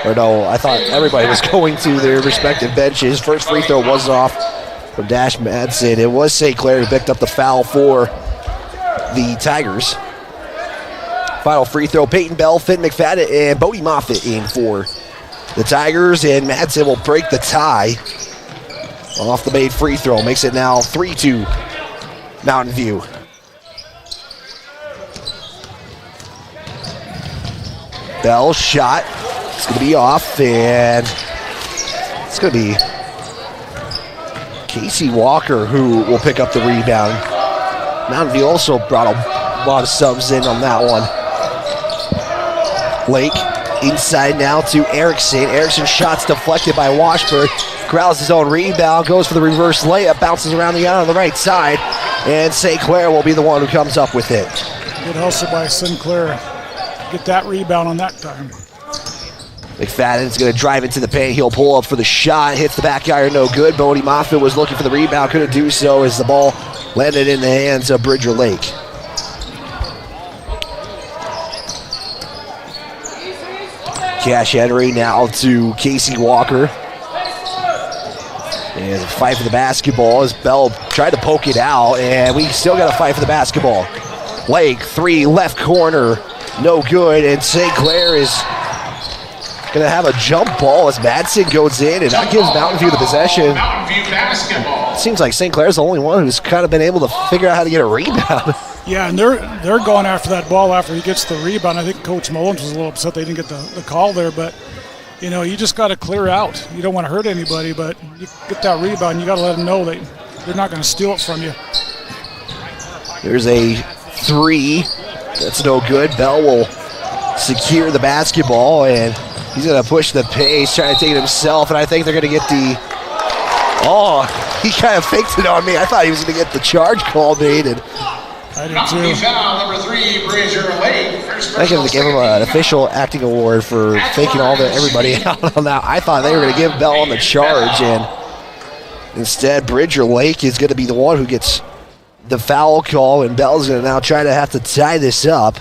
Or no, I thought everybody was going to their respective benches. First free throw was off from Dash Madsen. It was St. Clair who picked up the foul for the Tigers. Final free throw, Peyton Bell, Finn McFadden, and Bodie Moffitt in for the Tigers, and Madsen will break the tie off the made free throw. Makes it now 3-2 Mountain View. Bell shot. It's going to be off, and it's going to be Casey Walker who will pick up the rebound. Mountain View also brought a lot of subs in on that one. Lake inside now to Erickson. Erickson shots deflected by Washburn. Corrals his own rebound, goes for the reverse layup, bounces around the eye on the right side, and St. Clair will be the one who comes up with it. Good hustle by Sinclair. Get that rebound on that time. McFadden's going to drive into the paint. He'll pull up for the shot. Hits the back iron, no good. Bodie Moffitt was looking for the rebound. Couldn't do so as the ball landed in the hands of Bridger Lake. Cash Henry now to Casey Walker. And a fight for the basketball as Bell tried to poke it out, and we still got a fight for the basketball. Lake, 3, left corner, no good, and St. Clair is going to have a jump ball as Madsen goes in, and that gives Mountain View the possession. Mountain View basketball. It seems like St. Clair's the only one who's kind of been able to figure out how to get a rebound. Yeah, and they're going after that ball after he gets the rebound. I think Coach Mullins was a little upset they didn't get the call there, but you know, you just got to clear out. You don't want to hurt anybody, but you get that rebound, you got to let them know that they're not going to steal it from you. There's a 3. That's no good. Bell will secure the basketball, and he's going to push the pace, trying to take it himself, and I think they're going to get the... Oh, he kind of faked it on me. I thought he was going to get the charge call made, and... I did Mountain View too. foul, number 3, Bridger Lake. I think they give him an official acting award for faking everybody out on that. I thought they were going to give Bell on the charge, and instead Bridger Lake is going to be the one who gets the foul call, and Bell's going to now try to have to tie this up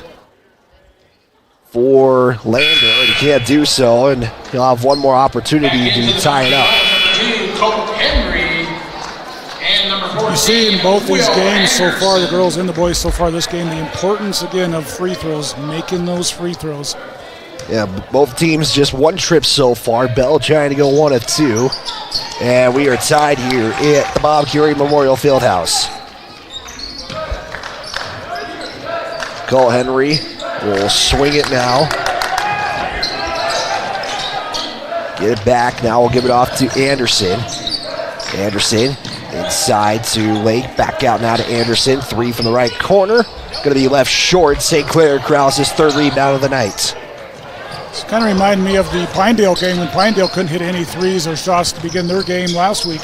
for Lander, and he can't do so, and he'll have one more opportunity to tie it up. You see in both these games so far, the girls and the boys so far this game, the importance again of free throws, making those free throws. Yeah, both teams just one trip so far. Bell trying to go 1 of 2. And we are tied here at the Bob Curie Memorial Fieldhouse. Cole Henry will swing it now. Get it back. Now we'll give it off to Anderson. Anderson inside to Lake. Back out now to Anderson. 3 from the right corner. Going to be left short. St. Clair Krause, his 3rd rebound of the night. It's kind of reminded me of the Pinedale game when Pinedale couldn't hit any threes or shots to begin their game last week.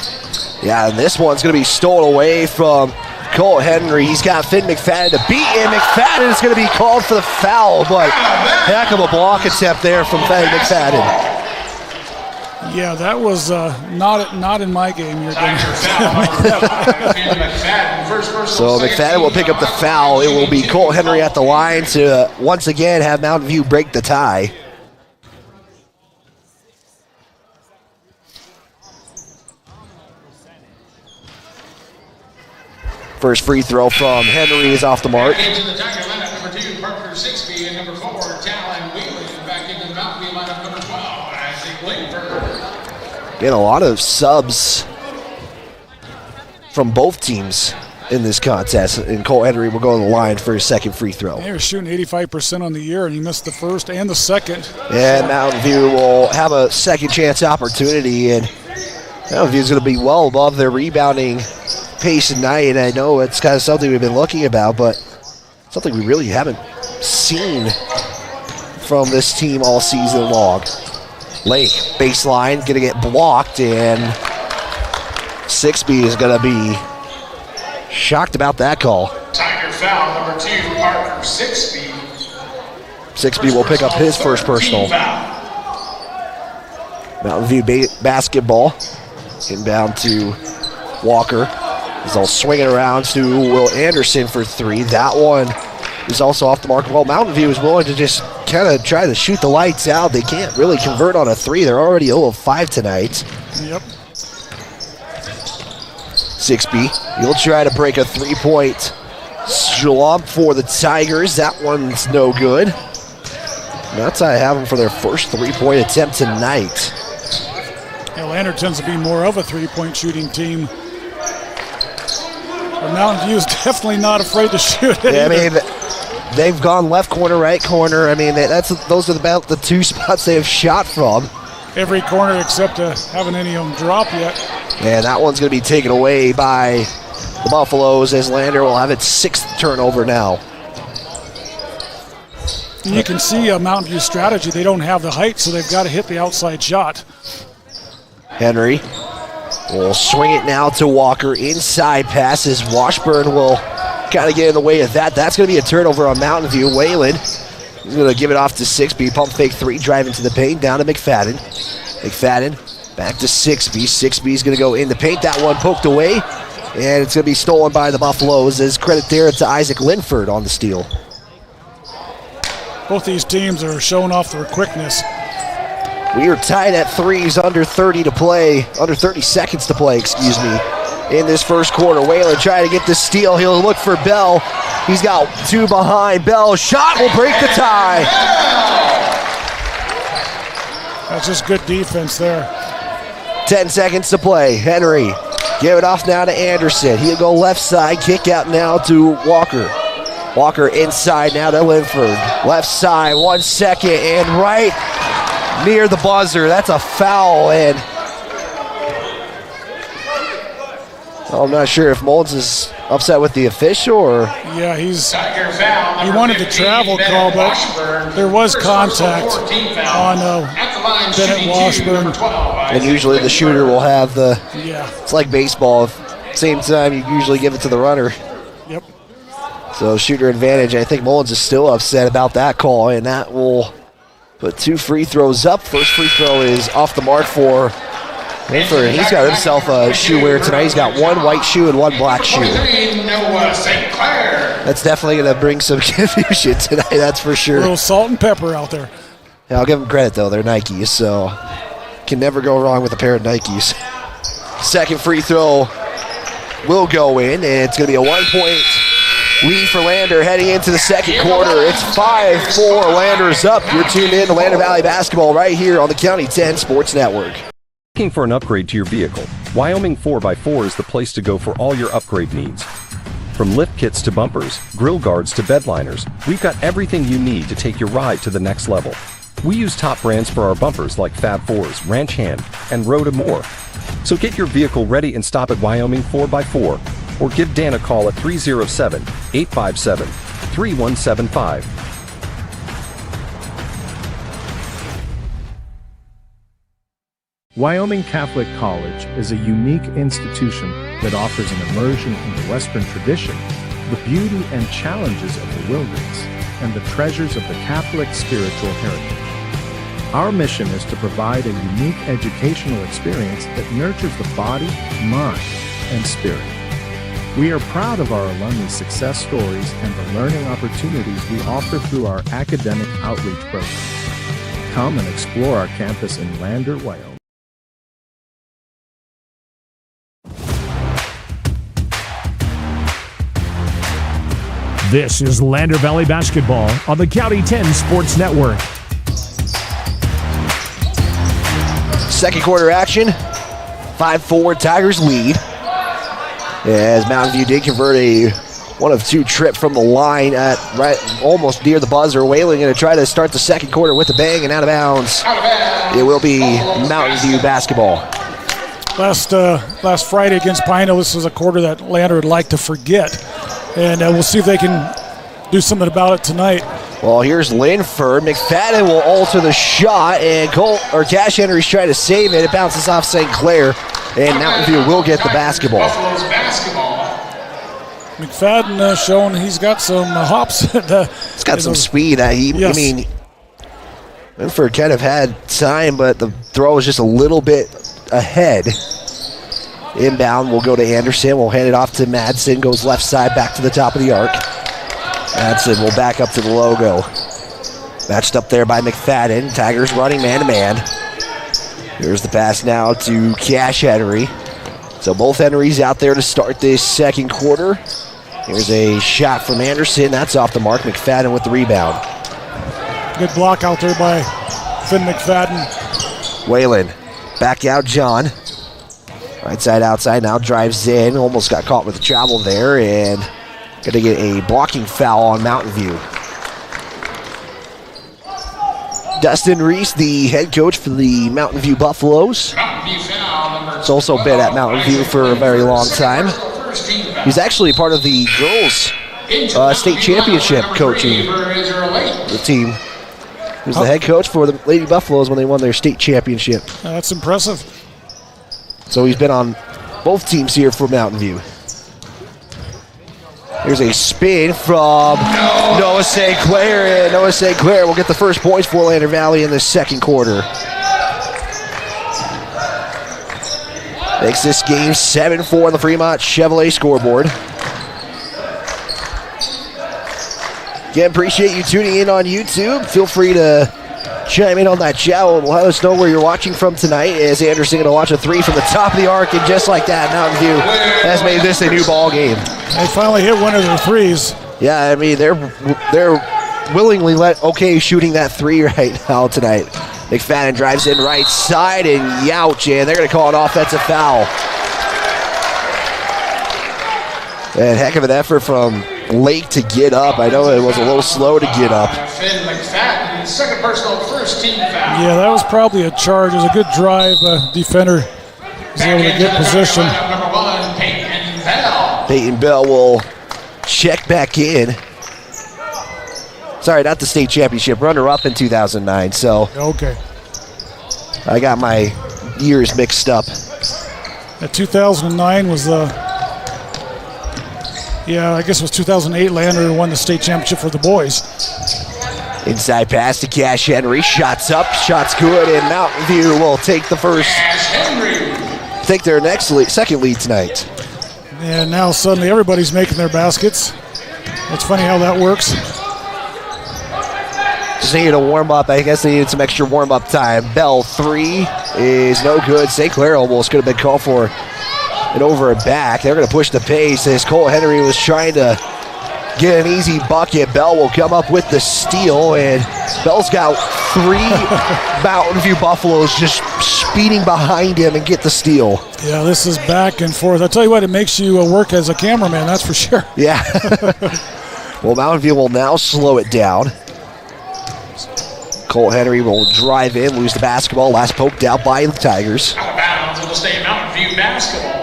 Yeah, and this one's going to be stolen away from Colt Henry. He's got Finn McFadden to beat him. McFadden is going to be called for the foul, but heck of a block attempt there from Finn McFadden. Yeah, that was not in my game. You're going So McFadden will pick up the foul. It will be Colt Henry at the line to once again have Mountain View break the tie. First free throw from Henry is off the mark. Back into the Tiger lineup, number 2, Parker Sixby, and number 4, Talon Wheeling. Back into the Mountain View lineup, number 12, Isaac Lindbergh. Getting a lot of subs from both teams in this contest, and Colt Henry will go on the line for his second free throw. They were shooting 85% on the year, and he missed the first and the second. And Mountain View will have a second chance opportunity, and Mountain View is going to be well above their rebounding pace tonight, and I know it's kind of something we've been looking about, but something we really haven't seen from this team all season long. Lake, baseline, going to get blocked, and Sixby is going to be shocked about that call. Tiger foul, number 2, Parker Sixby. Sixby will pick up his first personal. Mountain View basketball. Inbound to Walker. He's all swinging around to Will Anderson for 3. That one is also off the mark. Well, Mountain View is willing to just kind of try to shoot the lights out. They can't really convert on a 3. They're already 0 of 5 tonight. Yep. Sixby, he'll try to break a 3-point slump for the Tigers. That one's no good. And that's how I have them for their first 3-point attempt tonight. Yeah, Lander tends to be more of a 3-point shooting team. But Mountain View is definitely not afraid to shoot it. Yeah, I mean, they've gone left corner, right corner. I mean, those are about the 2 spots they have shot from. Every corner except haven't any of them drop yet. And that one's going to be taken away by the Buffaloes as Lander will have its 6th turnover now. And you can see a Mountain View strategy. They don't have the height, so they've got to hit the outside shot. Henry will swing it now to Walker. Inside passes. Washburn will kind of get in the way of that. That's going to be a turnover on Mountain View. Whalen is going to give it off to Sixby. Pump fake 3, drive into the paint. Down to McFadden. McFadden back to Sixby. Sixby's going to go in the paint. That one poked away. And it's going to be stolen by the Buffaloes. As credit there to Isaac Linford on the steal. Both these teams are showing off their quickness. We are tied at 3s, under 30 seconds to play, excuse me, in this first quarter. Whalen trying to get the steal. He'll look for Bell. He's got 2 behind. Bell shot will break the tie. That's just good defense there. 10 seconds to play. Henry, give it off now to Anderson. He'll go left side, kick out now to Walker. Walker inside now to Linford. Left side, 1 second, and right near the buzzer. That's a foul, and I'm not sure if Mullins is upset with the official or... Yeah, he wanted the travel call, but there was contact on Bennett Washburn. And usually the shooter will have the... Yeah. It's like baseball. Same time, you usually give it to the runner. Yep. So shooter advantage. I think Mullins is still upset about that call, and that will put 2 free throws up. First free throw is off the mark for Linford. He's got himself a shoe wear tonight. He's got 1 white shoe and 1 black shoe. That's definitely going to bring some confusion tonight, that's for sure. A little salt and pepper out there. Yeah, I'll give them credit, though. They're Nikes, so can never go wrong with a pair of Nikes. Second free throw will go in, and it's going to be a 1-point lead for Lander heading into the second quarter. It's 5-4. Lander's up. You're tuned in to Lander Valley Basketball right here on the County 10 Sports Network. Looking for an upgrade to your vehicle? Wyoming 4x4 is the place to go for all your upgrade needs. From lift kits to bumpers, grill guards to bed liners, we've got everything you need to take your ride to the next level. We use top brands for our bumpers like Fab 4s, Ranch Hand, and Road and more. So get your vehicle ready and stop at Wyoming 4x4 or give Dan a call at 307-857-3175. Wyoming Catholic College is a unique institution that offers an immersion into Western tradition, the beauty and challenges of the wilderness, and the treasures of the Catholic spiritual heritage. Our mission is to provide a unique educational experience that nurtures the body, mind, and spirit. We are proud of our alumni success stories and the learning opportunities we offer through our academic outreach programs. Come and explore our campus in Lander, Wyoming. This is Lander Valley Basketball on the County 10 Sports Network. Second quarter action. 5-4 Tigers lead. As Mountain View did convert a 1 of 2 trip from the line at right almost near the buzzer. Whalen going to try to start the second quarter with a bang and out of bounds. It will be Mountain View basketball. Last Friday against Pineville, this was a quarter that Lander would like to forget. And we'll see if they can do something about it tonight. Well, here's Linford. McFadden will alter the shot, and Cash Henry's trying to save it. It bounces off St. Clair, and Mountain View will get the basketball. McFadden showing he's got some hops. He's got some speed. Yes. I mean, Linford kind of had time, but the throw was just a little bit ahead. Inbound will go to Anderson. We'll hand it off to Madsen. Goes left side back to the top of the arc. Madsen will back up to the logo. Matched up there by McFadden. Tigers running man-to-man. Here's the pass now to Cash Henry. So both Henrys out there to start this second quarter. Here's a shot from Anderson. That's off the mark. McFadden with the rebound. Good block out there by Finn McFadden. Whalen. Back out John. Right side outside now, drives in. Almost got caught with the travel there, and going to get a blocking foul on Mountain View. Dustin Reese, the head coach for the Mountain View Buffaloes. He's also been at Mountain View for a very long time. He's actually part of the girls' state championship coaching the team. He was the head coach for the Lady Buffaloes when they won their state championship. That's impressive. So he's been on both teams here for Mountain View. Here's a spin from Noah St. Clair, and Noah St. Clair will get the first points for Lander Valley in the second quarter. Makes this game 7-4 on the Fremont Chevrolet scoreboard. Again, appreciate you tuning in on YouTube. Feel free to chime in on that chat and let us know where you're watching from tonight, as Anderson going to watch a 3 from the top of the arc, and just like that, Mountain View has made this a new ball game. They finally hit one of their threes. Yeah, I mean, they're willingly shooting that 3 right now tonight. McFadden drives in right side, and youch, and they're going to call an offensive foul. And heck of an effort from Lake to get up. I know it was a little slow to get up. Finn McFadden, second personal, first team foul. Yeah, that was probably a charge. It was a good drive. Defender was able to get position. Number 1, Peyton Bell. Peyton Bell will check back in. Sorry, not the state championship. Runner-up in 2009, so. Okay. I got my years mixed up. That 2009 was I guess it was 2008. Lander won the state championship for the boys. Inside pass to Cash Henry. Shots up, shots good, and Mountain View will take the first. Cash Henry. Take their second lead tonight. And now suddenly everybody's making their baskets. It's funny how that works. Just needed a warm-up. I guess they needed some extra warm-up time. Bell 3 is no good. St. Clair almost could have been called for an over and back. They're going to push the pace as Cole Henry was trying to get an easy bucket. Bell will come up with the steal, and Bell's got 3 Mountain View Buffaloes just speeding behind him and get the steal. Yeah, this is back and forth. I'll tell you what, it makes you work as a cameraman, that's for sure. Yeah. Well, Mountain View will now slow it down. Cole Henry will drive in, lose the basketball. Last poked out by the Tigers. Out of bounds, it'll stay Mountain View basketball.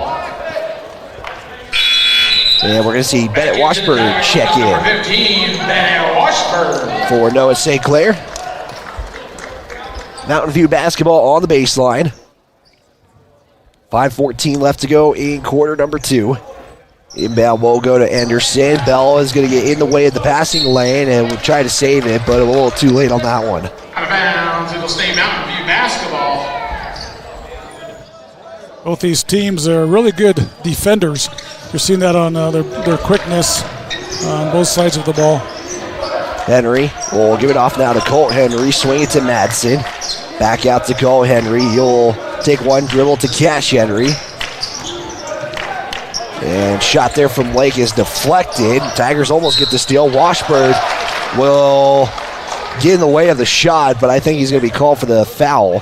And we're going to see Bennett Washburn check in. Number 15, Bennett Washburn. For Noah St. Clair. Mountain View basketball on the baseline. 5:14 left to go in quarter number 2. Inbound will go to Anderson. Bell is going to get in the way of the passing lane and will try to save it, but a little too late on that one. Out of bounds, it'll stay Mountain View basketball. Both these teams are really good defenders. You're seeing that on their quickness on both sides of the ball. Henry will give it off now to Colt Henry. Swing it to Madsen. Back out to Colt Henry. He'll take one dribble to Cash Henry. And shot there from Lake is deflected. Tigers almost get the steal. Washburn will get in the way of the shot, but I think he's going to be called for the foul.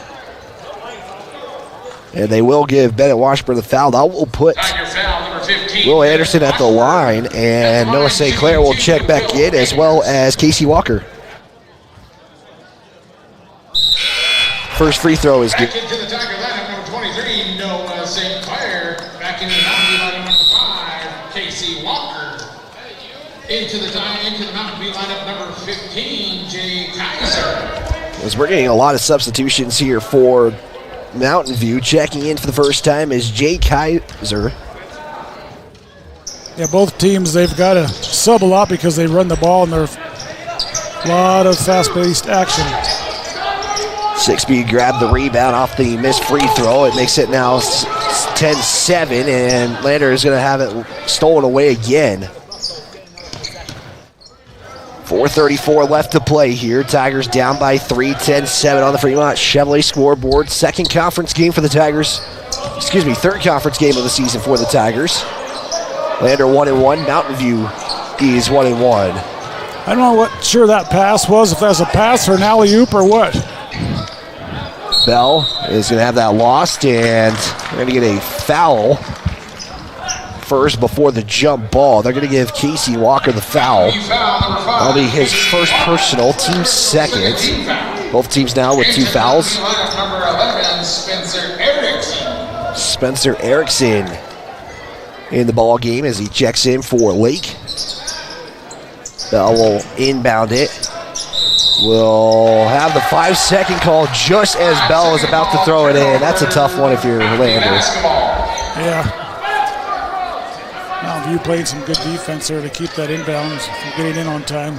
And they will give Bennett Washburn the foul. That will put Will Anderson at the line, and Noah St. Clair will check back in, as well as Casey Walker. First free throw is good. Back into the Tiger lineup, number 23, Noah St. Clair. Back into the Mountain View lineup, number 5, Casey Walker. Into the Mountain View lineup, number 15, Jay Kaiser. As we're getting a lot of substitutions here for Mountain View. Checking in for the first time is Jay Kaiser. Yeah, both teams, they've got to sub a lot because they run the ball and there's a lot of fast-paced action. 6B grabbed the rebound off the missed free throw. It makes it now 10-7, and Lander is going to have it stolen away again. 4:34 left to play here. Tigers down by 3, 10-7 on the Fremont Chevrolet scoreboard. Second conference game for the Tigers. Excuse me, third conference game of the season for the Tigers. Lander 1-1. Mountain View is 1-1. I don't know what sure that pass was, if that's a pass or an alley-oop or what. Bell is going to have that lost, and they're going to get a foul first before the jump ball. They're going to give Casey Walker the foul. That'll be his first personal, team second. Both teams now with 2 fouls. Number 11, Spencer Erickson. Spencer Erickson in the ball game as he checks in for Lake. Bell will inbound it. Will have the 5-second call just as Bell is about to throw it in. That's a tough one if you're Lander. Yeah. Mountain View played some good defense there to keep that inbound from getting in on time.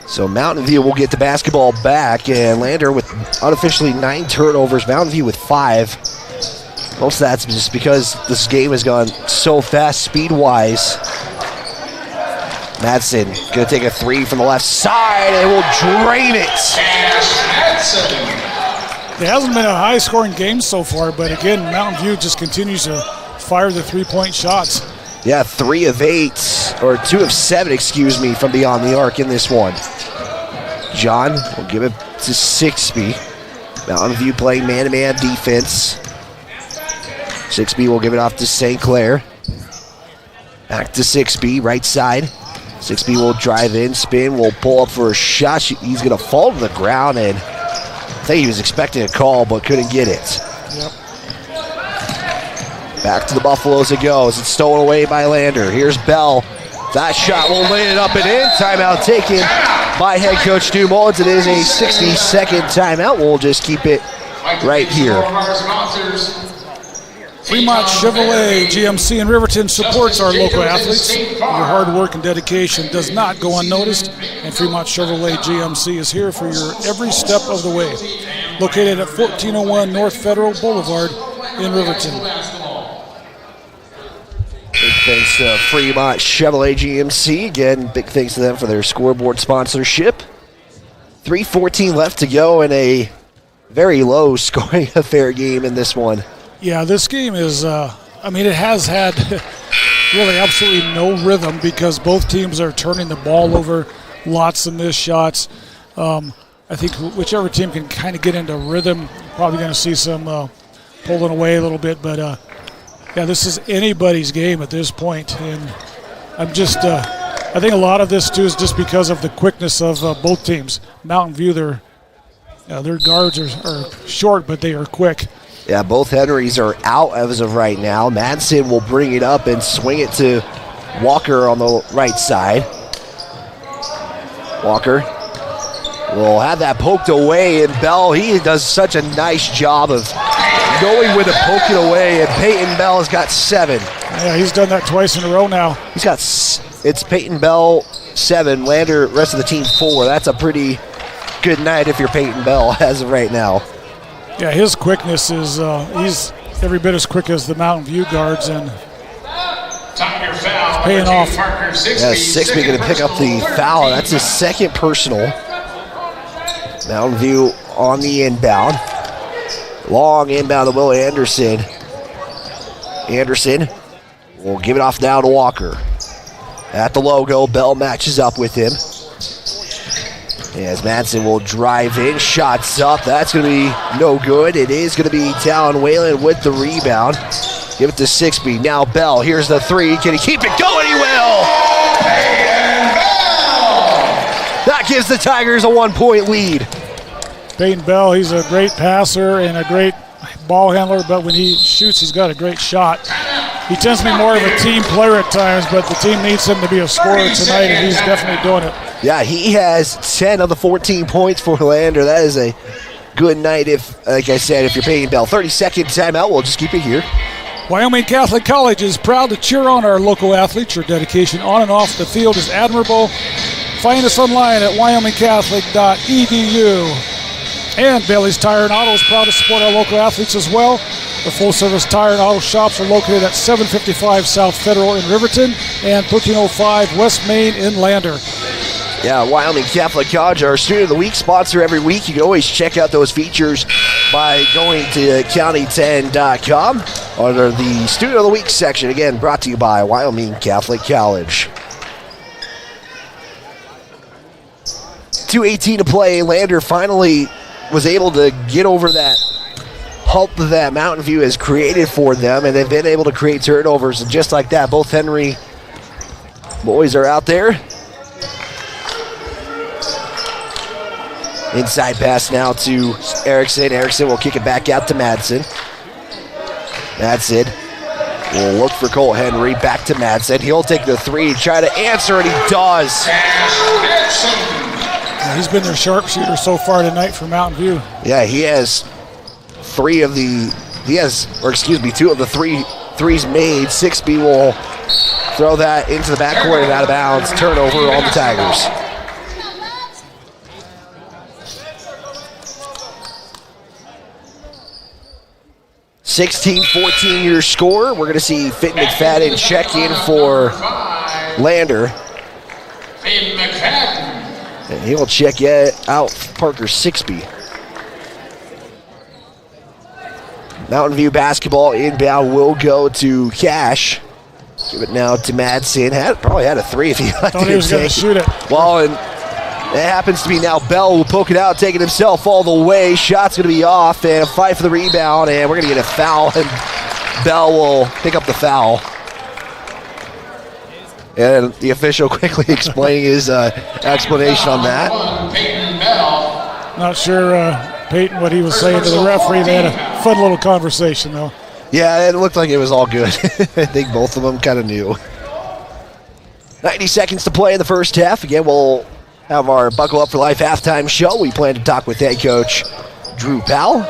So Mountain View will get the basketball back, and Lander with unofficially 9 turnovers. Mountain View with 5. Most of that's just because this game has gone so fast speed-wise. Madsen going to take a 3 from the left side and will drain it. It hasn't been a high-scoring game so far, but again, Mountain View just continues to fire the 3-point shots. Yeah, 3 of 8, or 2 of 7, excuse me, from beyond the arc in this one. John will give it to 6B. Mountain View playing man-to-man defense. 6B will give it off to St. Clair. Back to 6B, right side. 6B will drive in, spin, will pull up for a shot. He's going to fall to the ground, and I think he was expecting a call but couldn't get it. Yep. Back to the Buffaloes it goes. It's stolen away by Lander. Here's Bell. That shot will lay it up and in. Timeout taken by head coach Stu Mullins. It is a 60-second timeout. We'll just keep it right here. Fremont Chevrolet GMC in Riverton supports our local athletes. Your hard work and dedication does not go unnoticed, and Fremont Chevrolet GMC is here for your every step of the way. Located at 1401 North Federal Boulevard in Riverton. Big thanks to Fremont Chevrolet GMC. Again, big thanks to them for their scoreboard sponsorship. 3:14 left to go in a very low-scoring affair game in this one. Yeah, this game is, it has had really absolutely no rhythm because both teams are turning the ball over, lots of missed shots. I think whichever team can kind of get into rhythm, probably going to see some pulling away a little bit. But, yeah, this is anybody's game at this point. And I'm just, I think a lot of this, too, is just because of the quickness of both teams. Mountain View, their guards are short, but they are quick. Yeah, both Henrys are out as of right now. Madsen will bring it up and swing it to Walker on the right side. Walker will have that poked away, and Bell, he does such a nice job of knowing when to poke it away, and Peyton Bell has got 7. Yeah, he's done that twice in a row now. It's Peyton Bell 7, Lander, rest of the team 4. That's a pretty good night if you're Peyton Bell as of right now. Yeah, his quickness is, he's every bit as quick as the Mountain View guards, and paying off. Yeah, Sixby going to pick up the foul. That's his second personal. Mountain View on the inbound. Long inbound to Will Anderson. Anderson will give it off now to Walker. At the logo, Bell matches up with him. As Madsen will drive in, shots up. That's going to be no good. It is going to be Talon Whalen with the rebound. Give it to Sixby. Now Bell, here's the 3. Can he keep it going? He will! That gives the Tigers a 1-point lead. Peyton Bell, he's a great passer and a great ball handler, but when he shoots, he's got a great shot. He tends to be more of a team player at times, but the team needs him to be a scorer tonight, and he's definitely doing it. Yeah, he has 10 of the 14 points for Lander. That is a good night if, like I said, if you're Peyton Bell. 30-second timeout. We'll just keep it here. Wyoming Catholic College is proud to cheer on our local athletes. Your dedication on and off the field is admirable. Find us online at wyomingcatholic.edu. And Bailey's Tire and Auto is proud to support our local athletes as well. The full-service tire and auto shops are located at 755 South Federal in Riverton and 1305 West Main in Lander. Yeah, Wyoming Catholic College, our Student of the Week sponsor every week. You can always check out those features by going to county10.com under the Student of the Week section. Again, brought to you by Wyoming Catholic College. 2:18 to play. Lander finally was able to get over that hump that Mountain View has created for them, and they've been able to create turnovers. And just like that, both Henry boys are out there. Inside pass now to Erickson. Erickson will kick it back out to Madsen. Madsen will look for Colt Henry. Back to Madsen. He'll take the 3, try to answer, and he does. Yeah, he's been their sharpshooter so far tonight for Mountain View. Yeah, he has 2 of the 3 threes made. Sixby will throw that into the backcourt and out of bounds. Turnover on the Tigers. (16-14) your score. We're going to see Fitton McFadden check in for Lander. And he will check out Parker Sixby. Mountain View basketball inbound will go to Cash. Give it now to Madsen. Probably had a 3 if he liked Thought he was going to shoot it. Well, and it happens to be now Bell will poke it out, taking himself all the way. Shot's going to be off, and a fight for the rebound, and we're going to get a foul, and Bell will pick up the foul. And the official quickly explaining his explanation on that. Not sure, Peyton, what he was saying to the referee. They had a fun little conversation, though. Yeah, it looked like it was all good. I think both of them kind of knew. 90 seconds to play in the first half. Again, we'll have our Buckle Up for Life halftime show. We plan to talk with head coach Drew Powell.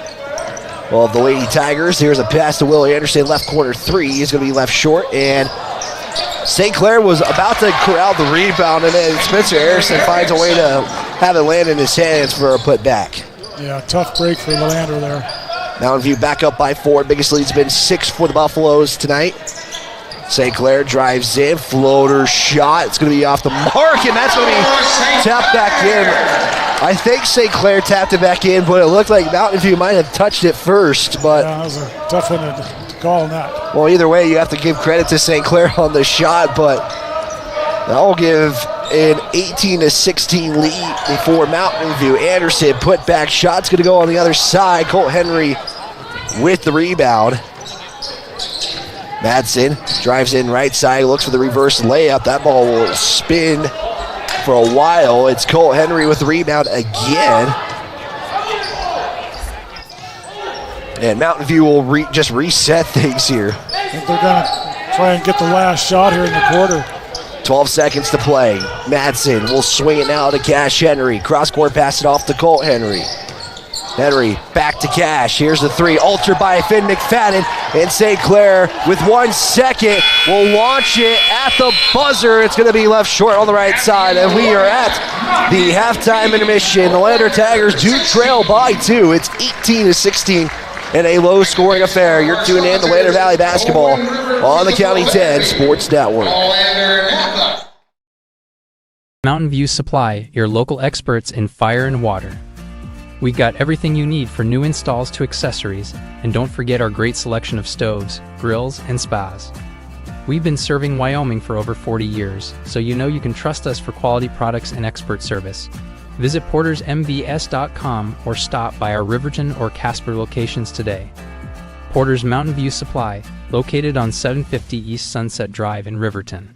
Well, the Lady Tigers, here's a pass to Willie Anderson, left corner 3. He's going to be left short, and St. Clair was about to corral the rebound, and then Spencer Harrison finds a way to have it land in his hands for a putback. Yeah, tough break for Lander there. Mountain View back up by 4. Biggest lead's been 6 for the Buffaloes tonight. St. Clair drives in, floater shot. It's going to be off the mark, and that's going to be tapped back in. I think St. Clair tapped it back in, but it looked like Mountain View might have touched it first. But yeah, that was a tough one to call on that. Well, either way, you have to give credit to St. Clair on the shot, but that'll give an 18-16 lead before Mountain View. Anderson put back shot's going to go on the other side. Colt Henry with the rebound. Madsen drives in right side, looks for the reverse layup. That ball will spin for a while. It's Colt Henry with the rebound again. And Mountain View will just reset things here. I think they're going to try and get the last shot here in the quarter. 12 seconds to play. Madsen will swing it now to Cash Henry. Cross-court pass it off to Colt Henry. Henry back to Cash. Here's the three. Altered by Finn McFadden. And St. Clair with 1 second will launch it at the buzzer. It's going to be left short on the right side. And we are at the halftime intermission. The Lander Tigers do trail by 2. It's 18-16 in a low-scoring affair. You're tuned in to Lander Valley Basketball on the County 10 Sports Network. Mountain View Supply, your local experts in fire and water. We got everything you need for new installs to accessories, and don't forget our great selection of stoves, grills, and spas. We've been serving Wyoming for over 40 years, so you know you can trust us for quality products and expert service. Visit portersmvs.com or stop by our Riverton or Casper locations today. Porter's Mountain View Supply, located on 750 East Sunset Drive in Riverton.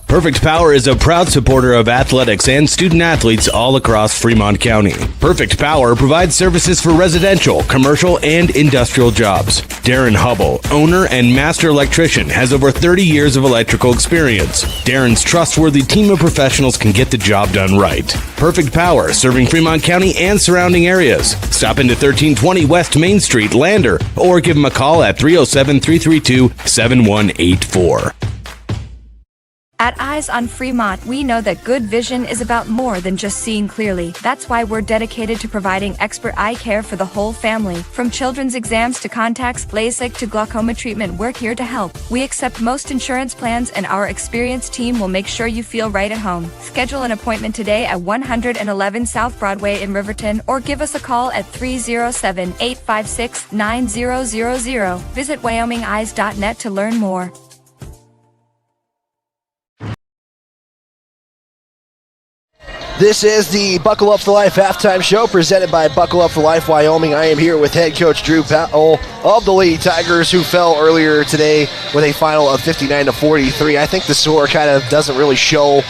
Perfect Power is a proud supporter of athletics and student athletes all across Fremont County. Perfect Power provides services for residential, commercial, and industrial jobs. Darren Hubble, owner and master electrician, has over 30 years of electrical experience. Darren's trustworthy team of professionals can get the job done right. Perfect Power, serving Fremont County and surrounding areas. Stop into 1320 West Main Street, Lander, or give them a call at 307-332-7184. At Eyes on Fremont, we know that good vision is about more than just seeing clearly. That's why we're dedicated to providing expert eye care for the whole family. From children's exams to contacts, LASIK to glaucoma treatment, we're here to help. We accept most insurance plans, and our experienced team will make sure you feel right at home. Schedule an appointment today at 111 South Broadway in Riverton, or give us a call at 307-856-9000. Visit WyomingEyes.net to learn more. This is the Buckle Up for Life halftime show presented by Buckle Up for Life Wyoming. I am here with head coach Drew Powell of the Lady Tigers, who fell earlier today with a final of 59-43. I think the score kind of doesn't really show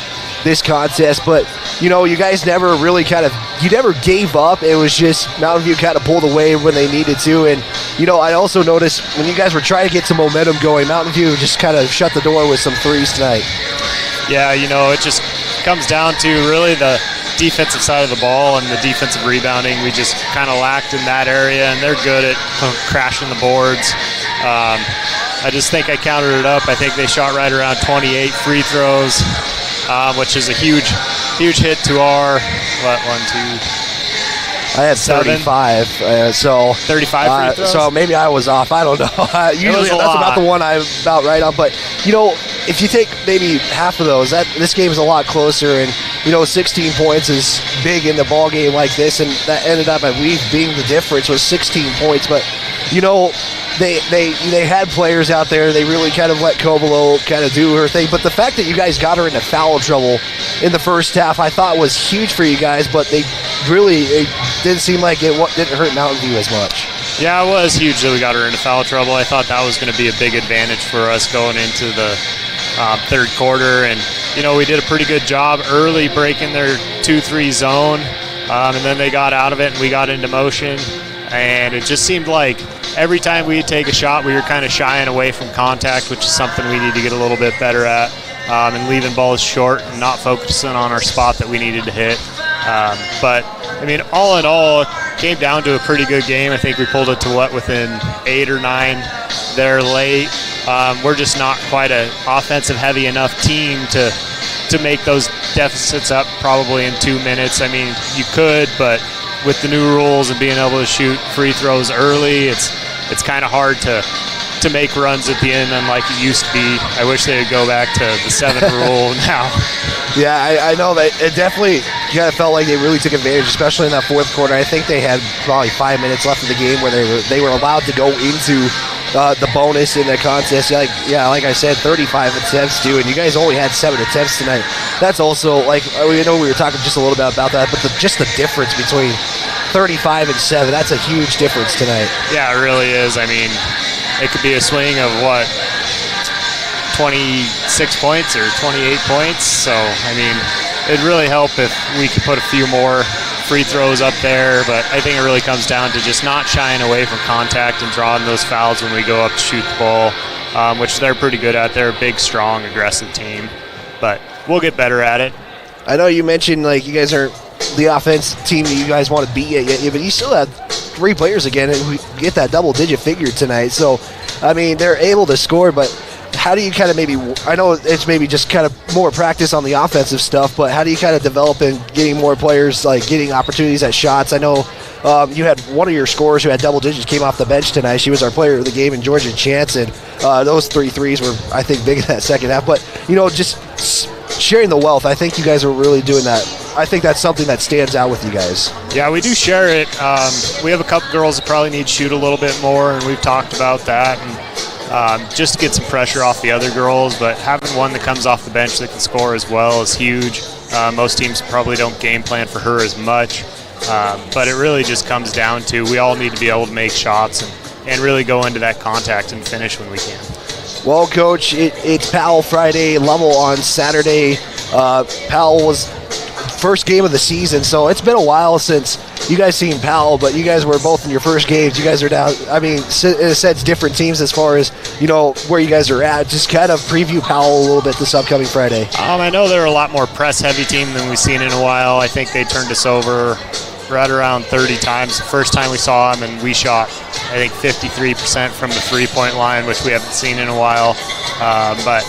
this contest, but you know, you guys never really you never gave up. It was just Mountain View kind of pulled away when they needed to. And you know, I also noticed when you guys were trying to get some momentum going, Mountain View just kind of shut the door with some threes tonight. Yeah, you know, it just comes down to really the defensive side of the ball and the defensive rebounding. We just kind of lacked in that area, and they're good at crashing the boards. I just think I counted it up. I think they shot right around 28 free throws, which is a huge hit to our, I had 35, so 35 free throws? So maybe I was off. I don't know. Usually that's about the one I'm about right on. But you know, if you take maybe half of those, this game is a lot closer. And you know, 16 points is big in the ball game like this, and that ended up, I believe, being the difference was 16 points. But you know, they had players out there. They really kind of let Covelo kind of do her thing. But the fact that you guys got her into foul trouble in the first half, I thought was huge for you guys. But it didn't seem like it didn't hurt Mountain View as much. Yeah, it was huge that we got her into foul trouble. I thought that was going to be a big advantage for us going into the third quarter. And, you know, we did a pretty good job early breaking their 2-3 zone. And then they got out of it and we got into motion. And it just seemed like every time we'd take a shot, we were kind of shying away from contact, which is something we need to get a little bit better at, and leaving balls short and not focusing on our spot that we needed to hit. But, I mean, all in all, it came down to a pretty good game. I think we pulled it to within 8 or 9 there late. We're just not quite an offensive-heavy enough team to make those deficits up probably in 2 minutes. I mean, you could, but with the new rules and being able to shoot free throws early, it's kind of hard to make runs at the end unlike it used to be. I wish they would go back to the 7 rule now. Yeah, I know that it definitely kind of felt like they really took advantage, especially in that fourth quarter. I think they had probably 5 minutes left of the game where they were allowed to go into the bonus in the contest. Like I said, 35 attempts too, and you guys only had 7 attempts tonight. That's also, like, we know we were talking just a little bit about that, but just the difference between 35 and 7, that's a huge difference tonight. Yeah, it really is. I mean, it could be a swing of 26 points or 28 points. So, I mean, it'd really help if we could put a few more free throws up there. But I think it really comes down to just not shying away from contact and drawing those fouls when we go up to shoot the ball. which they're pretty good at. They're a big, strong, aggressive team, but we'll get better at it. I know you mentioned like you guys aren't the offense team that you guys want to beat yet, but you still have 3 players again, and we get that double-digit figure tonight. So, I mean, they're able to score, but how do you kind of maybe, I know it's maybe just kind of more practice on the offensive stuff, but how do you kind of develop in getting more players, like getting opportunities at shots? I know you had one of your scorers who had double digits came off the bench tonight. She was our player of the game in Georgia Chance, and those 3 threes were, I think, big in that second half. But, just sharing the wealth, I think you guys are really doing that. I think that's something that stands out with you guys. Yeah, we do share it. We have a couple girls that probably need to shoot a little bit more, and we've talked about that. And just to get some pressure off the other girls, but having one that comes off the bench that can score as well is huge. Most teams probably don't game plan for her as much, but it really just comes down to we all need to be able to make shots and really go into that contact and finish when we can. Well, Coach, it's Powell Friday, Level on Saturday. Powell was first game of the season, so it's been a while since you guys seen Powell, but you guys were both in your first games. You guys are now, I mean, in a sense, different teams as far as, where you guys are at. Just kind of preview Powell a little bit this upcoming Friday. I know they're a lot more press-heavy team than we've seen in a while. I think they turned us over right around 30 times the first time we saw them, and we shot, I think, 53% from the three-point line, which we haven't seen in a while. But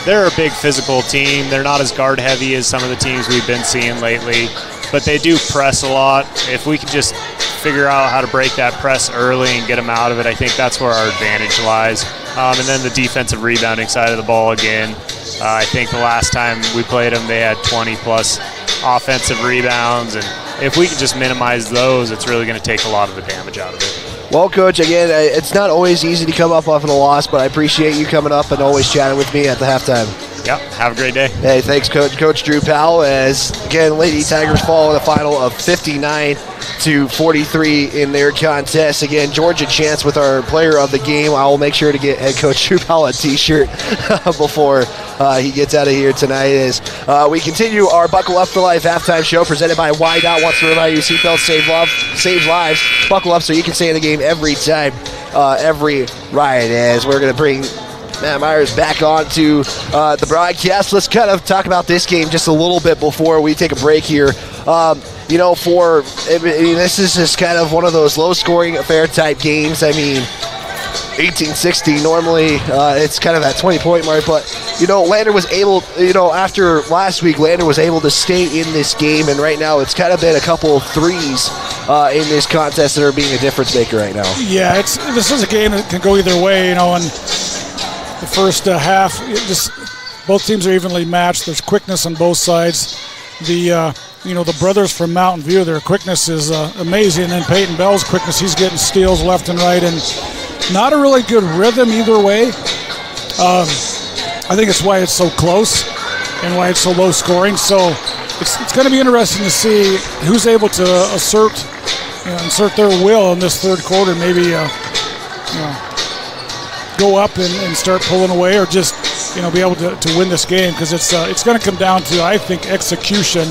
they're a big physical team. They're not as guard-heavy as some of the teams we've been seeing lately, but they do press a lot. If we can just figure out how to break that press early and get them out of it, I think that's where our advantage lies. And then the defensive rebounding side of the ball again. I think the last time we played them, they had 20-plus offensive rebounds, and if we can just minimize those, it's really going to take a lot of the damage out of it. Well, Coach, again, it's not always easy to come up off of a loss, but I appreciate you coming up and always chatting with me at the halftime. Yep, have a great day. Hey, thanks, Coach. Coach Drew Powell, as, again, Lady Tigers fall in a final of 59-43 in their contest. Again, Georgia Chance with our player of the game. I will make sure to get head coach Drew Powell a T-shirt before he gets out of here tonight. As we continue our Buckle Up for Life halftime show presented by YDOT. Wants to remind you, seatbelts saves lives. Buckle up so you can stay in the game every time, every ride. As we're going to bring Matt Myers back on to the broadcast. Let's kind of talk about this game just a little bit before we take a break here. This is just kind of one of those low-scoring affair type games. I mean, 18-16 normally it's kind of that 20-point mark, but Lander was able, after last week, Lander was able to stay in this game, and right now it's kind of been a couple of threes in this contest that are being a difference maker right now. Yeah, this is a game that can go either way, and the first half, both teams are evenly matched. There's quickness on both sides. The brothers from Mountain View, their quickness is amazing. And then Peyton Bell's quickness, he's getting steals left and right, and not a really good rhythm either way. I think it's why it's so close and why it's so low scoring. So it's going to be interesting to see who's able to insert their will in this third quarter. Maybe go up and start pulling away, or just be able to win this game, because it's going to come down to, I think, execution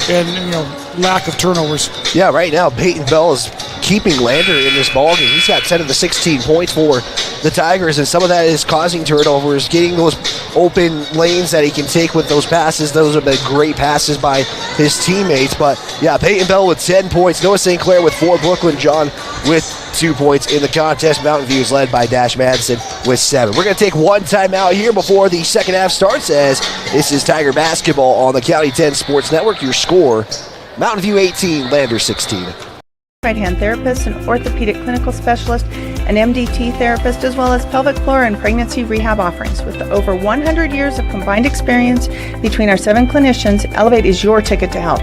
and lack of turnovers. Yeah, right now Peyton Bell is keeping Lander in this ballgame. He's got 10 of the 16 points for the Tigers, and some of that is causing turnovers, getting those open lanes that he can take with those passes. Those have been great passes by his teammates. But yeah, Peyton Bell with 10 points, Noah St. Clair with 4, Brooklyn John with 2 points in the contest. Mountain View is led by Dash Madison with 7. We're going to take one timeout here before the second half starts, as this is Tiger Basketball on the County 10 Sports Network. Your score, Mountain View 18, Lander 16. Right-hand therapist, an orthopedic clinical specialist, an MDT therapist, as well as pelvic floor and pregnancy rehab offerings. With over 100 years of combined experience between our 7 clinicians, Elevate is your ticket to health.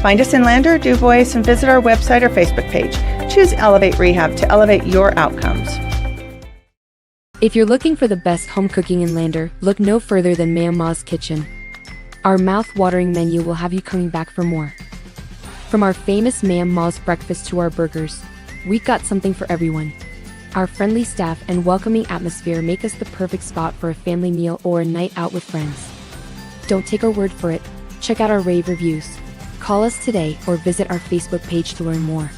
Find us in Lander, DuBois, and visit our website or Facebook page. Choose Elevate Rehab to elevate your outcomes. If you're looking for the best home cooking in Lander, look no further than Ma'am Ma's Kitchen. Our mouth-watering menu will have you coming back for more. From our famous Ma'am Ma's breakfast to our burgers, we've got something for everyone. Our friendly staff and welcoming atmosphere make us the perfect spot for a family meal or a night out with friends. Don't take our word for it. Check out our rave reviews. Call us today or visit our Facebook page to learn more.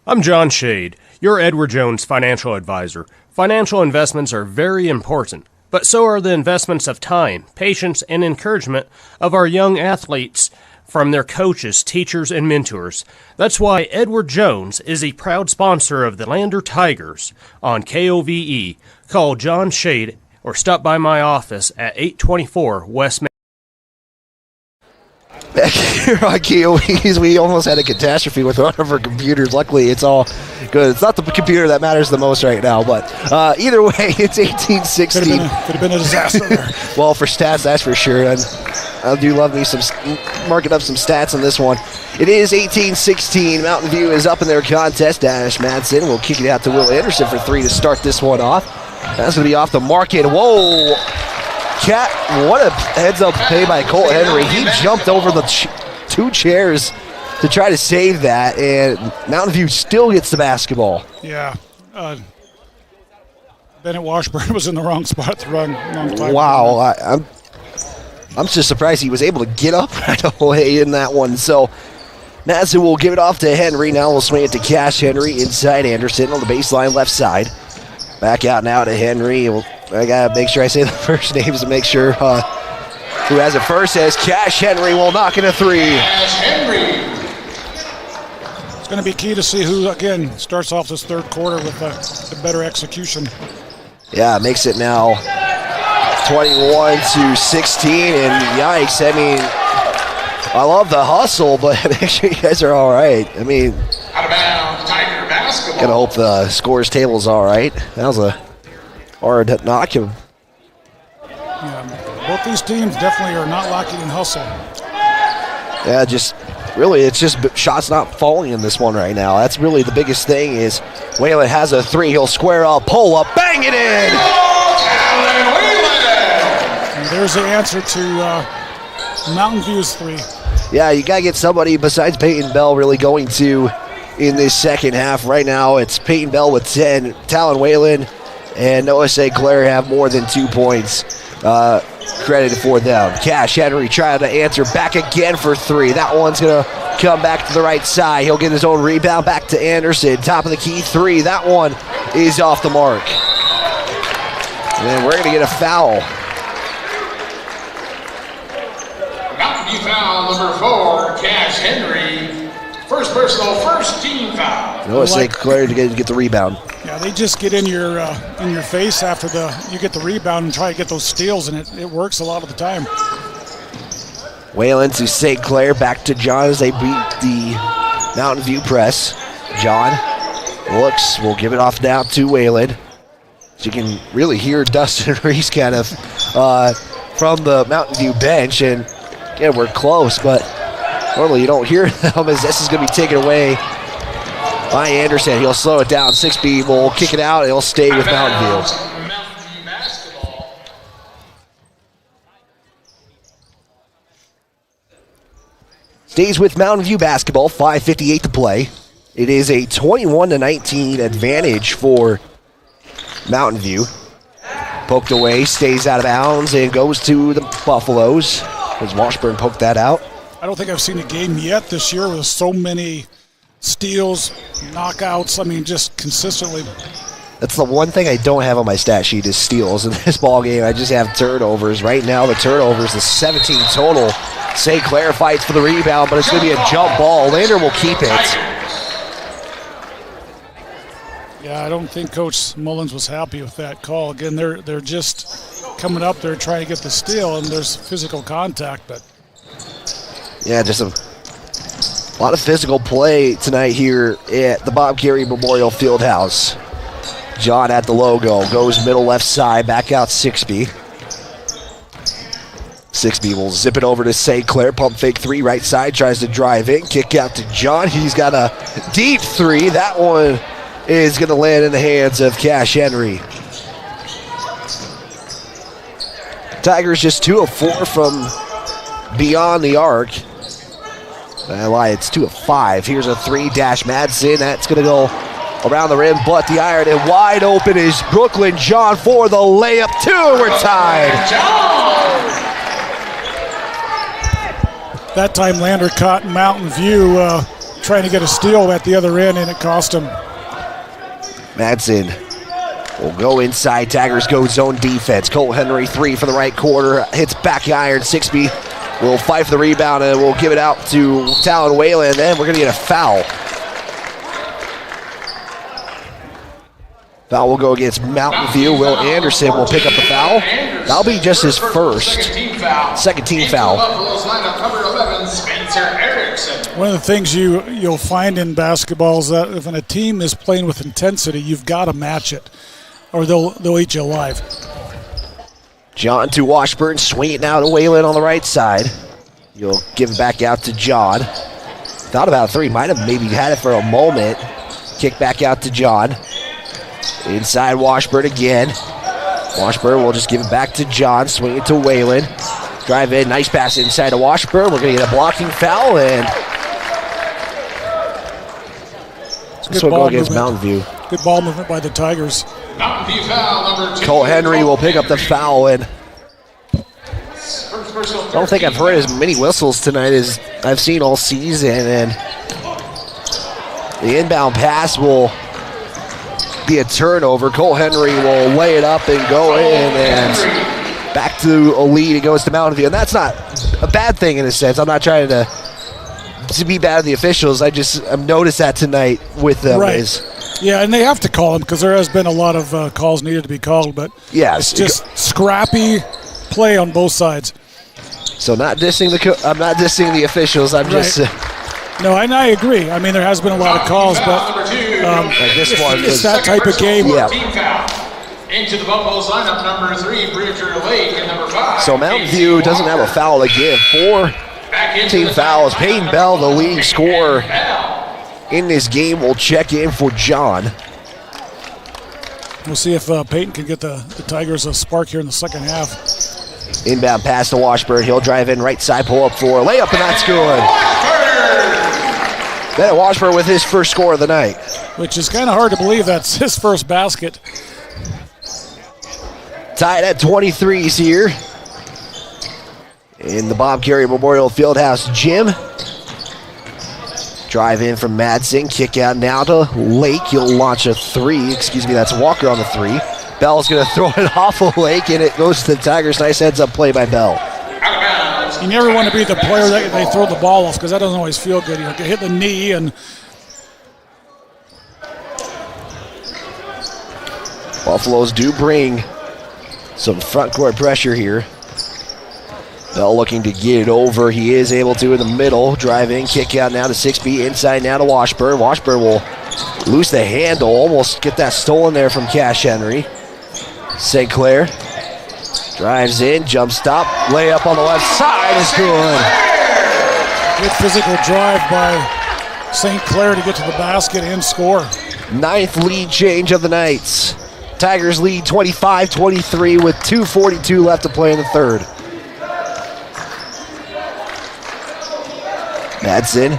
I'm John Shade, your Edward Jones financial advisor. Financial investments are very important, but so are the investments of time, patience, and encouragement of our young athletes from their coaches, teachers, and mentors. That's why Edward Jones is a proud sponsor of the Lander Tigers on KOVE. Call John Shade or stop by my office at 824 West Main. Back here on KOEs, we almost had a catastrophe with one of our computers. Luckily, it's all good. It's not the computer that matters the most right now, but either way, it's 18-16. Could have been a disaster there. Well, for stats, that's for sure. And I do love me some marking up some stats on this one. It is 18-16. Mountain View is up in their contest. Dash Madsen will kick it out to Will Anderson for 3 to start this one off. That's going to be off the market. Whoa! Cat, what a heads-up play by Colt Henry. He jumped over the 2 chairs to try to save that, and Mountain View still gets the basketball. Yeah. Bennett Washburn was in the wrong spot at the wrong time. Wow, I'm just surprised he was able to get up right away in that one. So Madsen will give it off to Henry. Now we'll swing it to Cash Henry inside Anderson on the baseline left side. Back out now to Henry. I got to make sure I say the first names to make sure who has it first. As Cash Henry will knock in a 3. Cash Henry. It's going to be key to see who, again, starts off this third quarter with the better execution. Yeah, it makes it now 21-16, and yikes. I mean, I love the hustle, but make sure you guys are all right. I mean, Out of bounds, Tiger basketball. gotta hope the scores table's all right. That was a hard knock him. Yeah, both these teams definitely are not lacking in hustle. Yeah, just really, it's just shots not falling in this one right now. That's really the biggest thing is Whalen has a 3. He'll square up, pull up, bang it in! And there's the answer to Mountain View's 3. Yeah, you got to get somebody besides Peyton Bell really going to in this second half. Right now, it's Peyton Bell with 10, Talon Whalen and Noah St. Clair have more than 2 points credited for them. Cash Henry trying to answer back again for 3. That one's going to come back to the right side. He'll get his own rebound back to Anderson. Top of the key 3. That one is off the mark. And then we're going to get a foul. Mountain View foul number 4, Cash Henry. First personal, first team foul. Noah St. Clair to get the rebound. Yeah, they just get in your face after you get the rebound and try to get those steals, and it works a lot of the time. Whalen to St. Clair, back to John as they beat the Mountain View press. John looks, will give it off now to Whalen. So you can really hear Dustin Reese kind of from the Mountain View bench, and yeah, we're close, but normally you don't hear them as this is going to be taken away by Anderson. He'll slow it down. 6B will kick it out, and he'll stay with Mountain View. Stays with Mountain View basketball, 5:58 to play. It is a 21-19 advantage for Mountain View. Poked away, stays out of bounds, and goes to the Buffaloes. As Washburn poked that out. I don't think I've seen a game yet this year with so many steals, knockouts. I mean, just consistently. That's the one thing I don't have on my stat sheet is steals. In this ball game, I just have turnovers. Right now, the turnovers is 17 total. St. Clair fights for the rebound, but it's going to be a jump ball. Lander will keep it. Yeah, I don't think Coach Mullins was happy with that call. Again, they're just coming up there trying to get the steal, and there's physical contact, but. Yeah, just a lot of physical play tonight here at the Bob Carey Memorial Fieldhouse. John at the logo, goes middle left side, back out 6B. 6B will zip it over to St. Clair, pump fake 3 right side, tries to drive in, kick out to John. He's got a deep 3. That one is going to land in the hands of Cash Henry. Tigers just 2 of 4 from beyond the arc. I lie, it's 2 of 5. Here's a 3, Dash Madsen. That's going to go around the rim, but the iron, and wide open is Brooklyn John for the layup. 2, we're tied. That time Lander caught Mountain View trying to get a steal at the other end, and it cost him. Madsen will go inside. Tigers go zone defense. Cole Henry, 3 for the right quarter. Hits back iron. Sixby will fight for the rebound, and we'll give it out to Talon Whalen, and we're going to get a foul. Foul will go against Mountain View. Will Anderson will pick up the foul. That'll be just his first. Second team foul. One of the things you'll find in basketball is that if a team is playing with intensity, you've got to match it, or they'll eat you alive. John to Washburn, swing it now to Whalen on the right side. You'll give it back out to John. Thought about 3, might have maybe had it for a moment. Kick back out to John. Inside Washburn again. Washburn will just give it back to John, swing it to Whalen. Drive in, nice pass inside to Washburn. We're going to get a blocking foul, and this will go against Mountain View. Good ball movement by the Tigers. Mountain View foul number 2. Cole Henry will pick up the foul, and I don't think I've heard as many whistles tonight as I've seen all season, and the inbound pass will be a turnover. Cole Henry will lay it up and go in, and back to a lead. It goes to Mountain View, and that's not a bad thing in a sense. I'm not trying to be bad at the officials. I've noticed that tonight with them. Right. Yeah, and they have to call them because there has been a lot of calls needed to be called, but yes, it's just scrappy play on both sides. So I'm not dissing the officials. I'm just. No, and I agree. I mean, there has been a lot of calls, but like this one, it's that type of game. Yeah. Into the Buffaloes lineup, number 3, Bridger Lake, and number 5. So Mountain View doesn't have a foul to give. 4 team fouls. Peyton Bell, the leading scorer in this game, will check in for John. We'll see if Peyton can get the Tigers a spark here in the second half. Inbound pass to Washburn. He'll drive in right side, pull up for a layup, and that's good. Bennett Washburn with his first score of the night. Which is kind of hard to believe that's his first basket. Tied at 23s here in the Bob Carey Memorial Fieldhouse Gym. Drive in from Madsen, kick out now to Lake. He'll launch a 3. That's Walker on the 3. Bell's going to throw it off of Lake, and it goes to the Tigers. Nice heads-up play by Bell. You never want to be the player that they throw the ball off because that doesn't always feel good. You get hit the knee and Buffaloes do bring some front court pressure here. Bell looking to get it over. He is able to in the middle. Drive in, kick out now to 6B. Inside now to Washburn. Washburn will lose the handle. Almost get that stolen there from Cash Henry. St. Clair drives in, jump stop, layup on the left side is good. Good physical drive by St. Clair to get to the basket and score. 9th lead change of the night. Tigers lead 25-23 with 2:42 left to play in the third. Madsen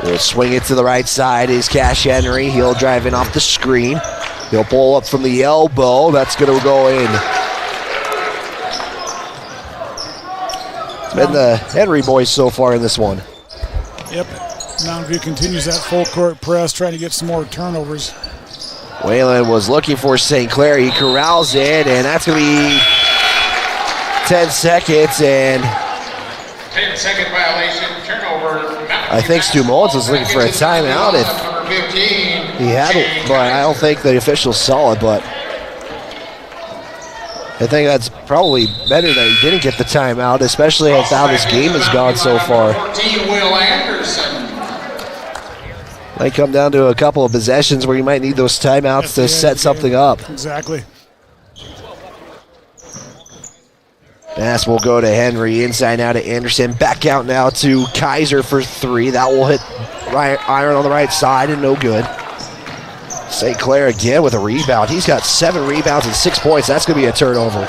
will swing it to the right side is Cash Henry. He'll drive in off the screen. He'll pull up from the elbow. That's going to go in. It's been the Henry boys so far in this one. Yep. Mountain View continues that full court press, trying to get some more turnovers. Whalen was looking for St. Clair. He corrals it, and that's going to be 10 seconds. And 10-second violation, turnover. I think Stu Mullins was looking for a timeout if he had it, but I don't think the officials saw it. But I think that's probably better that he didn't get the timeout, especially as how this game has gone so far. 14, Will Anderson. Might come down to a couple of possessions where you might need those timeouts to set something up. Exactly. Pass will go to Henry, inside now to Anderson, back out now to Kaiser for 3. That will hit iron on the right side and no good. St. Clair again with a rebound. He's got 7 rebounds and 6 points. That's going to be a turnover.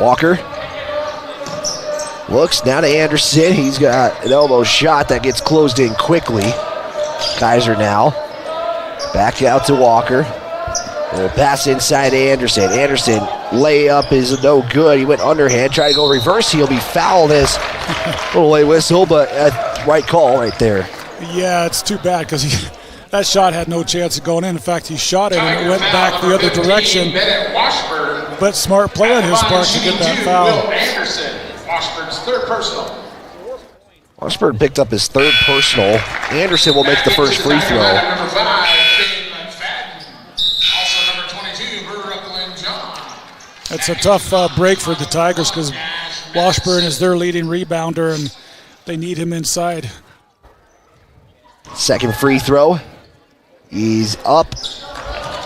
Walker looks now to Anderson. He's got an elbow shot that gets closed in quickly. Kaiser now back out to Walker. Pass inside to Anderson. Anderson, layup is no good. He went underhand, tried to go reverse. He'll be fouled as little late whistle, but right call right there. Yeah, it's too bad because that shot had no chance of going in. In fact, he shot it and it went back the other direction. But smart play on his part to get that foul. Anderson, Washburn's third personal. Washburn picked up his third personal. Anderson will make the first free throw. Number 5, Shane McFadden. Also number 22, Brooklyn John. It's a tough break for the Tigers because Washburn is their leading rebounder and they need him inside. Second free throw. He's up.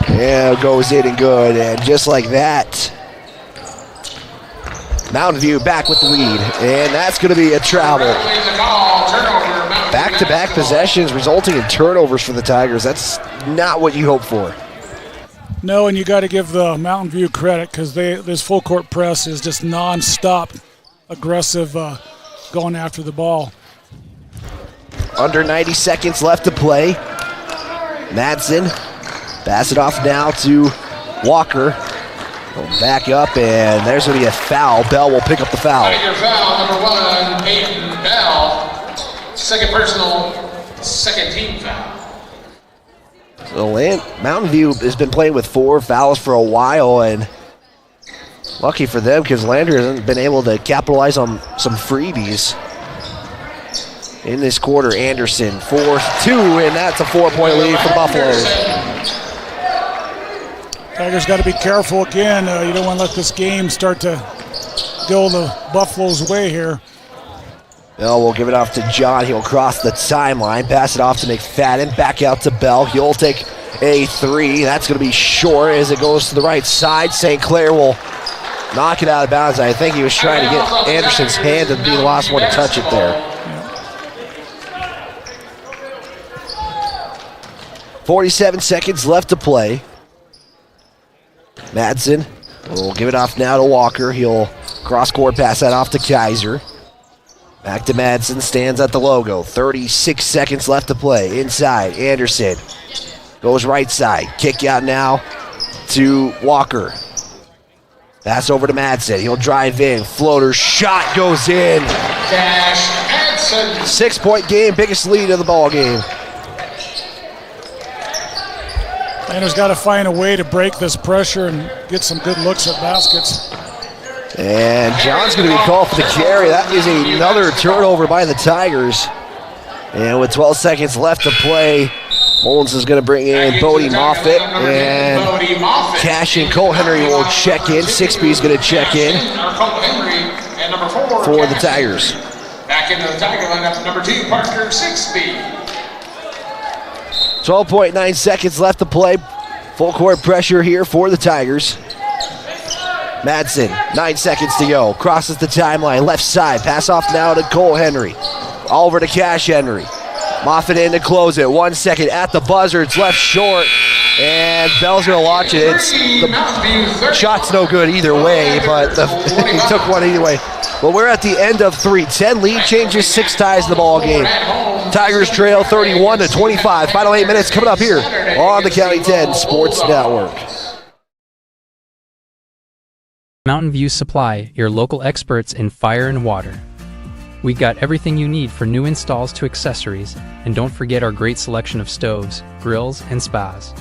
Yeah, goes in and good. And just like that, Mountain View back with the lead. And that's going to be a travel. Back-to-back possessions resulting in turnovers for the Tigers. That's not what you hope for. No, and you got to give the Mountain View credit because this full court press is just non-stop aggressive going after the ball. Under 90 seconds left to play. Madsen, pass it off now to Walker. Back up, and there's going to be a foul. Bell will pick up the foul. Your foul, number 1, Peyton Bell. Second personal, second team foul. So Mountain View has been playing with 4 fouls for a while, and lucky for them because Lander hasn't been able to capitalize on some freebies. In this quarter, Anderson, 4th, 2, and that's a 4-point lead for Buffalo. Tigers got to be careful again. You don't want to let this game start to go the Buffalo's way here. Bell will give it off to John. He'll cross the timeline, pass it off to McFadden, back out to Bell. He'll take a 3. That's going to be short as it goes to the right side. St. Clair will knock it out of bounds. I think he was trying to get Anderson's hand and be the last one to touch it there. 47 seconds left to play. Madsen will give it off now to Walker. He'll cross-court pass that off to Kaiser. Back to Madsen, stands at the logo. 36 seconds left to play. Inside, Anderson goes right side. Kick out now to Walker. Pass over to Madsen. He'll drive in. Floater shot goes in. Dash Madsen. 6-point game, biggest lead of the ball game. Lander's got to find a way to break this pressure and get some good looks at baskets. And John's going to be called for the carry. That is another turnover by the Tigers. And with 12 seconds left to play, Mullins is going to bring in Bodie Moffitt. And Cash and Cole Henry will check in. 6B is going to check in for the Tigers. Back into the Tiger lineup, number 2, Parker 6B. 12.9 seconds left to play. Full court pressure here for the Tigers. Madsen, 9 seconds to go. Crosses the timeline, left side. Pass off now to Cole Henry. Over to Cash Henry. Moffitt in to close it. 1 second at the buzzer. It's left short. And Bell's going to watch it. The shot's no good either way, but he took one anyway. But we're at the end of 3. 10 lead changes, 6 ties in the ball game. Tigers trail 31-25. Final 8 minutes coming up here on the County 10 Sports Network. Mountain View Supply, your local experts in fire and water. We got everything you need for new installs to accessories, and don't forget our great selection of stoves, grills, and spas.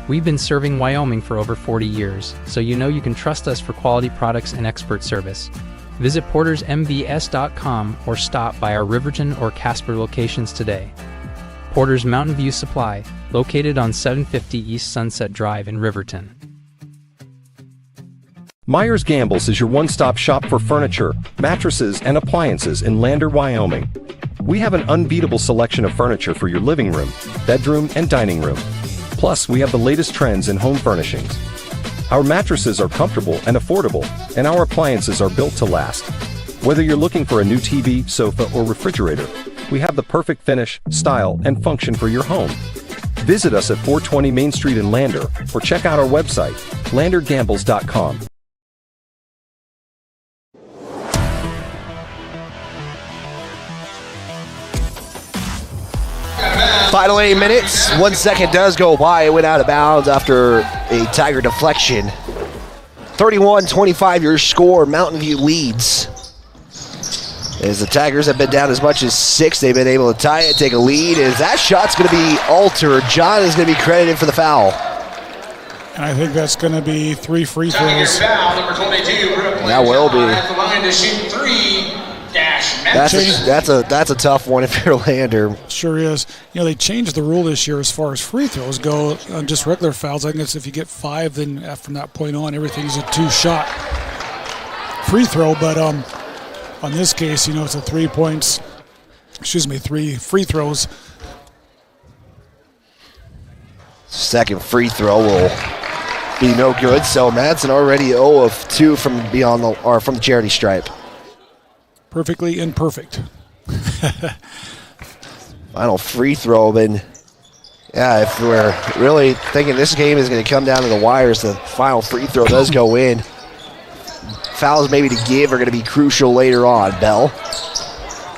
We've been serving Wyoming for over 40 years, so you know you can trust us for quality products and expert service. Visit portersmbs.com or stop by our Riverton or Casper locations today. Porter's Mountain View Supply, located on 750 East Sunset Drive in Riverton. Myers Gambles is your one-stop shop for furniture, mattresses, and appliances in Lander, Wyoming. We have an unbeatable selection of furniture for your living room, bedroom, and dining room. Plus, we have the latest trends in home furnishings. Our mattresses are comfortable and affordable, and our appliances are built to last. Whether you're looking for a new TV, sofa, or refrigerator, we have the perfect finish, style, and function for your home. Visit us at 420 Main Street in Lander, or check out our website, landergambles.com. Final 8 minutes. 1 second does go by. It went out of bounds after a Tiger deflection. 31-25 your score. Mountain View leads. As the Tigers have been down as much as 6, they've been able to tie it, take a lead. As that shot's going to be altered. John is going to be credited for the foul. And I think that's going to be 3 free throws. Foul, number 22, Brooklyn. That will be. At the line to shoot 3. That's a tough one if you're Lander. Sure is. They changed the rule this year as far as free throws go on just regular fouls. I guess if you get 5, then from that point on, everything's a 2-shot free throw. But on this case, it's a 3 free throws. Second free throw will be no good. So Madsen already 0 of 2 from the charity stripe. Perfectly imperfect. Final free throw, but if we're really thinking this game is going to come down to the wires, the final free throw does go in. Fouls maybe to give are going to be crucial later on. Bell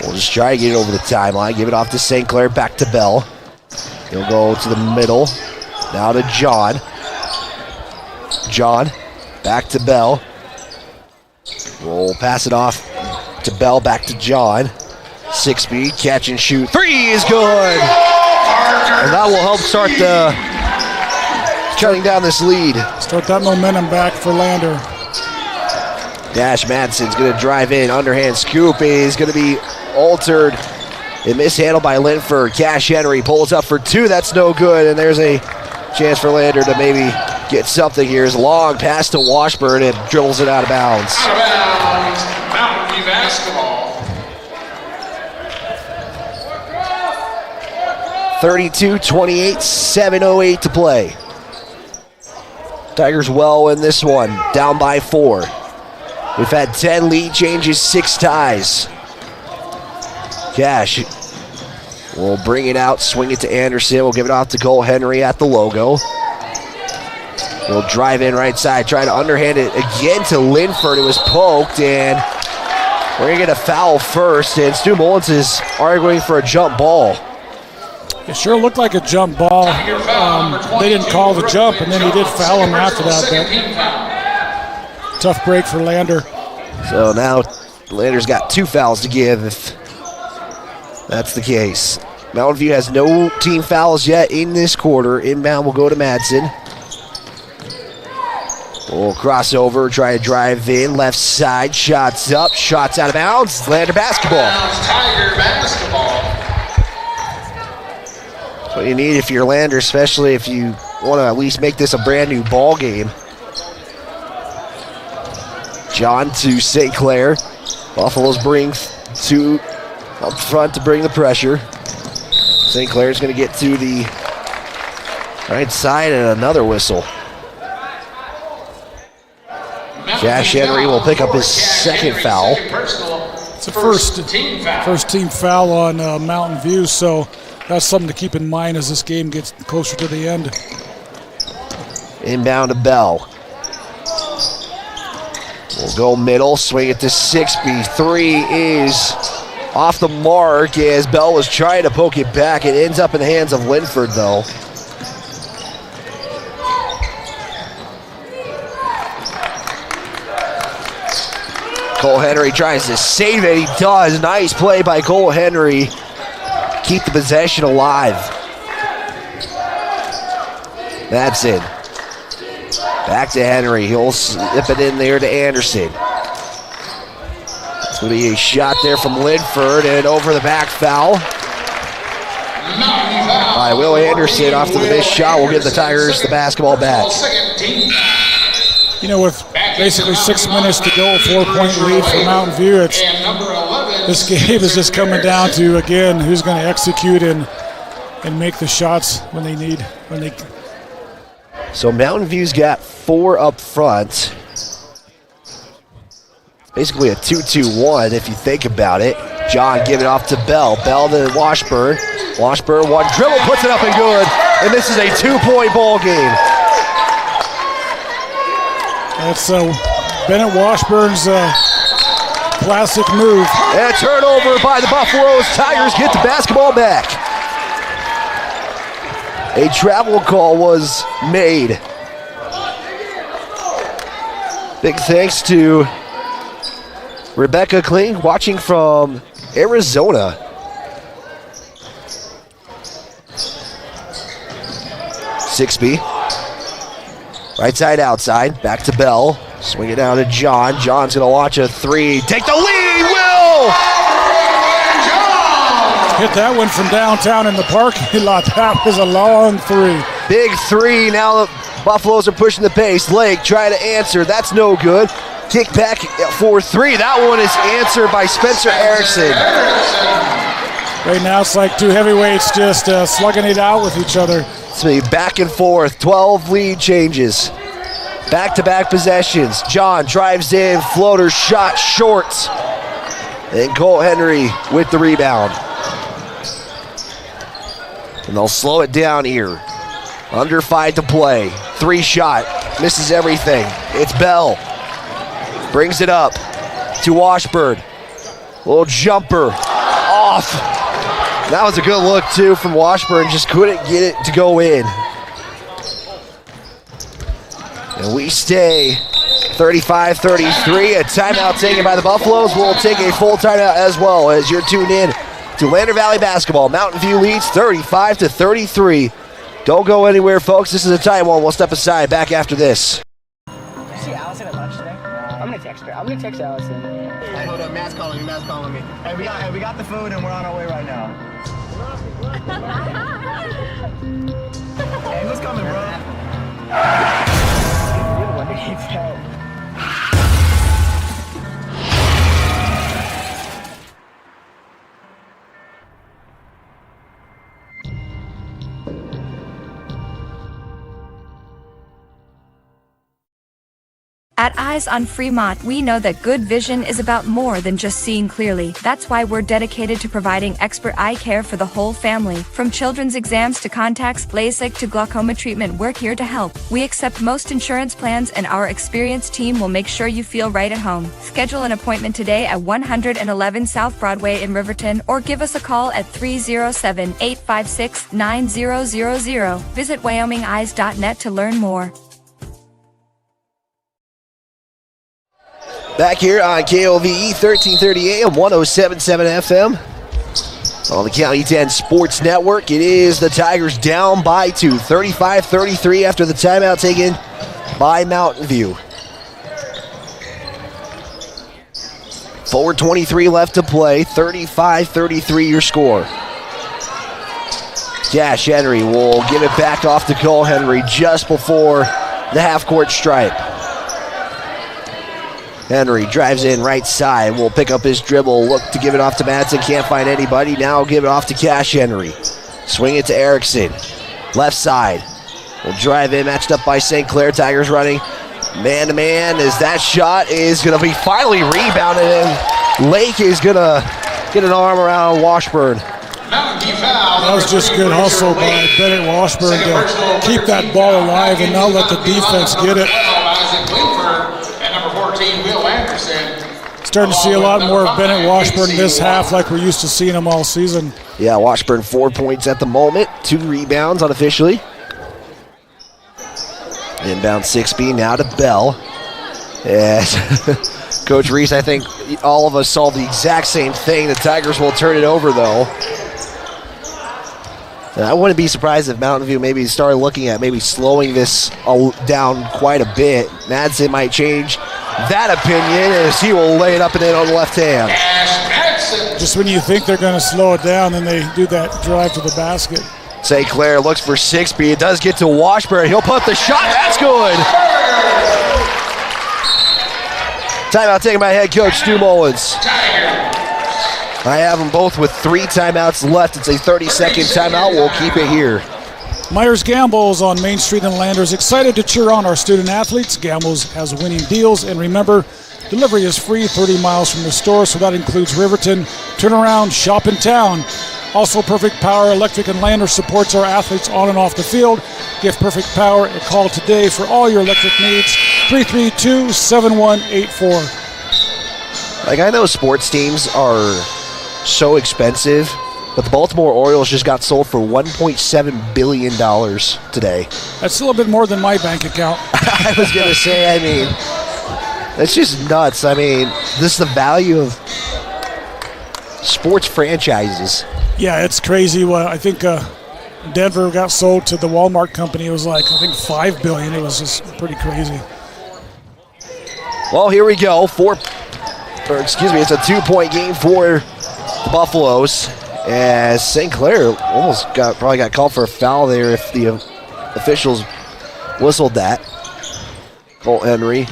will just try to get it over the timeline. Give it off to St. Clair, back to Bell. He'll go to the middle. Now to John. John, back to Bell. We'll pass it off to Bell, back to John. 6-speed, catch and shoot. 3 is good! And that will help start cutting down this lead. Start that momentum back for Lander. Dash Madsen's going to drive in. Underhand scoop is going to be altered. It mishandled by Linford. Cash Henry pulls up for 2. That's no good. And there's a chance for Lander to maybe get something here. It's long pass to Washburn and dribbles it out of bounds. Out of bounds. Mountain View basketball. 32-28, 7:08 to play. Tigers well in this one, down by 4. We've had 10 lead changes, 6 ties. Cash will bring it out, swing it to Anderson. We'll give it off to Cole Henry at the logo. He'll drive in right side, try to underhand it again to Linford. It was poked, and we're going to get a foul first, and Stu Mullins is arguing for a jump ball. It sure looked like a jump ball. They didn't call the jump, and then he did foul him after that. But tough break for Lander. So now Lander's got 2 fouls to give if that's the case. Mountain View has no team fouls yet in this quarter. Inbound will go to Madsen. We'll cross over, try to drive in. Left side, shots up, shots out of bounds. Lander basketball. Tiger basketball. That's what you need if you're Lander, especially if you want to at least make this a brand new ball game. John to St. Clair. Buffaloes bring 2 up front to bring the pressure. St. Clair's going to get to the right side and another whistle. Cash Henry will pick up his second foul. It's the first team foul on Mountain View, so that's something to keep in mind as this game gets closer to the end. Inbound to Bell. We'll go middle, swing it to 6B. 3 is off the mark as Bell was trying to poke it back. It ends up in the hands of Linford, though. Cole Henry tries to save it. He does. Nice play by Cole Henry. Keep the possession alive. That's it. Back to Henry. He'll slip it in there to Anderson. It's going to be a shot there from Linford and over the back foul. By Will Anderson off to the missed shot. We'll give the Tigers the basketball back. You know, with basically 6 minutes to go, a 4-point lead for Mountain View, this game is just coming down to, again, who's going to execute and make the shots when they need. So Mountain View's got 4 up front. Basically a 2-2-1 if you think about it. John give it off to Bell. Bell to Washburn. Washburn, one dribble, puts it up and good. And this is a 2-point ball game. That's Bennett Washburn's classic move. And a turnover by the Buffaloes. Tigers get the basketball back. A travel call was made. Big thanks to Rebecca Kling watching from Arizona. Sixby. Right side outside. Back to Bell. Swing it down to John. John's going to launch a three. Take the lead. Will! Hit that one from downtown in the parking lot. That was a long three. Big three. Now the Buffaloes are pushing the pace. Lake trying to answer. That's no good. Kick back for three. That one is answered by Spencer Erickson. Right now it's like two heavyweights just slugging it out with each other. It's going to be back and forth. 12 lead changes. Back-to-back possessions. John drives in. Floater shot short. And Cole Henry with the rebound. And they'll slow it down here. Under 5 to play. 3 shot. Misses everything. It's Bell. Brings it up to Washburn. Little jumper. Off. That was a good look, too, from Washburn. Just couldn't get it to go in. And we stay 35-33. A timeout taken by the Buffaloes. We'll take a full timeout as well as you're tuned in to Lander Valley Basketball. Mountain View leads 35-33. Don't go anywhere, folks. This is a tight one. We'll step aside. Back after this. Did you see Allison at lunch today? I'm gonna text her. I'm gonna text Allison. Hey, hold up. Matt's calling me. Matt's calling me. Hey, we got the food and we're on our way right now. Hey, who's coming, bro? You're the one that needs help. At Eyes on Fremont, we know that good vision is about more than just seeing clearly. That's why we're dedicated to providing expert eye care for the whole family. From children's exams to contacts, LASIK to glaucoma treatment, we're here to help. We accept most insurance plans, and our experienced team will make sure you feel right at home. Schedule an appointment today at 111 South Broadway in Riverton, or give us a call at 307-856-9000. Visit WyomingEyes.net to learn more. Back here on KOVE 1330 AM, 107.7 FM. On the County 10 Sports Network, it is the Tigers down by 2, 35-33 after the timeout taken by Mountain View. 4:23 left to play, 35-33 your score. Cash Henry will give it back off to Cole Henry just before the half-court stripe. Henry drives in right side, will pick up his dribble, look to give it off to Madsen, can't find anybody, now give it off to Cash Henry. Swing it to Erickson, left side, will drive in, matched up by St. Clair. Tigers running man-to-man as that shot is going to be finally rebounded, and Lake is going to get an arm around Washburn. That was just good hustle by Bennett Washburn to keep that ball alive and not let the defense get it. Starting to see a lot more of Bennett Washburn this half like we're used to seeing him all season. Yeah, Washburn 4 points at the moment, 2 rebounds unofficially. Inbound 6B now to Bell. As Coach Reese, I think all of us saw the exact same thing. The Tigers will turn it over though. And I wouldn't be surprised if Mountain View maybe started looking at maybe slowing this down quite a bit. Madsen might change that opinion as he will lay it up and in on the left hand. Just when you think they're going to slow it down, then they do that drive to the basket. St. Clair looks for 6B. It does get to Washburn. He'll put the shot. That's good. Timeout taken by head coach Stu Mullins. I have them both with 3 timeouts left. It's a 30-second timeout. We'll keep it here. Myers Gambles on Main Street in Lander is excited to cheer on our student athletes. Gambles has winning deals, and remember, delivery is free 30 miles from the store, so that includes Riverton. Turn around, shop in town. Also, Perfect Power Electric and Lander supports our athletes on and off the field. Give Perfect Power a call today for all your electric needs, 332-7184. Like, I know sports teams are so expensive, But the Baltimore Orioles just got sold for $1.7 billion today. That's a little bit more than my bank account. I was going to say, I mean, that's just nuts. I mean, this is the value of sports franchises. Yeah, it's crazy. Well, I think Denver got sold to the Walmart company. It was like, I think, $5 billion. It was just pretty crazy. Well, here we go. It's a 2-point game for the Buffaloes. As St. Clair probably got called for a foul there if the officials whistled that. Colt Henry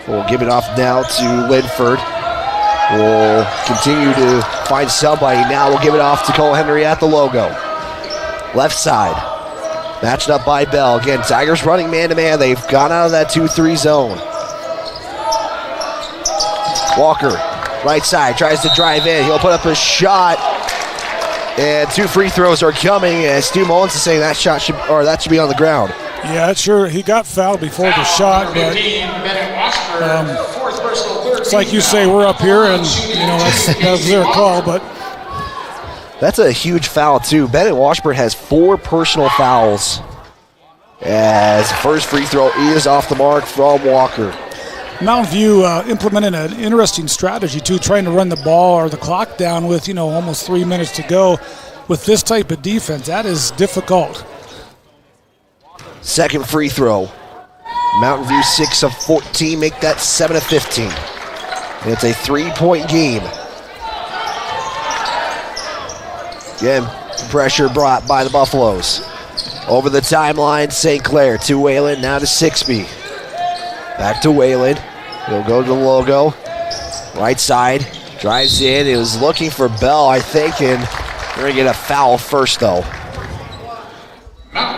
will give it off now to Linford. Will continue to find somebody. Now we'll give it off to Colt Henry at the logo. Left side. Matched up by Bell. Again, Tigers running man-to-man. They've gone out of that 2-3 zone. Walker, right side, tries to drive in. He'll put up a shot. And 2 free throws are coming, and Stu Mullins is saying that should be on the ground. Yeah, sure. He got fouled before the shot, but it's like you say, we're up here, and that's their call. But that's a huge foul too. Bennett Washburn has 4 personal fouls. As the first free throw is off the mark from Walker. Mountain View implemented an interesting strategy, too, trying to run the ball or the clock down with, almost 3 minutes to go. With this type of defense, that is difficult. Second free throw. Mountain View 6 of 14, make that 7 of 15. And it's a 3-point game. Again, pressure brought by the Buffaloes. Over the timeline, St. Clair to Whalen, now to Sixby. Back to Whalen. He'll go to the logo. Right side. Drives in. He was looking for Bell, I think, and we're going to get a foul first, though.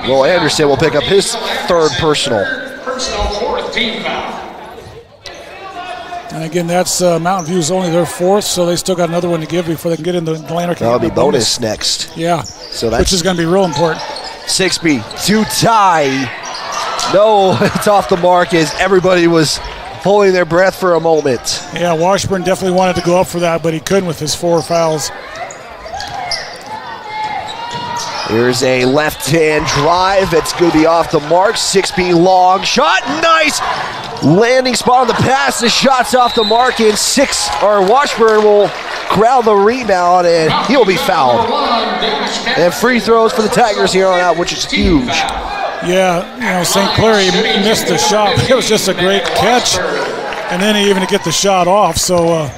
Will Anderson will pick up his 3rd personal. Personal 4th team foul. And again, that's Mountain View's only their 4th, so they still got another one to give before they can get into the Lander. That'll be bonus next. Yeah, so which is going to be real important. Sixby to tie. No, it's off the mark as everybody was holding their breath for a moment. Yeah, Washburn definitely wanted to go up for that, but he couldn't with his 4 fouls. Here's a left-hand drive. It's going to be off the mark. Sixby long shot. Nice landing spot on the pass. The shot's off the mark, and Washburn will corral the rebound, and he'll be fouled. And free throws for the Tigers here on out, which is huge. Yeah, St. Clair, he missed the shot, but it was just a great catch. And then he even to get the shot off. So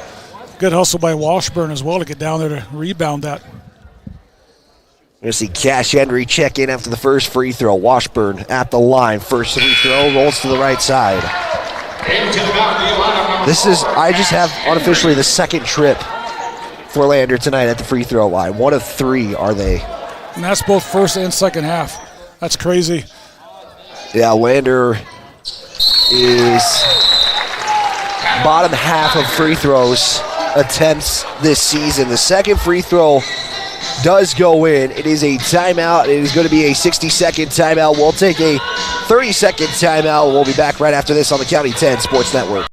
good hustle by Washburn as well to get down there to rebound that. We're going to see Cash Henry check in after the first free throw. Washburn at the line. First free throw, rolls to the right side. I just have unofficially the 2nd trip for Lander tonight at the free throw line. 1 of 3 are they. And that's both first and second half. That's crazy. Yeah, Lander is bottom half of free throws attempts this season. The second free throw does go in. It is a timeout. It is going to be a 60-second timeout. We'll take a 30-second timeout. We'll be back right after this on the County 10 Sports Network.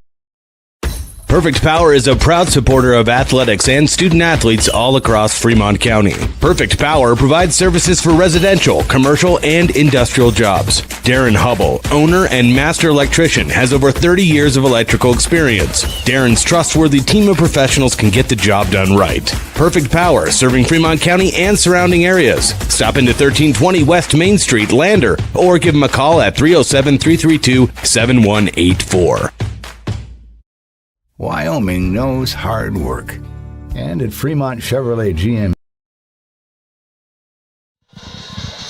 Perfect Power is a proud supporter of athletics and student athletes all across Fremont County. Perfect Power provides services for residential, commercial, and industrial jobs. Darren Hubble, owner and master electrician, has over 30 years of electrical experience. Darren's trustworthy team of professionals can get the job done right. Perfect Power, serving Fremont County and surrounding areas. Stop into 1320 West Main Street, Lander, or give them a call at 307-332-7184. Wyoming knows hard work. And at Fremont Chevrolet GM.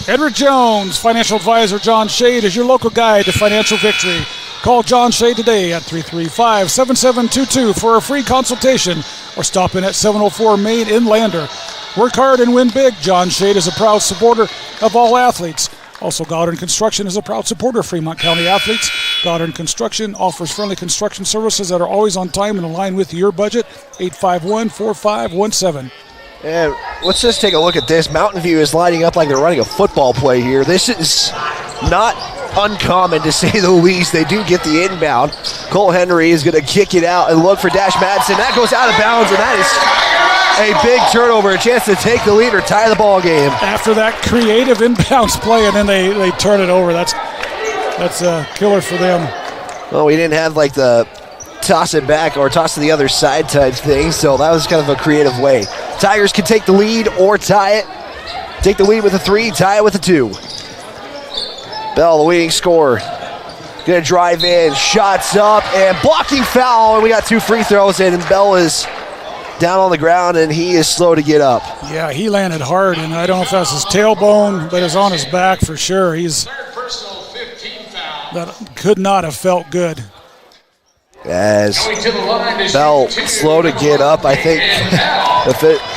Edward Jones, financial advisor John Shade is your local guide to financial victory. Call John Shade today at 335-7722 for a free consultation or stop in at 704 Main in Lander. Work hard and win big. John Shade is a proud supporter of all athletes. Also, Goddard Construction is a proud supporter of Fremont County athletes. Goddard Construction offers friendly construction services that are always on time and aligned with your budget. 851-4517. And let's just take a look at this. Mountain View is lining up like they're running a football play here. This is not uncommon, to say the least. They do get the inbound. Cole Henry is going to kick it out and look for Dash Madsen. That goes out of bounds, and that is a big turnover, a chance to take the lead or tie the ball game. After that creative inbounds play, and then they turn it over. That's a killer for them. Well, we didn't have like the toss it back or toss to the other side type thing, so that was kind of a creative way. Tigers can take the lead or tie it. Take the lead with a 3, tie it with a 2. Bell, the leading scorer, gonna drive in, shots up, and blocking foul, and we got 2 free throws in, and Bell is down on the ground, and he is slow to get up. Yeah, he landed hard, and I don't know if that's his tailbone, but it's on his back for sure. That could not have felt good. As Bell slow to get up, I think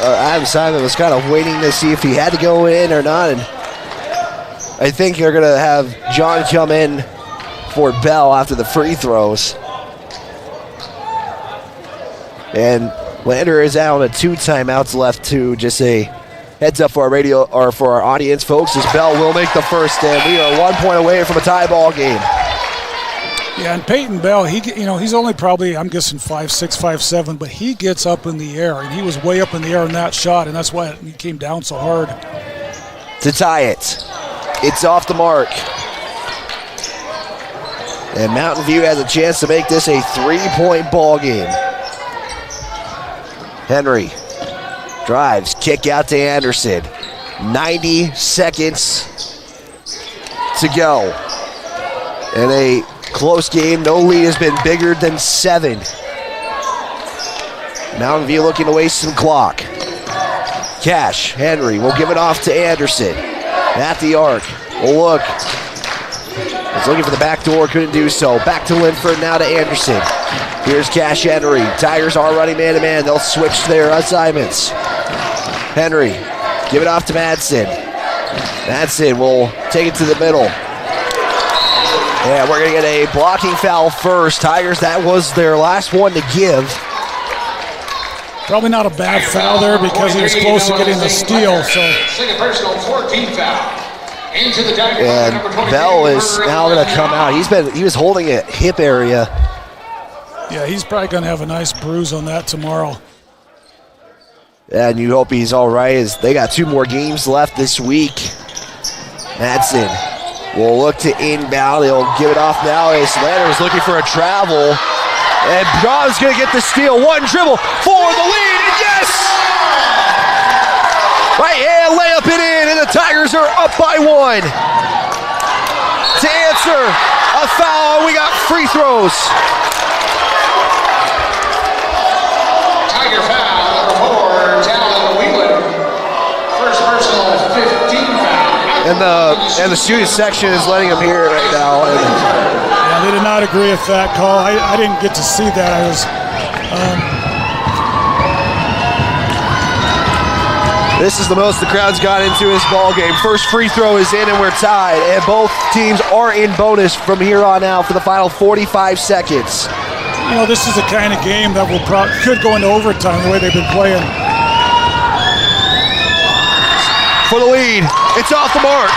Adam Simon was kind of waiting to see if he had to go in or not, and I think they're going to have John come in for Bell after the free throws. And Lander is out at 2 timeouts left too. Just a heads up for our radio or for our audience, folks, as Bell will make the first, and we are 1 point away from a tie ball game. Yeah, and Peyton Bell, he's only probably, I'm guessing 5'6", 5'7", but he gets up in the air, and he was way up in the air in that shot, and that's why he came down so hard. To tie it. It's off the mark. And Mountain View has a chance to make this a 3-point ball game. Henry drives, kick out to Anderson. 90 seconds to go. And a close game. No lead has been bigger than 7. Mountain View looking to waste some clock. Cash, Henry will give it off to Anderson. At the arc. We'll look. He's looking for the back door, couldn't do so. Back to Linford, now to Anderson. Here's Cash Henry. Tigers are running man-to-man. They'll switch their assignments. Henry, give it off to Madsen. Madsen will take it to the middle. And we're going to get a blocking foul first. Tigers, that was their last one to give. Probably not a bad foul there because he was close to getting the steal. Second personal, 14 foul. Into the Tiger. And Bell is now going to come out. He was holding it hip area. Yeah, he's probably going to have a nice bruise on that tomorrow. And you hope he's all right, as they got 2 more games left this week. Madsen will look to inbound. He'll give it off now as Lander is looking for a travel. And Braun's going to get the steal. 1 dribble for the lead, and yes! Right hand layup it in, and the Tigers are up by 1. To answer a foul, we got free throws. Tiger foul, number 4, Talon Wheeler. First personal, 15 foul. And the student section is letting him hear it right now. Yeah, they did not agree with that call. I didn't get to see that. I was. This is the most the crowd's got into this ball game. First free throw is in, and we're tied. And both teams are in bonus from here on out for the final 45 seconds. You know, this is the kind of game that could go into overtime the way they've been playing. For the lead, it's off the mark.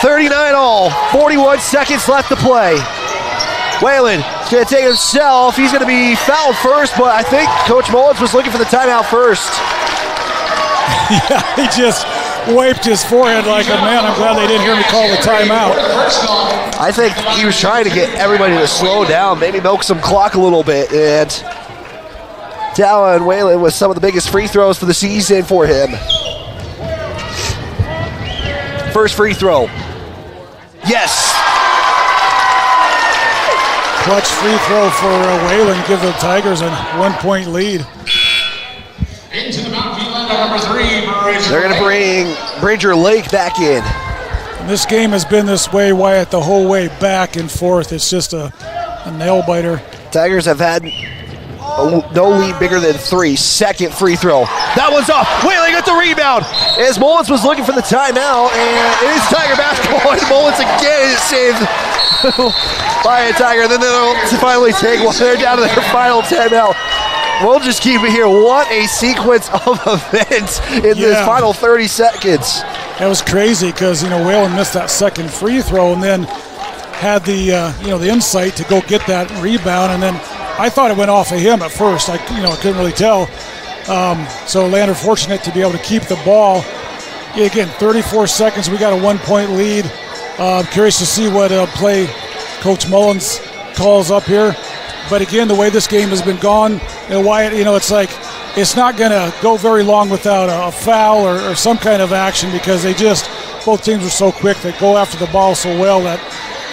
39 all, 41 seconds left to play. Whalen is going to take himself. He's going to be fouled first, but I think Coach Mullins was looking for the timeout first. Yeah, he just wiped his forehead like a man. I'm glad they didn't hear me call the timeout. I think he was trying to get everybody to slow down, maybe milk some clock a little bit, and Talon Whalen with some of the biggest free throws for the season for him. First free throw. Yes. Clutch free throw for Whalen, give the Tigers a 1-point lead. Into the Mountain View Lander, number 3. They're going to bring Bridger Lake back in. And this game has been this way, Wyatt, the whole way back and forth. It's just a nail biter. Tigers have had no lead bigger than 3. Second free throw. That one's off. Whalen got the rebound. As Mullins was looking for the timeout, and it is Tiger basketball. And Mullins again is saved by a Tiger. Then they'll finally take one. They're down to their final timeout. We'll just keep it here. What a sequence of events in this final 30 seconds. That was crazy because, Whalen missed that second free throw and then had the, the insight to go get that rebound and then I thought it went off of him at first. I couldn't really tell. So Lander fortunate to be able to keep the ball. Yeah, again, 34 seconds. We got a 1-point lead. Curious to see what play Coach Mullins calls up here. But again, the way this game has been gone, Wyatt, it's like it's not going to go very long without a foul or some kind of action, because both teams are so quick. They go after the ball so well that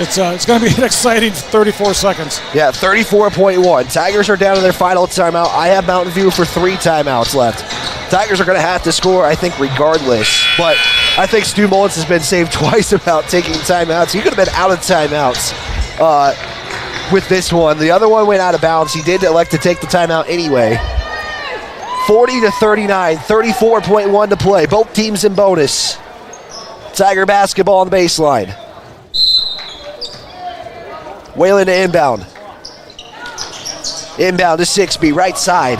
it's going to be an exciting 34 seconds. Yeah, 34.1. Tigers are down to their final timeout. I have Mountain View for 3 timeouts left. Tigers are going to have to score, I think, regardless. But I think Stu Mullins has been saved twice about taking timeouts. He could have been out of timeouts with this one. The other one went out of bounds. He did elect to take the timeout anyway. 40-39, 34.1 to play. Both teams in bonus. Tiger basketball on the baseline. Whalen to inbound. Inbound to Sixby, right side.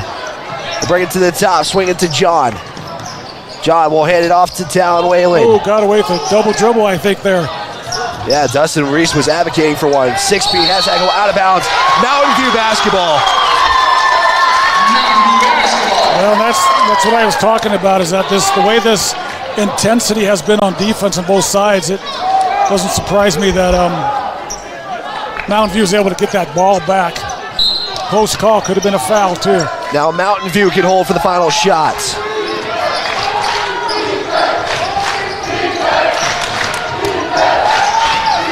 Bring it to the top, swing it to John. John will hand it off to Talon Whalen. Oh, got away with a double dribble, I think, there. Yeah, Dustin Reese was advocating for one. Sixby has that go out of bounds. Mountain View basketball. Well, that's what I was talking about, is that the way this intensity has been on defense on both sides, it doesn't surprise me that Mountain View is able to get that ball back. Close call, could have been a foul too. Now Mountain View can hold for the final shots.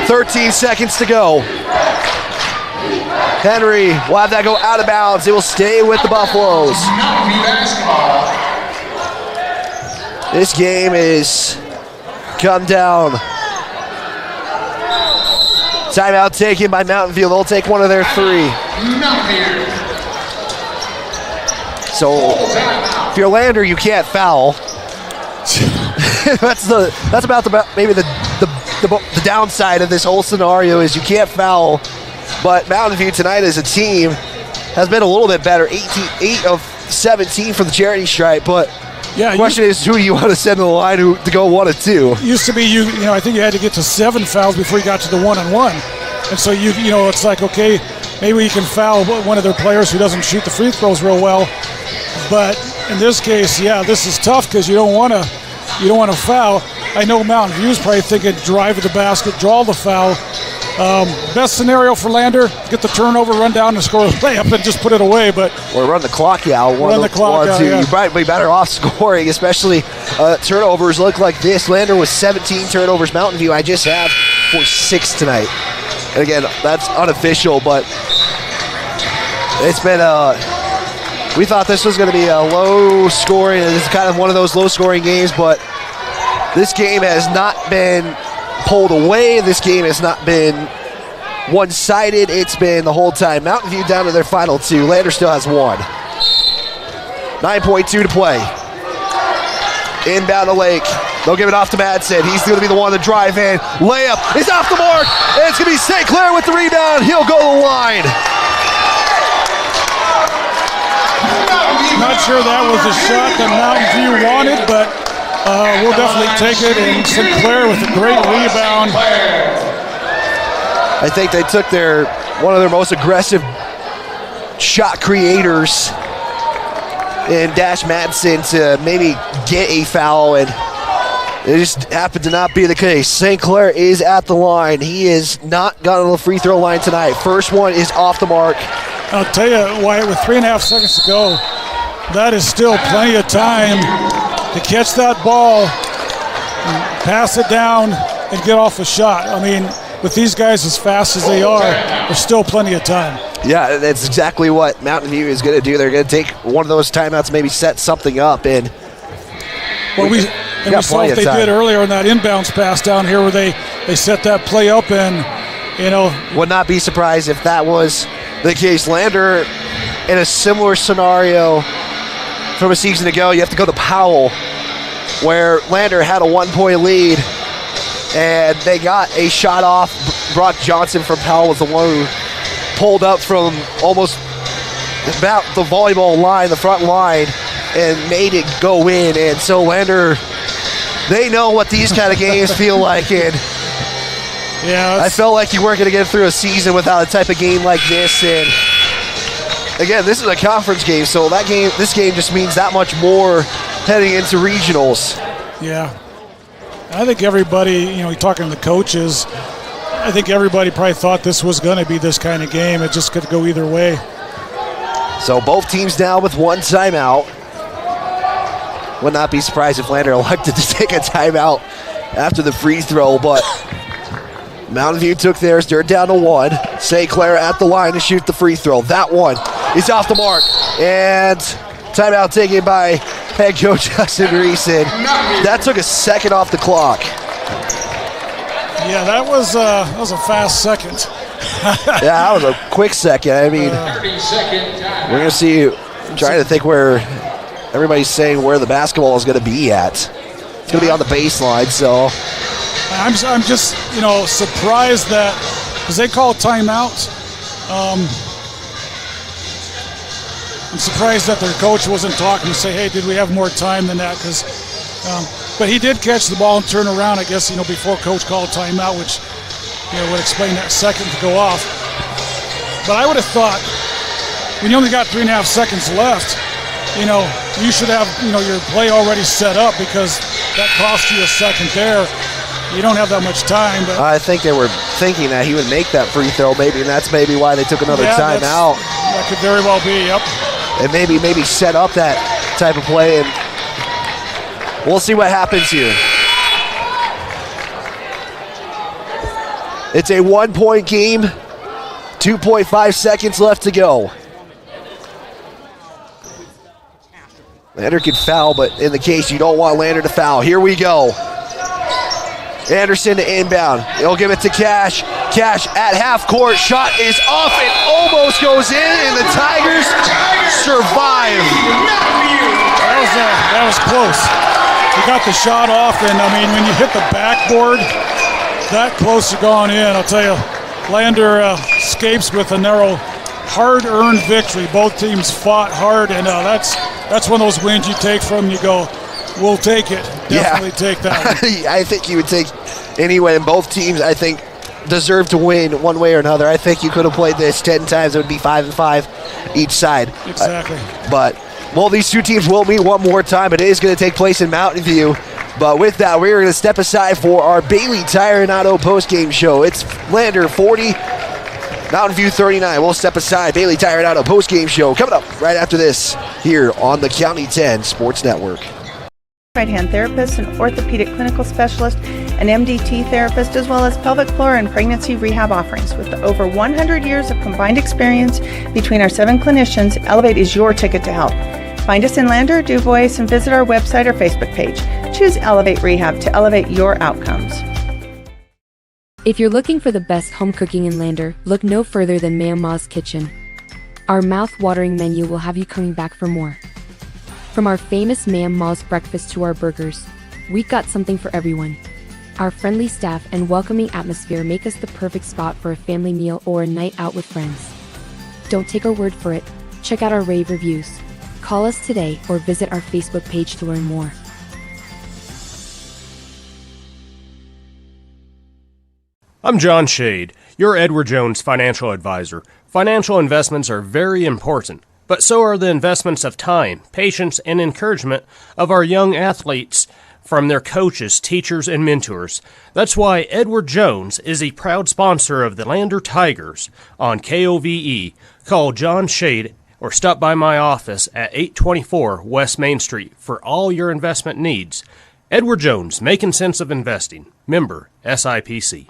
"13 seconds to go. Henry will have that go out of bounds. It will stay with the Buffaloes. This game is come down. Timeout taken by Mountain View. They'll take one of their 3. So if you're Lander, you can't foul. that's about maybe the downside of this whole scenario is you can't foul. But Mountain View tonight as a team has been a little bit better. 8 of 17 for the charity stripe, but the question is, who do you want to send to the line to go 1 of 2? Used to be I think you had to get to 7 fouls before you got to the 1-on-1. And so it's like, okay, maybe we can foul one of their players who doesn't shoot the free throws real well. But in this case, this is tough because you don't want to foul. I know Mountain View's probably thinking drive to the basket, draw the foul. Best scenario for Lander, get the turnover, run down and score a layup and just put it away. Or run the clock out. Run the clock out, You might be better off scoring, especially turnovers look like this. Lander with 17 turnovers. Mountain View I just have for 6 tonight. And again, that's unofficial, but it's been we thought this was going to be a low scoring, and it's kind of one of those low scoring games, but this game has not been pulled away. This game has not been one-sided. It's been the whole time. Mountain View down to their final 2. Lander still has 1. 9.2 to play. Inbound to Lake. They'll give it off to Madsen. He's going to be the one to drive in. Layup is off the mark. And it's going to be St. Clair with the rebound. He'll go to the line. Not sure that was a shot that Mountain View wanted, but we'll definitely take it. And St. Clair with a great rebound. I think they took one of their most aggressive shot creators in Dash Madsen to maybe get a foul, and it just happened to not be the case. St. Clair is at the line. He is not gotten on the free throw line tonight. First one is off the mark. I'll tell you, Wyatt, with 3.5 seconds to go, that is still plenty of time to catch that ball, and pass it down, and get off a shot. I mean, with these guys as fast as they are, there's still plenty of time. Yeah, that's exactly what Mountain View is going to do. They're going to take one of those timeouts, maybe set something up, and we saw what they did earlier in that inbounds pass down here, where they set that play up, and would not be surprised if that was the case. Lander in a similar scenario from a season ago. You have to go to Powell, where Lander had a 1-point lead, and they got a shot off. Brock Johnson from Powell was the one who pulled up from almost about the volleyball line, the front line, and made it go in. And so Lander, they know what these kind of games feel like. And yeah, I felt like you weren't going to get through a season without a type of game like this. And again, this is a conference game, so this game just means that much more heading into regionals. Yeah. I think everybody, you're talking to the coaches, I think everybody probably thought this was going to be this kind of game. It just could go either way. So both teams down with one timeout. Would not be surprised if Lander elected to take a timeout after the free throw, but Mountain View took theirs. They're down to 1. St. Clair at the line to shoot the free throw. That one is off the mark. And timeout taken by head coach Justin Reeson. That took a second off the clock. Yeah, that was a fast second. Yeah, that was a quick second. I mean, we're going to see, trying to think where everybody's saying where the basketball is going to be at. It's going to be on the baseline, so. I'm just, surprised that, because they call timeouts. I'm surprised that their coach wasn't talking to say, hey, did we have more time than that? But he did catch the ball and turn around, I guess, before coach called timeout, which would explain that second to go off. But I would have thought, when you only got 3.5 seconds left, you should have, your play already set up, because that cost you a second there. You don't have that much time. But I think they were thinking that he would make that free throw, maybe, and that's maybe why they took another timeout. That could very well be, yep. And maybe set up that type of play, and we'll see what happens here. It's a 1-point game, 2.5 seconds left to go. Lander can foul, but in the case you don't want Lander to foul, here we go. Anderson to inbound. He'll give it to Cash. Cash at half court. Shot is off. It almost goes in, and the Tigers survive. That was close. He got the shot off, and when you hit the backboard, that close to going in, I'll tell you, Lander escapes with a narrow, hard-earned victory. Both teams fought hard, and that's one of those wins you take from, you go, we'll take it. Definitely take that one. I think you would take anyway, and both teams, I think, deserve to win one way or another. I think you could have played this 10 times. It would be 5-5 each side. Exactly. These two teams will meet one more time. It is going to take place in Mountain View. But with that, we're going to step aside for our Bailey Tire and Auto postgame show. It's Lander 40, Mountain View 39. We'll step aside. Bailey Tire and Auto postgame show coming up right after this here on the County 10 Sports Network. Right-hand therapist, an orthopedic clinical specialist, an MDT therapist, as well as pelvic floor and pregnancy rehab offerings. With over 100 years of combined experience between our 7 clinicians, Elevate is your ticket to health. Find us in Lander, DuBois, and visit our website or Facebook page. Choose Elevate Rehab to elevate your outcomes. If you're looking for the best home cooking in Lander, look no further than Ma'am Ma's Kitchen. Our mouth-watering menu will have you coming back for more. From our famous Ma'am Ma's breakfast to our burgers, we've got something for everyone. Our friendly staff and welcoming atmosphere make us the perfect spot for a family meal or a night out with friends. Don't take our word for it. Check out our rave reviews. Call us today or visit our Facebook page to learn more. I'm John Shade, your Edward Jones financial advisor. Financial investments are very important, but so are the investments of time, patience, and encouragement of our young athletes from their coaches, teachers, and mentors. That's why Edward Jones is a proud sponsor of the Lander Tigers on KOVE. Call John Shade or stop by my office at 824 West Main Street for all your investment needs. Edward Jones, making sense of investing. Member SIPC.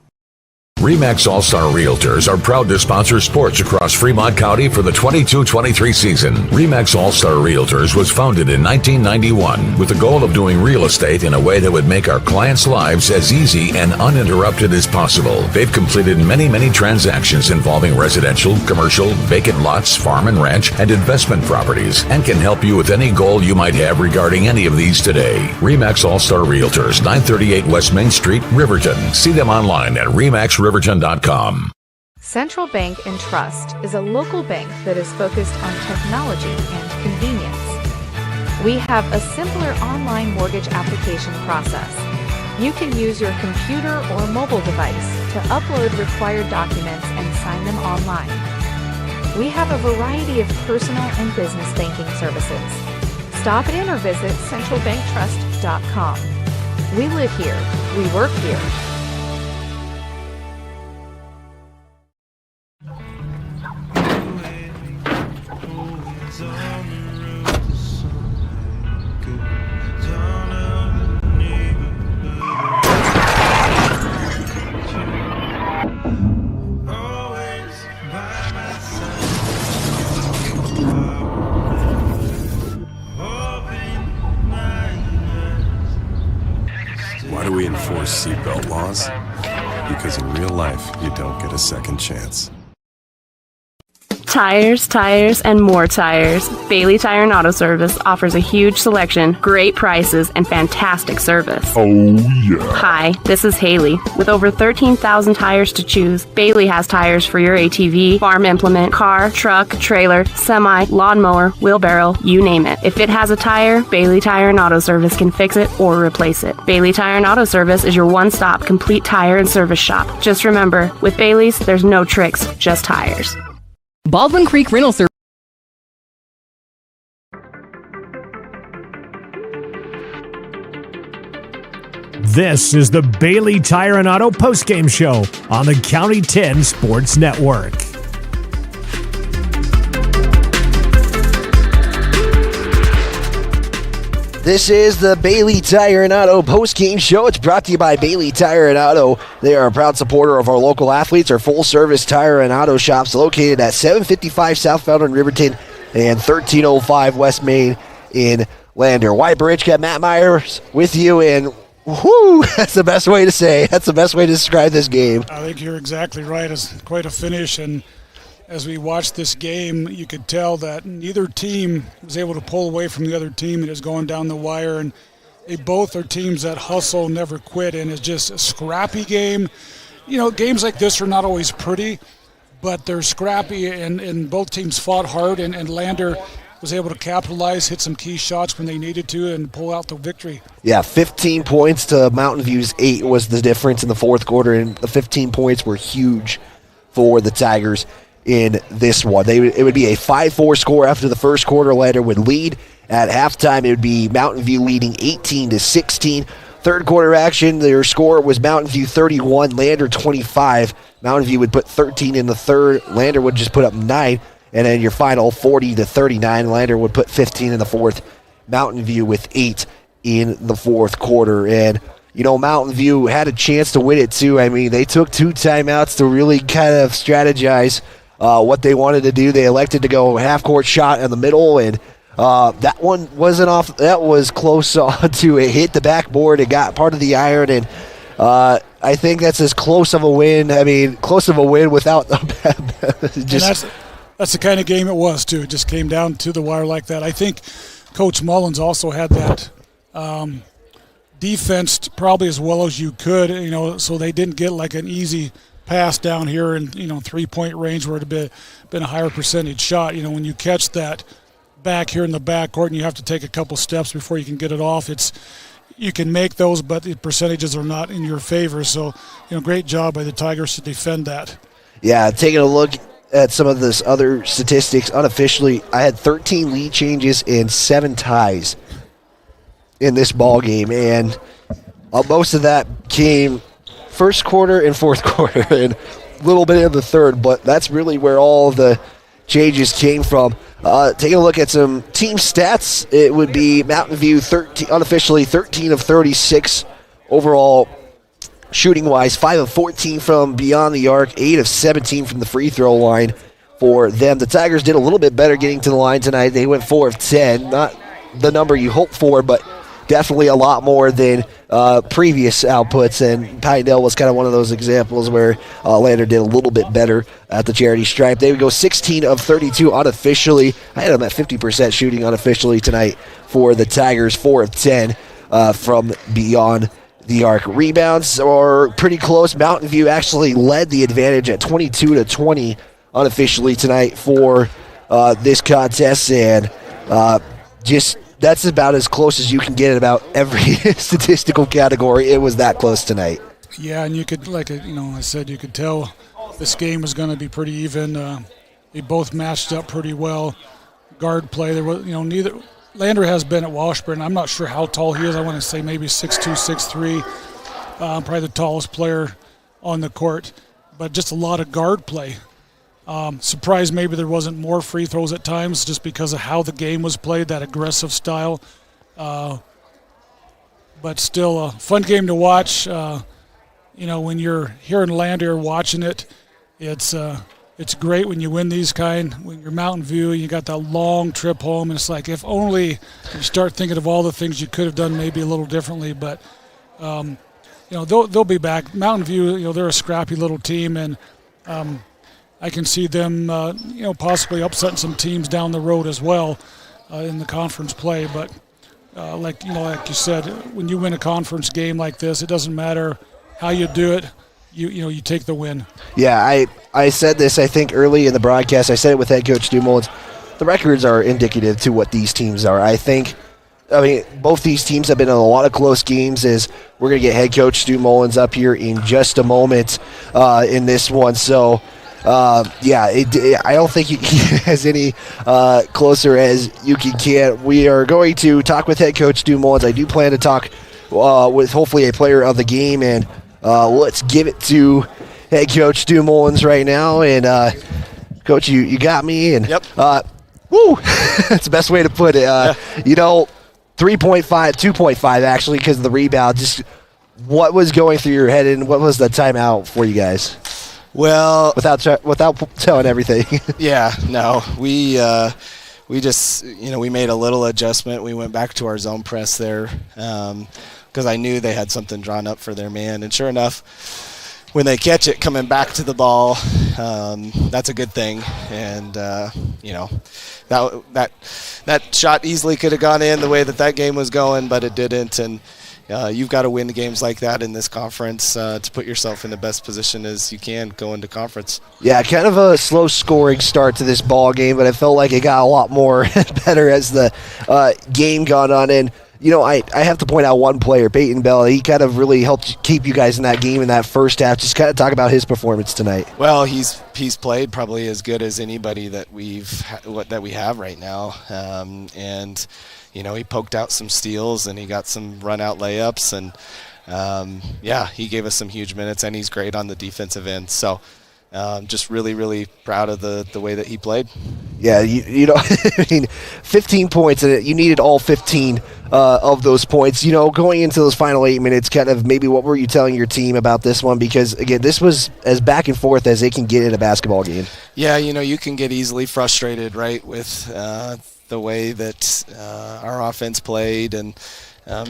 RE/MAX All-Star Realtors are proud to sponsor sports across Fremont County for the 22-23 season. RE/MAX All-Star Realtors was founded in 1991 with the goal of doing real estate in a way that would make our clients' lives as easy and uninterrupted as possible. They've completed many transactions involving residential, commercial, vacant lots, farm and ranch, and investment properties, and can help you with any goal you might have regarding any of these today. RE/MAX All-Star Realtors, 938 West Main Street, Riverton. See them online at remaxriverton.com. Central Bank and Trust is a local bank that is focused on technology and convenience. We have a simpler online mortgage application process. You can use your computer or mobile device to upload required documents and sign them online. We have a variety of personal and business banking services. Stop in or visit centralbanktrust.com. We live here. We work here. Why do we enforce seatbelt laws? Because in real life, you don't get a second chance. Tires, tires, and more tires. Bailey Tire and Auto Service offers a huge selection, great prices, and fantastic service. Oh, yeah. Hi, this is Haley. With over 13,000 tires to choose, Bailey has tires for your ATV, farm implement, car, truck, trailer, semi, lawnmower, wheelbarrow, you name it. If it has a tire, Bailey Tire and Auto Service can fix it or replace it. Bailey Tire and Auto Service is your one-stop complete tire and service shop. Just remember, with Bailey's, there's no tricks, just tires. Baldwin Creek Rental Service. This is the Bailey Tire and Auto Postgame Show on the County 10 Sports Network. This is the Bailey Tire and Auto postgame show. It's brought to you by Bailey Tire and Auto. They are a proud supporter of our local athletes. Our full-service tire and auto shops located at 755 Southbound in Riverton and 1305 West Main in Lander. White Bridge got Matt Myers with you, and whoo, that's the best way to say. That's the best way to describe this game. I think you're exactly right. It's quite a finish, and as we watched this game, you could tell that neither team was able to pull away from the other team. It is going down the wire, and they both are teams that hustle, never quit, and it's just a scrappy game. You know, games like this are not always pretty, but they're scrappy, and both teams fought hard, and Lander was able to capitalize, hit some key shots when they needed to, and pull out the victory. Yeah, 15 points to Mountain View's 8 was the difference in the fourth quarter, and the 15 points were huge for the Tigers in this one. It would be a 5-4 score after the first quarter. Lander would lead. At halftime, it would be Mountain View leading 18-16. Third quarter action, their score was Mountain View 31, Lander 25. Mountain View would put 13 in the third. Lander would just put up 9. And then your final 40-39. Lander would put 15 in the fourth. Mountain View with 8 in the fourth quarter. And you know, Mountain View had a chance to win it too. I mean, they took 2 timeouts to really kind of strategize what they wanted to do. They elected to go half-court shot in the middle, and that one wasn't off. That was close to it. Hit the backboard. It got part of the iron, and I think that's as close of a win. I mean, close of a win without just. That's the kind of game it was too. It just came down to the wire like that. I think Coach Mullins also had that defense probably as well as you could. You know, so they didn't get like an easy pass down here in 3-point range where it had been a higher percentage shot. You know, when you catch that back here in the backcourt and you have to take a couple steps before you can get it off, you can make those, but the percentages are not in your favor. So, great job by the Tigers to defend that. Yeah, taking a look at some of this other statistics unofficially, I had 13 lead changes and 7 ties in this ball game, and most of that came first quarter and fourth quarter and a little bit in the third, but that's really where all the changes came from. Taking a look at some team stats, it would be Mountain View unofficially 13 of 36 overall shooting-wise, 5 of 14 from beyond the arc, 8 of 17 from the free throw line for them. The Tigers did a little bit better getting to the line tonight. They went 4 of 10, not the number you hope for, but definitely a lot more than previous outputs, and Pinedale was kind of one of those examples where Lander did a little bit better at the charity stripe. They would go 16 of 32 unofficially. I had them at 50% shooting unofficially tonight for the Tigers, 4 of 10 from beyond the arc. Rebounds are pretty close. Mountain View actually led the advantage at 22-20 unofficially tonight for this contest, and that's about as close as you can get in about every statistical category. It was that close tonight. Yeah, and you could, I said, you could tell this game was going to be pretty even. they both matched up pretty well. Guard play, there was, neither. Lander has been at Washburn. I'm not sure how tall he is. I want to say maybe 6'2", 6'3", probably the tallest player on the court. But just a lot of guard play. Surprised maybe there wasn't more free throws at times just because of how the game was played, that aggressive style. But still a fun game to watch. When you're here in Lander watching it, it's great when you win these when you're Mountain View, you got that long trip home, and it's like if only you start thinking of all the things you could have done maybe a little differently. But, they'll be back. Mountain View, they're a scrappy little team, and I can see them, possibly upsetting some teams down the road as well in the conference play. But like you said, when you win a conference game like this, it doesn't matter how you do it. You take the win. Yeah, I said this, I think, early in the broadcast. I said it with head coach Stu Mullins. The records are indicative to what these teams are. Both these teams have been in a lot of close games. We're going to get head coach Stu Mullins up here in just a moment in this one. So, I don't think he has any closer as you can. We are going to talk with head coach Stu Mullins. I do plan to talk with hopefully a player of the game, and let's give it to head coach Stu Mullins right now. And coach, you got me. And yep. Woo! That's the best way to put it. 3.5, 2.5 actually, because of the rebound. Just what was going through your head, and what was the timeout for you guys? Well, without telling everything. Yeah, no, we just we made a little adjustment. We went back to our zone press there because I knew they had something drawn up for their man, and sure enough, when they catch it coming back to the ball, that's a good thing. And that shot easily could have gone in the way that game was going, but it didn't. And you've got to win games like that in this conference to put yourself in the best position as you can go into conference. Yeah, kind of a slow scoring start to this ball game, but I felt like it got a lot more better as the game got on. And I have to point out one player, Peyton Bell. He kind of really helped keep you guys in that game in that first half. Just kind of talk about his performance tonight. Well, he's played probably as good as anybody that we have right now, and he poked out some steals and he got some run-out layups, and he gave us some huge minutes, and he's great on the defensive end. So just really, really proud of the way that he played. Yeah, 15 points, and you needed all 15 of those points. Going into those final 8 minutes, kind of maybe what were you telling your team about this one? Because, again, this was as back and forth as they can get in a basketball game. Yeah, you can get easily frustrated, right, with the way that our offense played and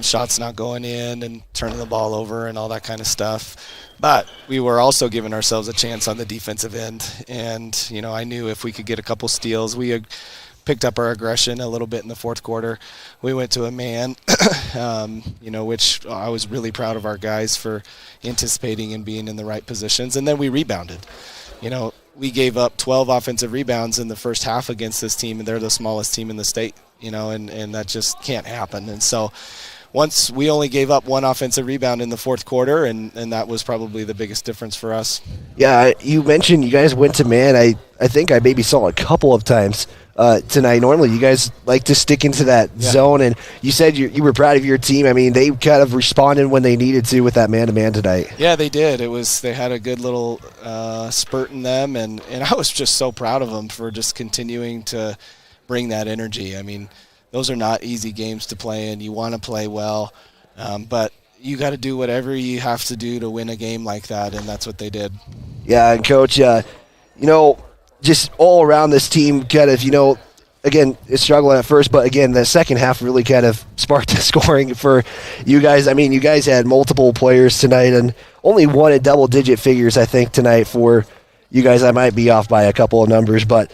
shots not going in and turning the ball over and all that kind of stuff. But we were also giving ourselves a chance on the defensive end. And, I knew if we could get a couple steals, we had picked up our aggression a little bit in the fourth quarter. We went to a man, which I was really proud of our guys for anticipating and being in the right positions. And then we rebounded. We gave up 12 offensive rebounds in the first half against this team, and they're the smallest team in the state, and that just can't happen. And so once we only gave up one offensive rebound in the fourth quarter, and that was probably the biggest difference for us. Yeah, you mentioned you guys went to man. I think I maybe saw a couple of times tonight. Normally you guys like to stick into that zone, and you said you were proud of your team. I mean, they kind of responded when they needed to with that man-to-man tonight. Yeah, they did. They had a good little spurt in them, and I was just so proud of them for just continuing to bring that energy. I mean, those are not easy games to play in. You want to play well, but you got to do whatever you have to do to win a game like that, and that's what they did. Yeah, and Coach, just all around this team kind of, again, it's struggling at first, but again, the second half really kind of sparked the scoring for you guys. I mean, you guys had multiple players tonight, and only one at double-digit figures, I think, tonight for you guys. I might be off by a couple of numbers, but,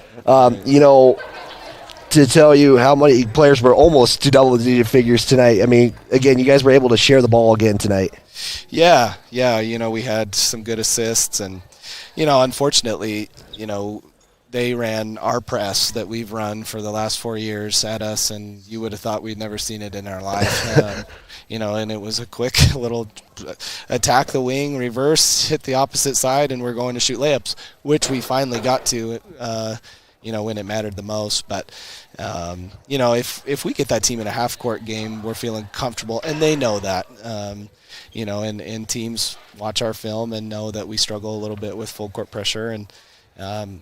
to tell you how many players were almost to double-digit figures tonight. I mean, again, you guys were able to share the ball again tonight. Yeah, we had some good assists, and, unfortunately, they ran our press that we've run for the last 4 years at us, and you would have thought we'd never seen it in our life. And it was a quick little attack the wing, reverse, hit the opposite side, and we're going to shoot layups, which we finally got to, when it mattered the most. But, if we get that team in a half-court game, we're feeling comfortable, and they know that. And teams watch our film and know that we struggle a little bit with full court pressure. And, as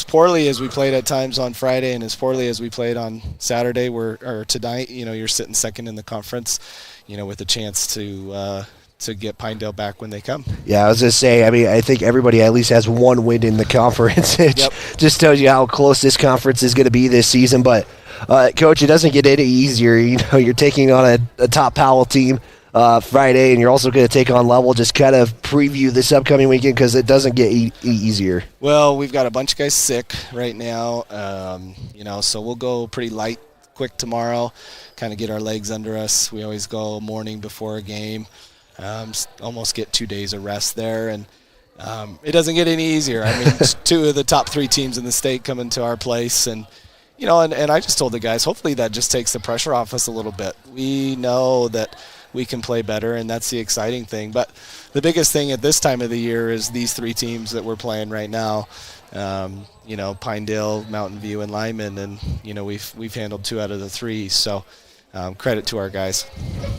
poorly as we played at times on Friday and as poorly as we played on Saturday or tonight, you're sitting second in the conference, with a chance to get Pinedale back when they come. Yeah, I was going to say, I think everybody at least has one win in the conference. It just tells you how close this conference is going to be this season. But, Coach, it doesn't get any easier. You're taking on a top Powell team Friday, and you're also going to take on Level. Just kind of preview this upcoming weekend because it doesn't get easier. Well, we've got a bunch of guys sick right now, so we'll go pretty light, quick tomorrow, kind of get our legs under us. We always go morning before a game, almost get 2 days of rest there, and it doesn't get any easier. Two of the top 3 teams in the state coming to our place, and and I just told the guys, hopefully that just takes the pressure off us a little bit. We know that we can play better, and that's the exciting thing. But the biggest thing at this time of the year is these 3 teams that we're playing right now, Pinedale, Mountain View, and Lyman, and, we've handled 2 out of the 3, so credit to our guys.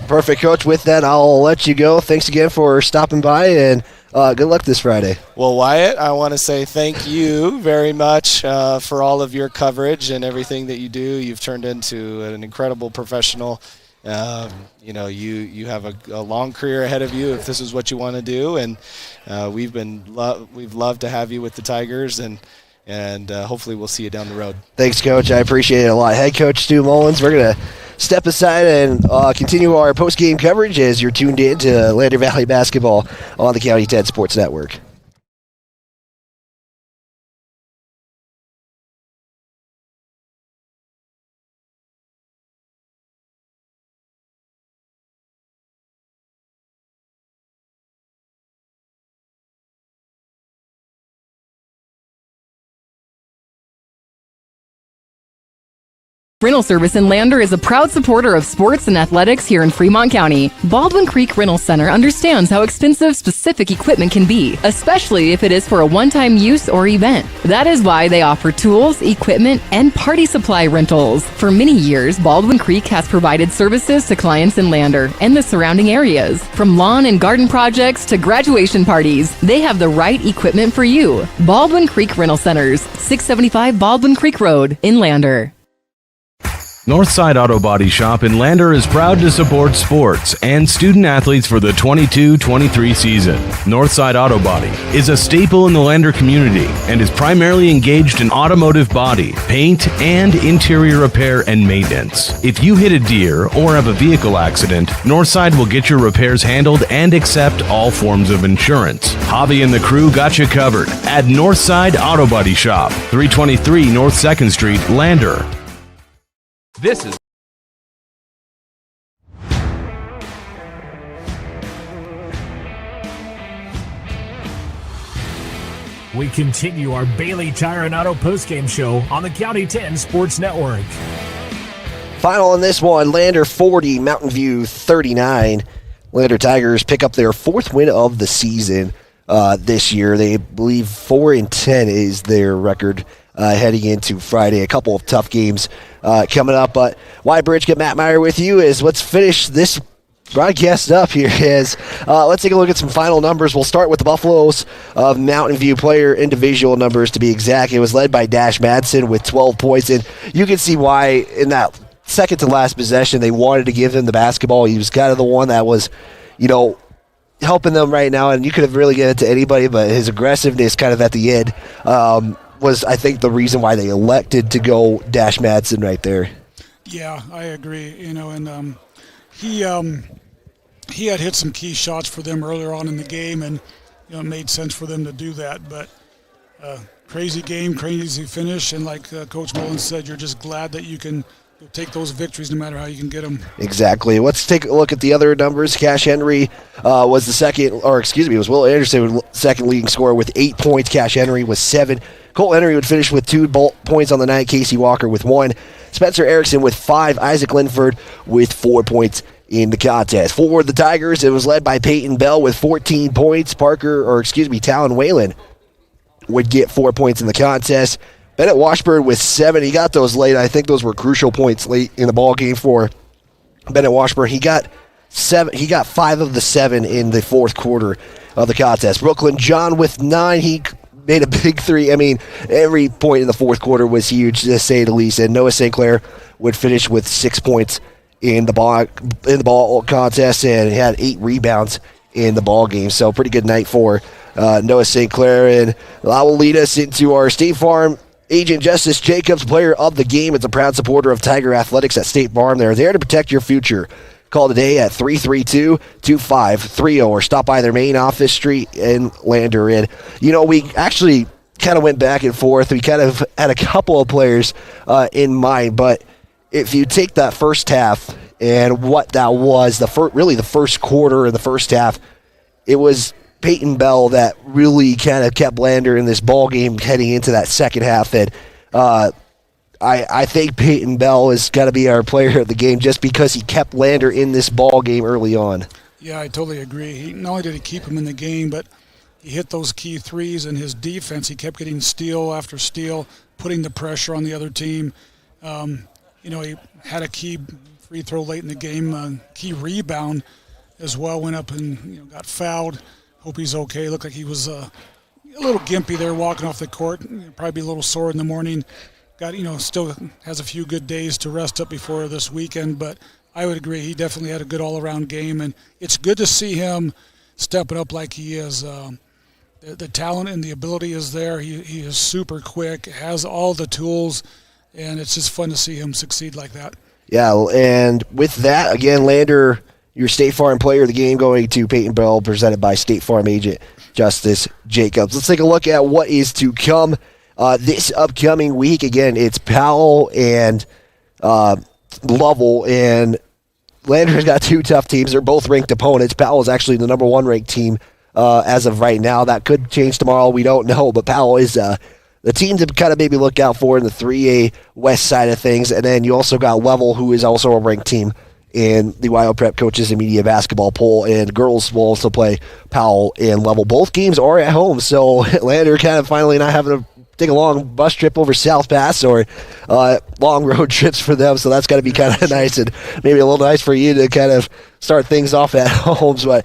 Perfect, Coach. With that, I'll let you go. Thanks again for stopping by, and good luck this Friday. Well, Wyatt, I want to say thank you very much for all of your coverage and everything that you do. You've turned into an incredible professional. You have a long career ahead of you if this is what you want to do, and we've loved to have you with the Tigers, and hopefully we'll see you down the road. Thanks, Coach. I appreciate it a lot. Head Coach Stu Mullins, we're going to step aside and continue our post-game coverage as you're tuned in to Lander Valley basketball on the County 10 Sports Network. Rental Service in Lander is a proud supporter of sports and athletics here in Fremont County. Baldwin Creek Rental Center understands how expensive specific equipment can be, especially if it is for a one-time use or event. That is why they offer tools, equipment, and party supply rentals. For many years, Baldwin Creek has provided services to clients in Lander and the surrounding areas. From lawn and garden projects to graduation parties, they have the right equipment for you. Baldwin Creek Rental Centers, 675 Baldwin Creek Road in Lander. Northside Auto Body Shop in Lander is proud to support sports and student athletes for the 22-23 season. Northside Auto Body is a staple in the Lander community and is primarily engaged in automotive body, paint, and interior repair and maintenance. If you hit a deer or have a vehicle accident, Northside will get your repairs handled and accept all forms of insurance. Javi and the crew got you covered at Northside Auto Body Shop, 323 North 2nd Street, Lander. This is We continue our Bailey Tire and Auto postgame show on the County 10 Sports Network. Final on this one, Lander 40, Mountain View 39. Lander Tigers pick up their 4th win of the season this year. They believe 4-10 is their record heading into Friday. A couple of tough games coming up, but Wyatt Bridge, get Matt Meyer with you as let's finish this broadcast up here. Let's take a look at some final numbers. We'll start with the Buffaloes of Mountain View player individual numbers to be exact. It was led by Dash Madsen with 12 points, and you can see why in that second to last possession they wanted to give him the basketball. He was kind of the one that was, helping them right now, and you could have really given it to anybody, but his aggressiveness kind of at the end was, I think, the reason why they elected to go Dash Madsen right there. Yeah, I agree. And he had hit some key shots for them earlier on in the game, and it made sense for them to do that. But crazy game, crazy finish, and like Coach Mullins said, you're just glad that you can take those victories no matter how you can get them. Exactly. Let's take a look at the other numbers. Cash Henry was the second, or excuse me, it was Will Anderson, was second leading scorer with 8 points. Cash Henry was 7. Cole Henry would finish with 2 points on the night. Casey Walker with 1. Spencer Erickson with 5. Isaac Linford with 4 points in the contest. For the Tigers, it was led by Peyton Bell with 14 points. Talon Whalen would get 4 points in the contest. Bennett Washburn with 7. He got those late. I think those were crucial points late in the ball game for Bennett Washburn. He got 7. He got 5 of the 7 in the fourth quarter of the contest. Brooklyn John with 9. He made a big 3. I mean, every point in the fourth quarter was huge, to say the least. And Noah St. Clair would finish with 6 points in the ball contest, and had 8 rebounds in the ball game. So pretty good night for Noah St. Clair. And that will lead us into our State Farm Agent Justice Jacobs Player of the Game. It's a proud supporter of Tiger Athletics at State Farm. They're there to protect your future. Call today at 332-2530 or stop by their main office street in Lander. And, we actually kind of went back and forth. We kind of had a couple of players in mind, but if you take that first half and what that was, the first quarter and the first half, it was Peyton Bell that really kind of kept Lander in this ball game heading into that second half. And I think Peyton Bell is got to be our player of the game just because he kept Lander in this ball game early on. Yeah, I totally agree. Not only did he keep him in the game, but he hit those key threes, and his defense, he kept getting steal after steal, putting the pressure on the other team. He had a key free throw late in the game, key rebound as well, went up and got fouled. Hope he's okay. Looked like he was a little gimpy there walking off the court. Probably be a little sore in the morning. Still has a few good days to rest up before this weekend, but I would agree he definitely had a good all-around game, and it's good to see him stepping up like he is. The talent and the ability is there. He is super quick, has all the tools, and it's just fun to see him succeed like that. Yeah, and with that, again, Lander, your State Farm Player of the Game going to Peyton Bell, presented by State Farm Agent Justice Jacobs. Let's take a look at what is to come this upcoming week. Again, it's Powell and Lovell, and Lander's got 2 tough teams. They're both ranked opponents. Powell is actually the number 1 ranked team as of right now. That could change tomorrow. We don't know, but Powell is the team to kind of maybe look out for in the 3A West side of things. And then you also got Lovell, who is also a ranked team in the Wild Prep Coaches and Media Basketball poll. And girls will also play Powell and Lovell. Both games are at home, so Lander kind of finally not having to take a long bus trip over South Pass or long road trips for them, so that's got to be kind of nice, and maybe a little nice for you to kind of start things off at home. But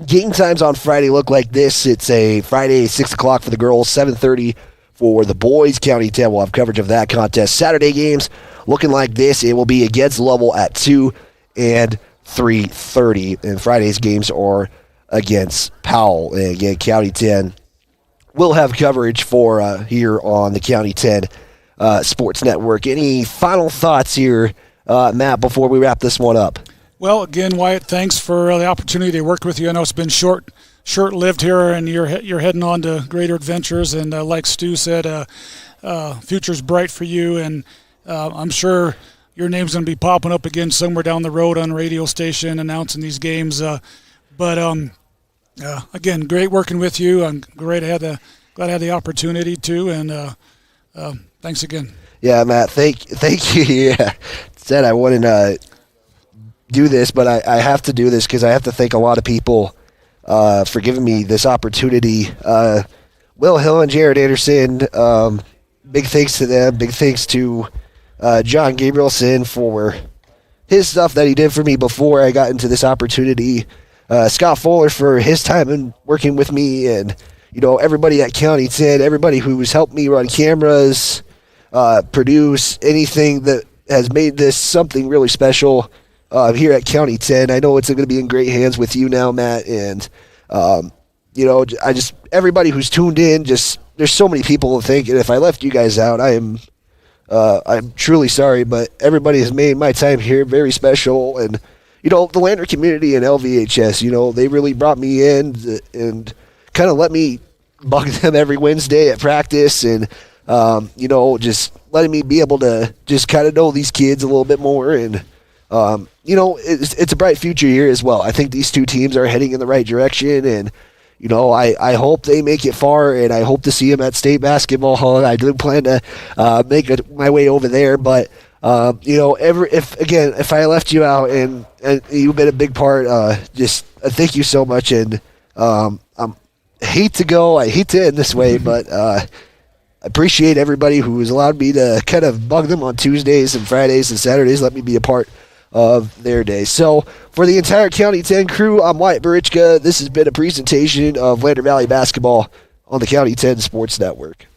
game times on Friday look like this. It's a Friday 6 o'clock for the girls, 7:30 for the boys. County 10 will have coverage of that contest. Saturday games looking like this. It will be against Lovell at 2 and 3:30, and Friday's games are against Powell. And again, County 10 will have coverage for here on the County 10 Sports Network. Any final thoughts here, Matt, before we wrap this one up? Well, again, Wyatt, thanks for the opportunity to work with you. I know it's been short-lived here, and you're heading on to greater adventures. And like Stu said, future's bright for you, and I'm sure your name's going to be popping up again somewhere down the road on a radio station announcing these games. Again, great working with you. I'm glad I had the opportunity to, and thanks again. Yeah, Matt, thank you. Yeah, said I wouldn't do this, but I have to do this because I have to thank a lot of people for giving me this opportunity. Will Hill and Jared Anderson, big thanks to them. Big thanks to John Gabrielson for his stuff that he did for me before I got into this opportunity. Scott Fuller for his time and working with me, and everybody at County 10, everybody who's helped me run cameras, produce anything that has made this something really special here at County 10. I know it's going to be in great hands with you now, Matt, and everybody who's tuned in. There's so many people thinking if I left you guys out, I'm truly sorry, but everybody has made my time here very special. And the Lander community and LVHS, they really brought me in and kind of let me bug them every Wednesday at practice and just letting me be able to just kind of know these kids a little bit more. And, it's a bright future here as well. I think these two teams are heading in the right direction, and, I hope they make it far, and I hope to see them at State Basketball Hall. I do plan to make my way over there, but if I left you out and you've been a big part, just thank you so much. And I hate to end this way, but I appreciate everybody who has allowed me to kind of bug them on Tuesdays and Fridays and Saturdays. Let me be a part of their day. So for the entire County 10 crew, I'm Wyatt Barichka. This has been a presentation of Lander Valley Basketball on the County 10 Sports Network.